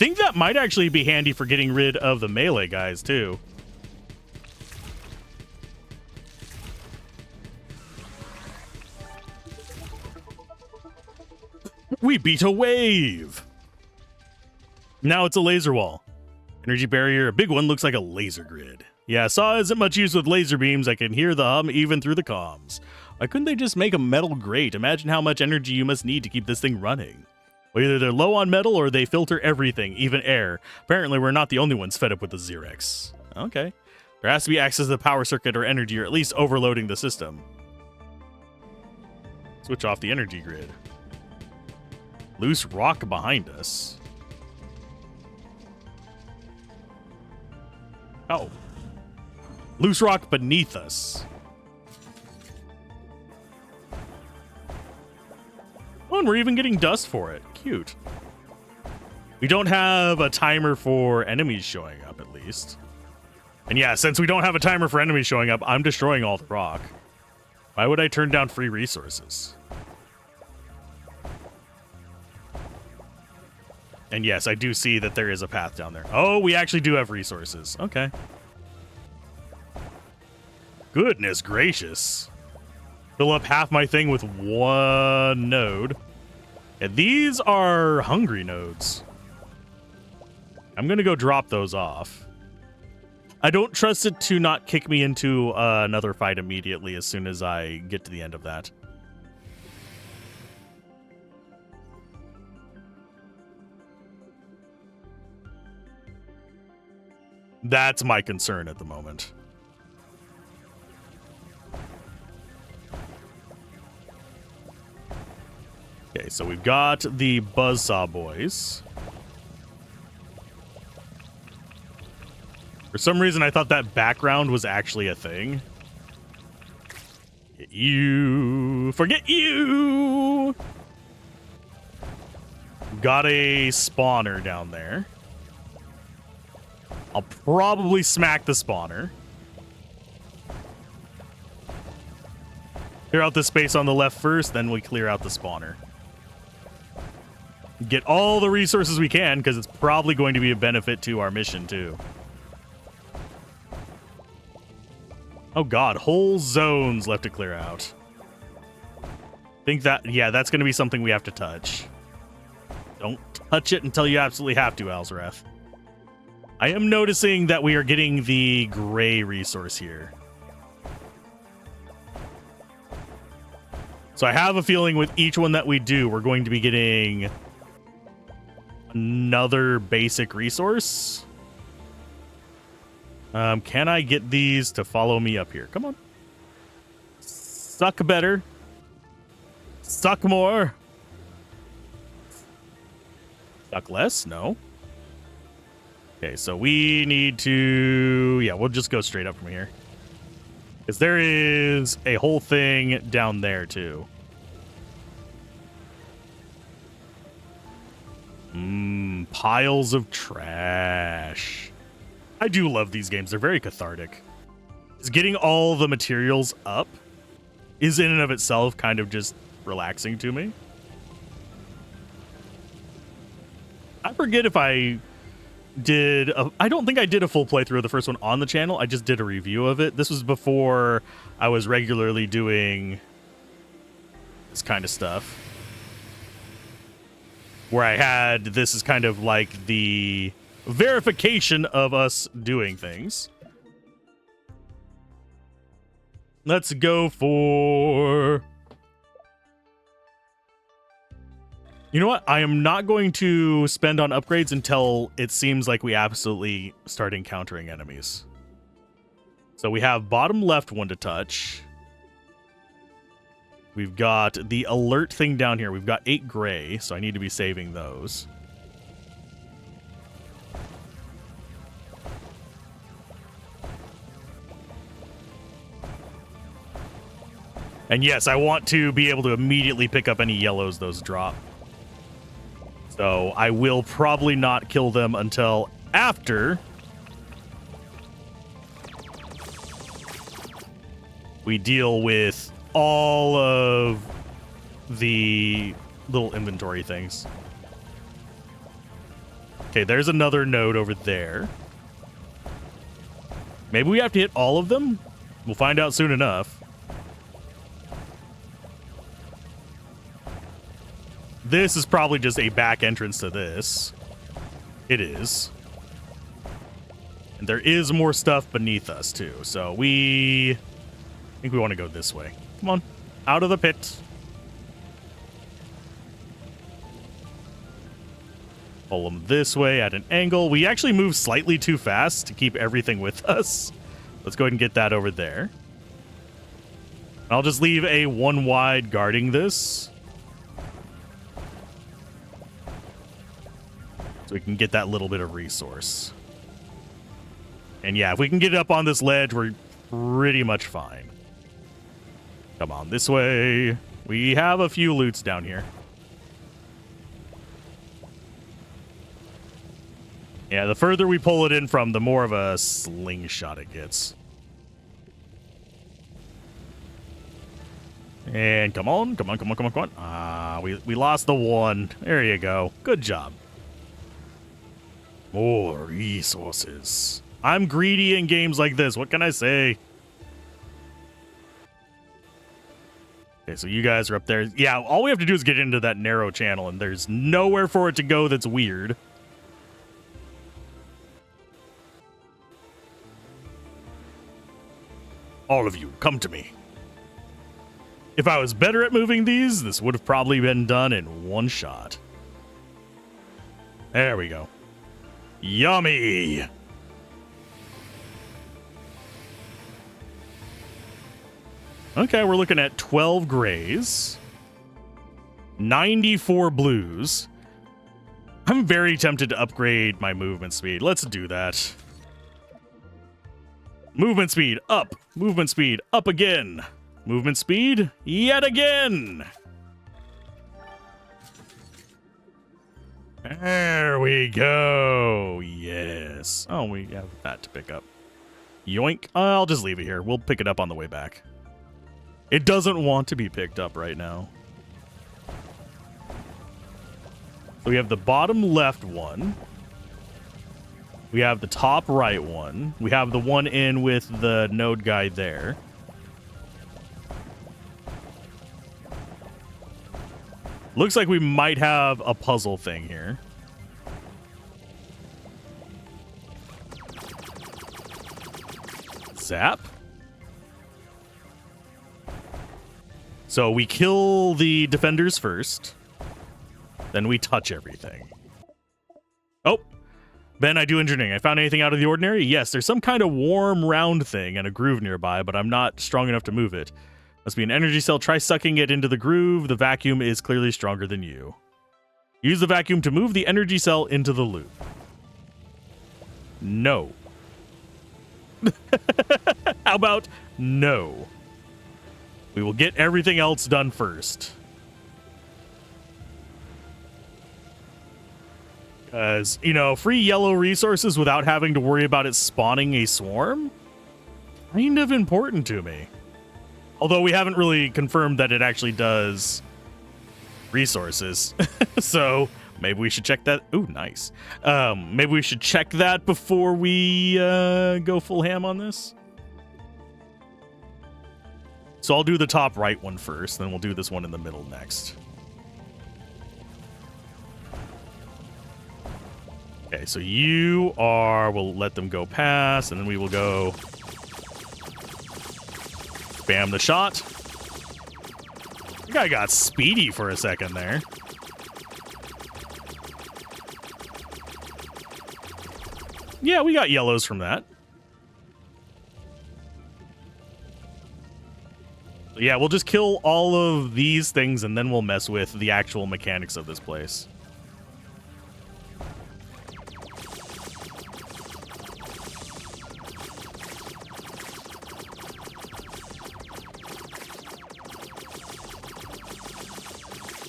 think that might actually be handy for getting rid of the melee guys, too. We beat a wave! Now it's a laser wall. Energy barrier, a big one, looks like a laser grid. Yeah, saw isn't much use with laser beams. I can hear the hum even through the comms. Why couldn't they just make a metal grate? Imagine how much energy you must need to keep this thing running. Well, either they're low on metal or they filter everything, even air. Apparently, we're not the only ones fed up with the Xerex. Okay. There has to be access to the power circuit or energy, or at least overloading the system. Switch off the energy grid. Loose rock behind us. Oh. Loose rock beneath us. Oh, and we're even getting dust for it. Cute. We don't have a timer for enemies showing up, at least. And yeah, since we don't have a timer for enemies showing up, I'm destroying all the rock. Why would I turn down free resources? And yes, I do see that there is a path down there. Oh, we actually do have resources. Okay. Goodness gracious. Fill up half my thing with one node. And these are hungry nodes. I'm going to go drop those off. I don't trust it to not kick me into another fight immediately as soon as I get to the end of that. That's my concern at the moment. Okay, so we've got the buzzsaw boys. For some reason, I thought that background was actually a thing. Get you. Forget you. Got a spawner down there. I'll probably smack the spawner. Clear out the space on the left first, then we clear out the spawner. Get all the resources we can, because it's probably going to be a benefit to our mission, too. Oh god, whole zones left to clear out. Think that, yeah, that's going to be something we have to touch. Don't touch it until you absolutely have to, Alzorath. I am noticing that we are getting the gray resource here. So I have a feeling with each one that we do, we're going to be getting another basic resource. Can I get these to follow me up here? Come on. Suck better. Suck more. Suck less? No. Okay, so we need to... Yeah, we'll just go straight up from here. Because there is a whole thing down there, too. Piles of trash. I do love these games. They're very cathartic. Just getting all the materials up is in and of itself kind of just relaxing to me. I forget if I did... I don't think I did a full playthrough of the first one on the channel. I just did a review of it. This was before I was regularly doing this kind of stuff. Where I had... This is kind of like the verification of us doing things. Let's go for... You know what? I am not going to spend on upgrades until it seems like we absolutely start encountering enemies. So we have bottom left one to touch. We've got the alert thing down here. We've got 8 gray, so I need to be saving those. And yes, I want to be able to immediately pick up any yellows those drop. So I will probably not kill them until after we deal with all of the little inventory things. Okay, there's another node over there. Maybe we have to hit all of them? We'll find out soon enough. This is probably just a back entrance to this. It is. And there is more stuff beneath us, too. So I think we want to go this way. Come on. Out of the pit. Pull them this way at an angle. We actually move slightly too fast to keep everything with us. Let's go ahead and get that over there. I'll just leave a one wide guarding this, so we can get that little bit of resource. And yeah, if we can get up on this ledge, we're pretty much fine. Come on, this way. We have a few loots down here. Yeah, the further we pull it in from, the more of a slingshot it gets. And come on. Ah, we lost the one. There you go. Good job. More resources. I'm greedy in games like this. What can I say? Okay, so you guys are up there. Yeah, all we have to do is get into that narrow channel, and there's nowhere for it to go that's weird. All of you, come to me. If I was better at moving these, this would have probably been done in one shot. There we go. Yummy! Okay, we're looking at 12 grays, 94 blues. I'm very tempted to upgrade my movement speed. Let's do that. Movement speed up. Movement speed up again. Movement speed yet again. There we go. Yes. Oh, we have that to pick up. Yoink. I'll just leave it here. We'll pick it up on the way back. It doesn't want to be picked up right now. So we have the bottom left one. We have the top right one. We have the one in with the node guy there. Looks like we might have a puzzle thing here. Zap. So we kill the defenders first. Then we touch everything. Oh. Ben, I do engineering. I found anything out of the ordinary? Yes, there's some kind of warm round thing and a groove nearby, but I'm not strong enough to move it. Must be an energy cell. Try sucking it into the groove. The vacuum is clearly stronger than you. Use the vacuum to move the energy cell into the loop. No. How about no? We will get everything else done first. Because, you know, free yellow resources without having to worry about it spawning a swarm? Kind of important to me. Although we haven't really confirmed that it actually does resources. So maybe we should check that. Ooh, nice. Maybe we should check that before we go full ham on this. So I'll do the top right one first, then we'll do this one in the middle next. Okay, so we'll let them go past, and then we will go spam the shot. The guy got speedy for a second there. Yeah, we got yellows from that. Yeah, we'll just kill all of these things, and then we'll mess with the actual mechanics of this place.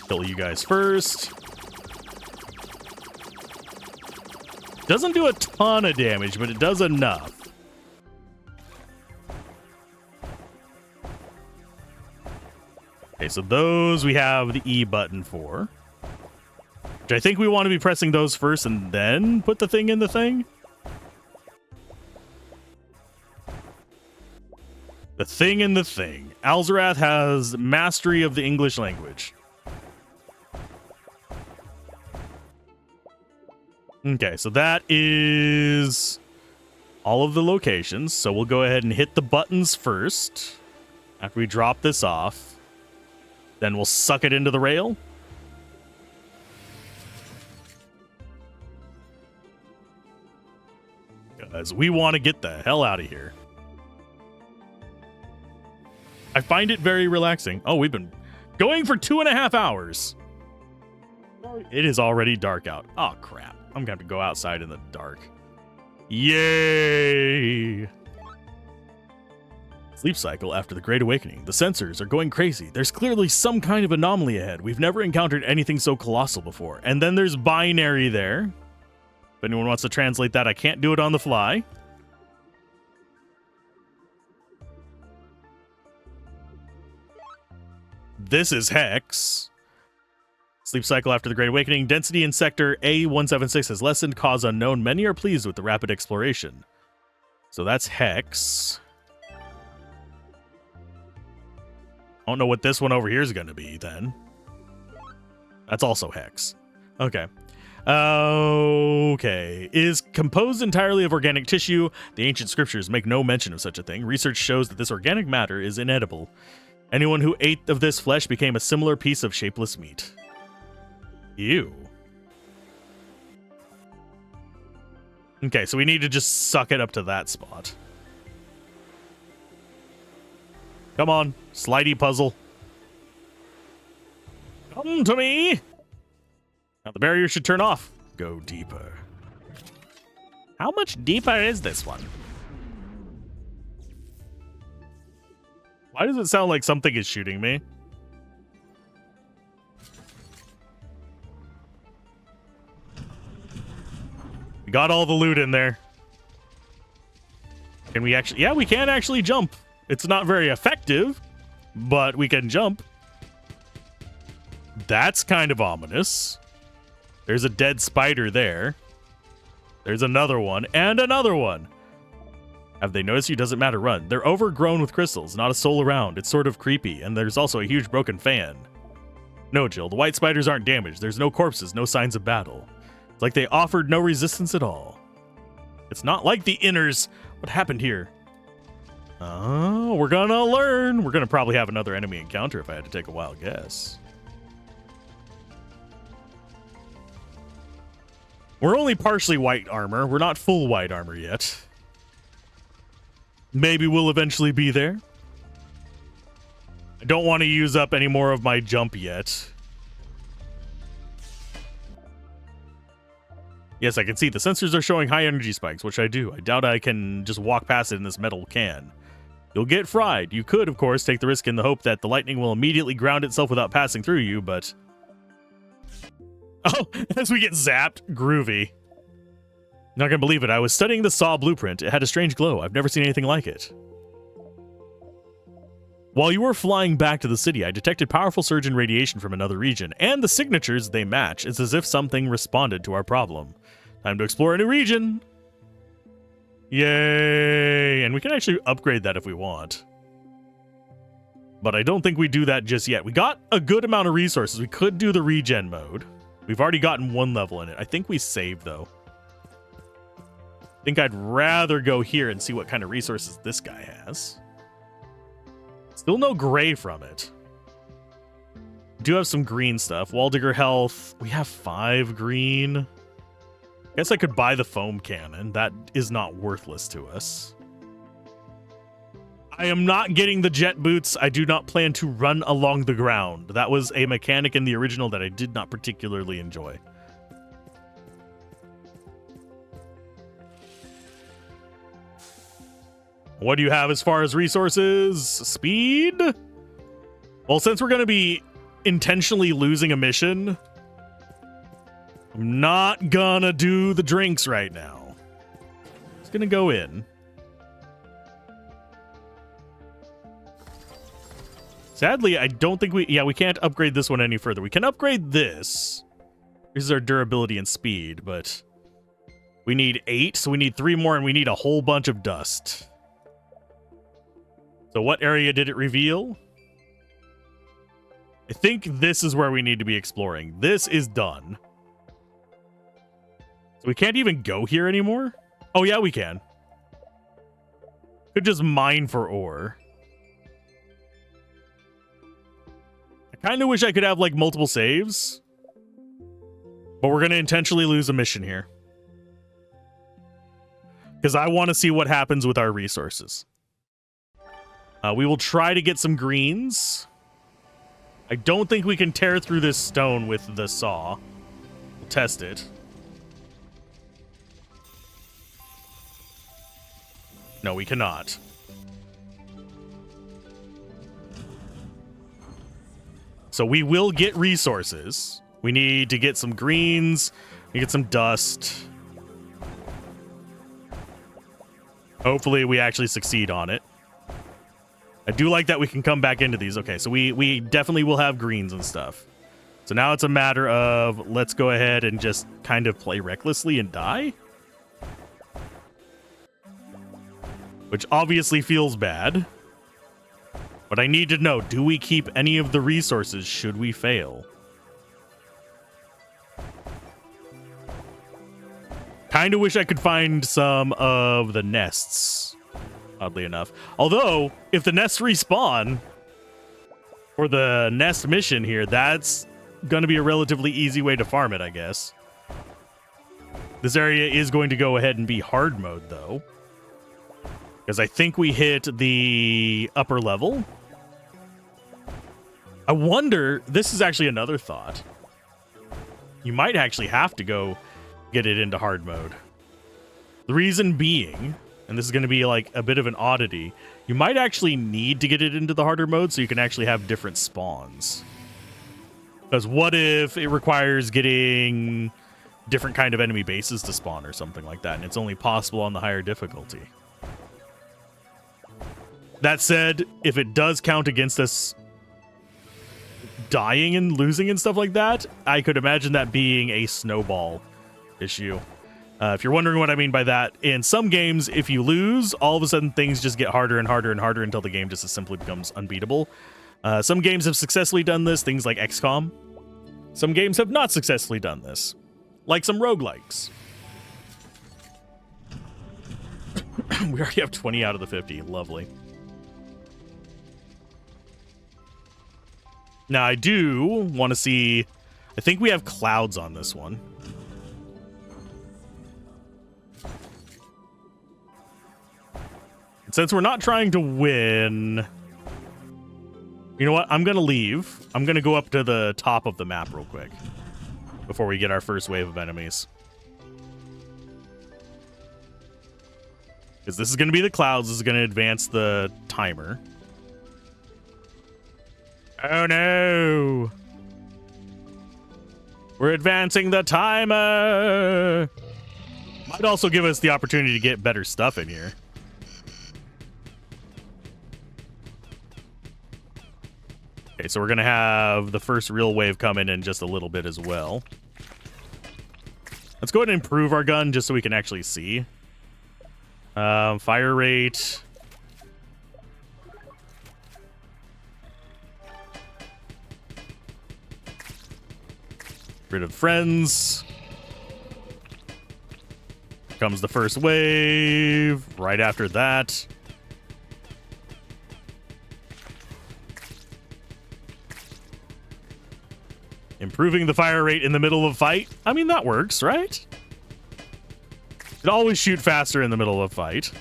Kill you guys first. Doesn't do a ton of damage, but it does enough. Okay, so those we have the E button for. Which I think we want to be pressing those first and then put the thing in the thing. The thing in the thing. Alzorath has mastery of the English language. Okay, so that is all of the locations. So we'll go ahead and hit the buttons first. After we drop this off, then we'll suck it into the rail. Because we want to get the hell out of here. I find it very relaxing. Oh, we've been going for 2.5 hours. It is already dark out. Oh, crap. I'm going to have to go outside in the dark. Yay! Sleep cycle after the Great Awakening. The sensors are going crazy. There's clearly some kind of anomaly ahead. We've never encountered anything so colossal before. And then there's binary there. If anyone wants to translate that, I can't do it on the fly. This is Hex. Sleep cycle after the Great Awakening. Density in sector A176 has lessened. Cause unknown. Many are pleased with the rapid exploration. So that's Hex. I don't know what this one over here is going to be then. That's also Hex. Okay. Okay. Is composed entirely of organic tissue. The ancient scriptures make no mention of such a thing. Research shows that this organic matter is inedible. Anyone who ate of this flesh became a similar piece of shapeless meat. Ew. Okay, so we need to just suck it up to that spot. Come on, slidey puzzle. Come to me! Now the barrier should turn off. Go deeper. How much deeper is this one? Why does it sound like something is shooting me? We got all the loot in there. Can we actually... Yeah, we can actually jump. It's not very effective, but we can jump. That's kind of ominous. There's a dead spider there. There's another one and another one. Have they noticed you? Doesn't matter, run. They're overgrown with crystals, not a soul around. It's sort of creepy, and there's also a huge broken fan. No, Jill, the white spiders aren't damaged. There's no corpses, no signs of battle. It's like they offered no resistance at all. It's not like the inners. What happened here? Oh, we're gonna learn. We're gonna probably have another enemy encounter if I had to take a wild guess. We're only partially white armor. We're not full white armor yet. Maybe we'll eventually be there. I don't want to use up any more of my jump yet. Yes, I can see the sensors are showing high energy spikes, which I do. I doubt I can just walk past it in this metal can. You'll get fried. You could, of course, take the risk in the hope that the lightning will immediately ground itself without passing through you, but... Oh, as we get zapped. Groovy. Not gonna believe it. I was studying the Saw blueprint. It had a strange glow. I've never seen anything like it. While you were flying back to the city, I detected powerful surge in radiation from another region, and the signatures they match. It's as if something responded to our problem. Time to explore a new region. Yay! And we can actually upgrade that if we want. But I don't think we do that just yet. We got a good amount of resources. We could do the regen mode. We've already gotten one level in it. I think we saved, though. I think I'd rather go here and see what kind of resources this guy has. Still no gray from it. Do have some green stuff. Wall digger health. We have 5 green. Guess I could buy the foam cannon. That is not worthless to us. I am not getting the jet boots. I do not plan to run along the ground. That was a mechanic in the original that I did not particularly enjoy. What do you have as far as resources? Speed? Well, since we're going to be intentionally losing a mission, I'm not gonna do the drinks right now. It's gonna go in. Sadly, I don't think we can't upgrade this one any further. We can upgrade this. This is our durability and speed, but we need 8, so we need 3 more, and we need a whole bunch of dust. So what area did it reveal? I think this is where we need to be exploring. This is done. So we can't even go here anymore? Oh, yeah, we can. Could just mine for ore. I kind of wish I could have, like, multiple saves. But we're going to intentionally lose a mission here. Because I want to see what happens with our resources. We will try to get some greens. I don't think we can tear through this stone with the saw. We'll test it. No, we cannot. So we will get resources. We need to get some greens. We get some dust. Hopefully we actually succeed on it. I do like that we can come back into these. Okay, so we definitely will have greens and stuff. So now it's a matter of let's go ahead and just kind of play recklessly and die. Which obviously feels bad. But I need to know, do we keep any of the resources should we fail? Kind of wish I could find some of the nests, oddly enough. Although, if the nests respawn for the nest mission here, that's going to be a relatively easy way to farm it, I guess. This area is going to go ahead and be hard mode, though. Because I think we hit the upper level. I wonder, this is actually another thought. You might actually have to go get it into hard mode. The reason being, and this is going to be like a bit of an oddity, you might actually need to get it into the harder mode so you can actually have different spawns. Because what if it requires getting different kind of enemy bases to spawn or something like that, and it's only possible on the higher difficulty? That said, if it does count against us dying and losing and stuff like that, I could imagine that being a snowball issue. If you're wondering what I mean by that, in some games, if you lose, all of a sudden things just get harder and harder and harder until the game just simply becomes unbeatable. Some games have successfully done this, things like XCOM. Some games have not successfully done this, like some roguelikes. We already have 20 out of the 50. Lovely. Now, I do want to see... I think we have clouds on this one. Since we're not trying to win... You know what? I'm going to leave. I'm going to go up to the top of the map real quick before we get our first wave of enemies. Because this is going to be the clouds. This is going to advance the timer. Oh no! We're advancing the timer! Might also give us the opportunity to get better stuff in here. Okay, so we're going to have the first real wave come in just a little bit as well. Let's go ahead and improve our gun just so we can actually see. Fire rate... Rid of friends. Comes the first wave. Right after that. Improving the fire rate in the middle of a fight. I mean, that works, right? It always shoot faster in the middle of a fight.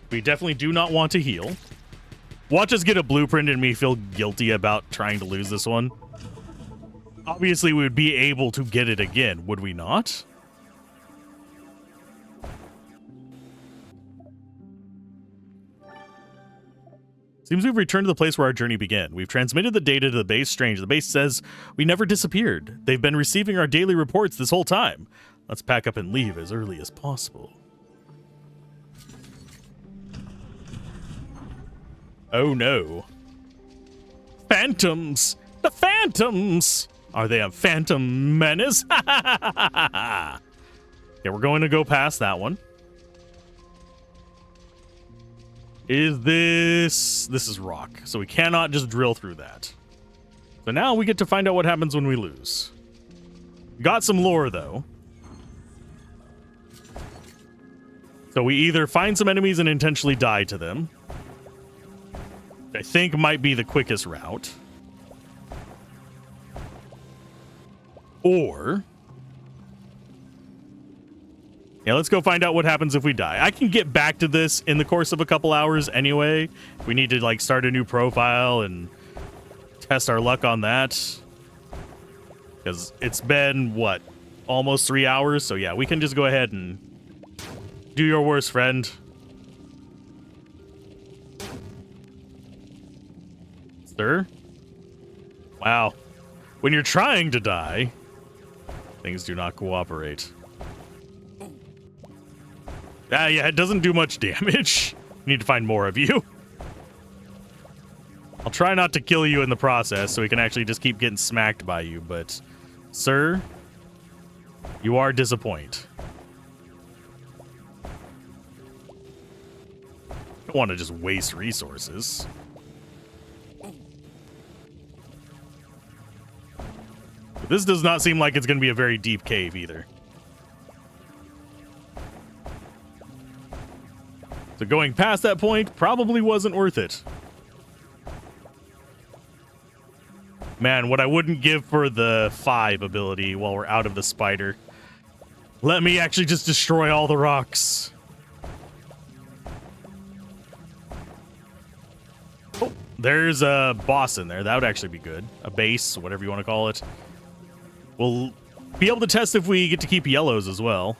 We definitely do not want to heal. Watch us get a blueprint and me feel guilty about trying to lose this one. Obviously, we would be able to get it again, would we not? Seems we've returned to the place where our journey began. We've transmitted the data to the base. Strange. The base says we never disappeared. They've been receiving our daily reports this whole time. Let's pack up and leave as early as possible. Oh no. Phantoms! The phantoms! Are they a phantom menace? Yeah, we're going to go past that one. Is this... This is rock, so we cannot just drill through that. So now we get to find out what happens when we lose. Got some lore, though. So we either find some enemies and intentionally die to them. I think might be the quickest route. Or... Yeah, let's go find out what happens if we die. I can get back to this in the course of a couple hours anyway. We need to, like, start a new profile and test our luck on that. Because it's been, what, almost 3 hours? So, yeah, we can just go ahead and do your worst, friend. Sir? Wow. When you're trying to die, things do not cooperate. Ah, yeah, it doesn't do much damage. Need to find more of you. I'll try not to kill you in the process so we can actually just keep getting smacked by you, but... Sir, you are disappoint. Don't want to just waste resources. But this does not seem like it's going to be a very deep cave either. So going past that point probably wasn't worth it. Man, what I wouldn't give for the 5 ability while we're out of the spider. Let me actually just destroy all the rocks. Oh, there's a boss in there. That would actually be good. A base, whatever you want to call it. We'll be able to test if we get to keep yellows as well.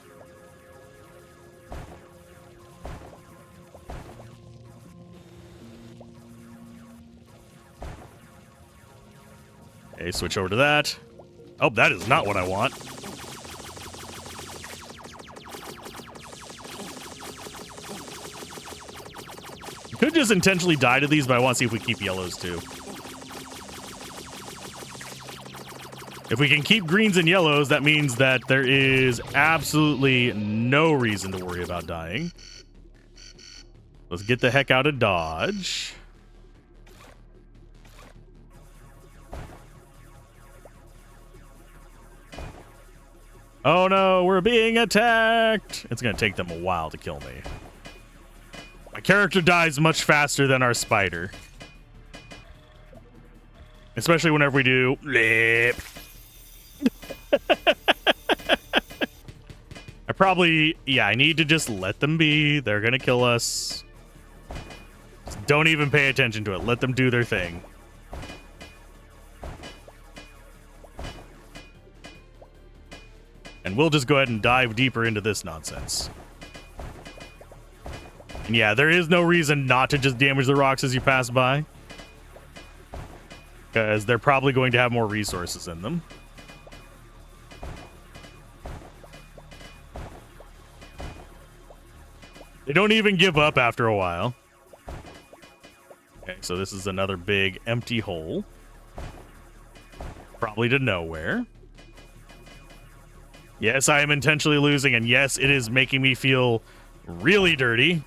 Okay, switch over to that. Oh, that is not what I want. Could just intentionally die to these, but I want to see if we keep yellows too. If we can keep greens and yellows, that means that there is absolutely no reason to worry about dying. Let's get the heck out of Dodge. Oh no, we're being attacked! It's gonna take them a while to kill me. My character dies much faster than our spider. Especially whenever we do... Blip. I probably... Yeah, I need to just let them be. They're gonna kill us. Just don't even pay attention to it. Let them do their thing. And we'll just go ahead and dive deeper into this nonsense. And yeah, there is no reason not to just damage the rocks as you pass by. Because they're probably going to have more resources in them. They don't even give up after a while. Okay, so this is another big empty hole. Probably to nowhere. Yes, I am intentionally losing, and yes, it is making me feel really dirty.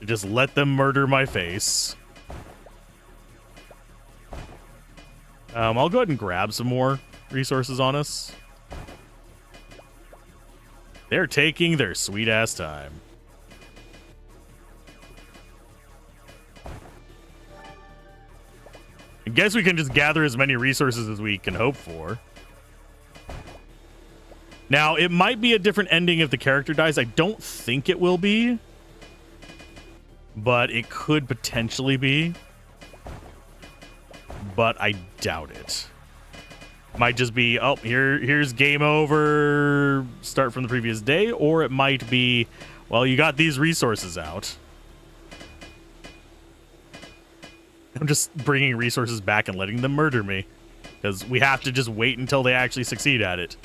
Just let them murder my face. I'll go ahead and grab some more resources on us. They're taking their sweet-ass time. I guess we can just gather as many resources as we can hope for. Now, it might be a different ending if the character dies. I don't think it will be. But it could potentially be. But I doubt it. Might just be, oh, here's game over, start from the previous day. Or it might be, well, you got these resources out. I'm just bringing resources back and letting them murder me. Because we have to just wait until they actually succeed at it.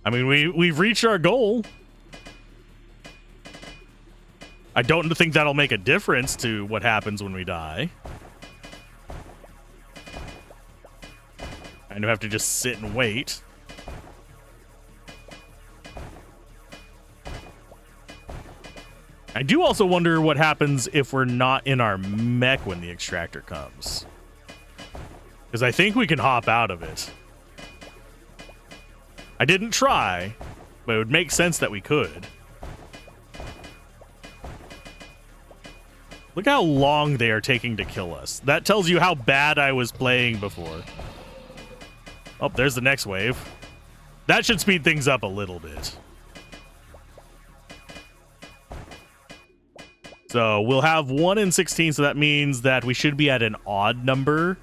I mean, we've reached our goal. I don't think that'll make a difference to what happens when we die. I have to just sit and wait. I do also wonder what happens if we're not in our mech when the extractor comes. Because I think we can hop out of it. I didn't try, but it would make sense that we could. Look how long they are taking to kill us. That tells you how bad I was playing before. Oh, there's the next wave. That should speed things up a little bit. So we'll have 1 in 16, so that means that we should be at an odd number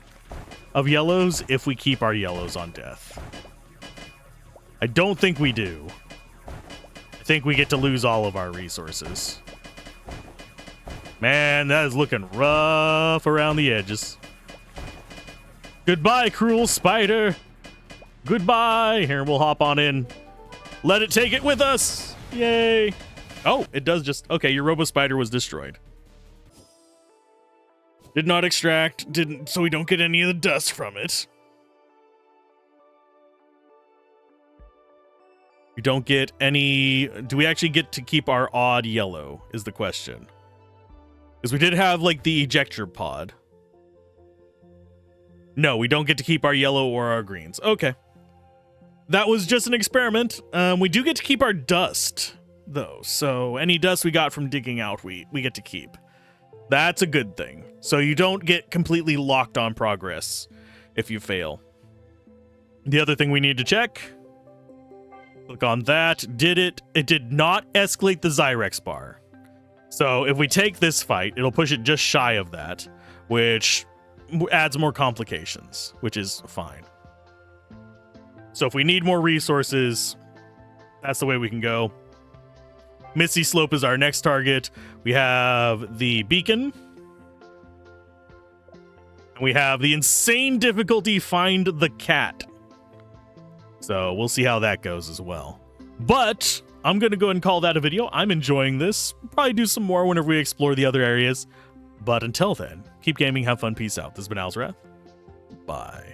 of yellows if we keep our yellows on death. I don't think we do. I think we get to lose all of our resources. Man, that is looking rough around the edges. Goodbye, cruel spider. Goodbye. Here, we'll hop on in. Let it take it with us. Yay. Oh, it does just... Okay, your robo-spider was destroyed. Did not extract, didn't, so we don't get any of the dust from it. We don't get any... Do we actually get to keep our odd yellow, is the question. Because we did have, like, the ejector pod. No, we don't get to keep our yellow or our greens. Okay. That was just an experiment. We do get to keep our dust, though. So any dust we got from digging out, we get to keep. That's a good thing. So you don't get completely locked on progress if you fail. The other thing we need to check. Click on that. Did it? It did not escalate the Zyrex bar. So if we take this fight, it'll push it just shy of that, which adds more complications, which is fine. So if we need more resources, that's the way we can go. Misty Slope is our next target. We have the beacon. And we have the insane difficulty Find the Cat. So we'll see how that goes as well. But I'm going to go ahead and call that a video. I'm enjoying this. We'll probably do some more whenever we explore the other areas. But until then, keep gaming, have fun, peace out. This has been Alzorath. Bye.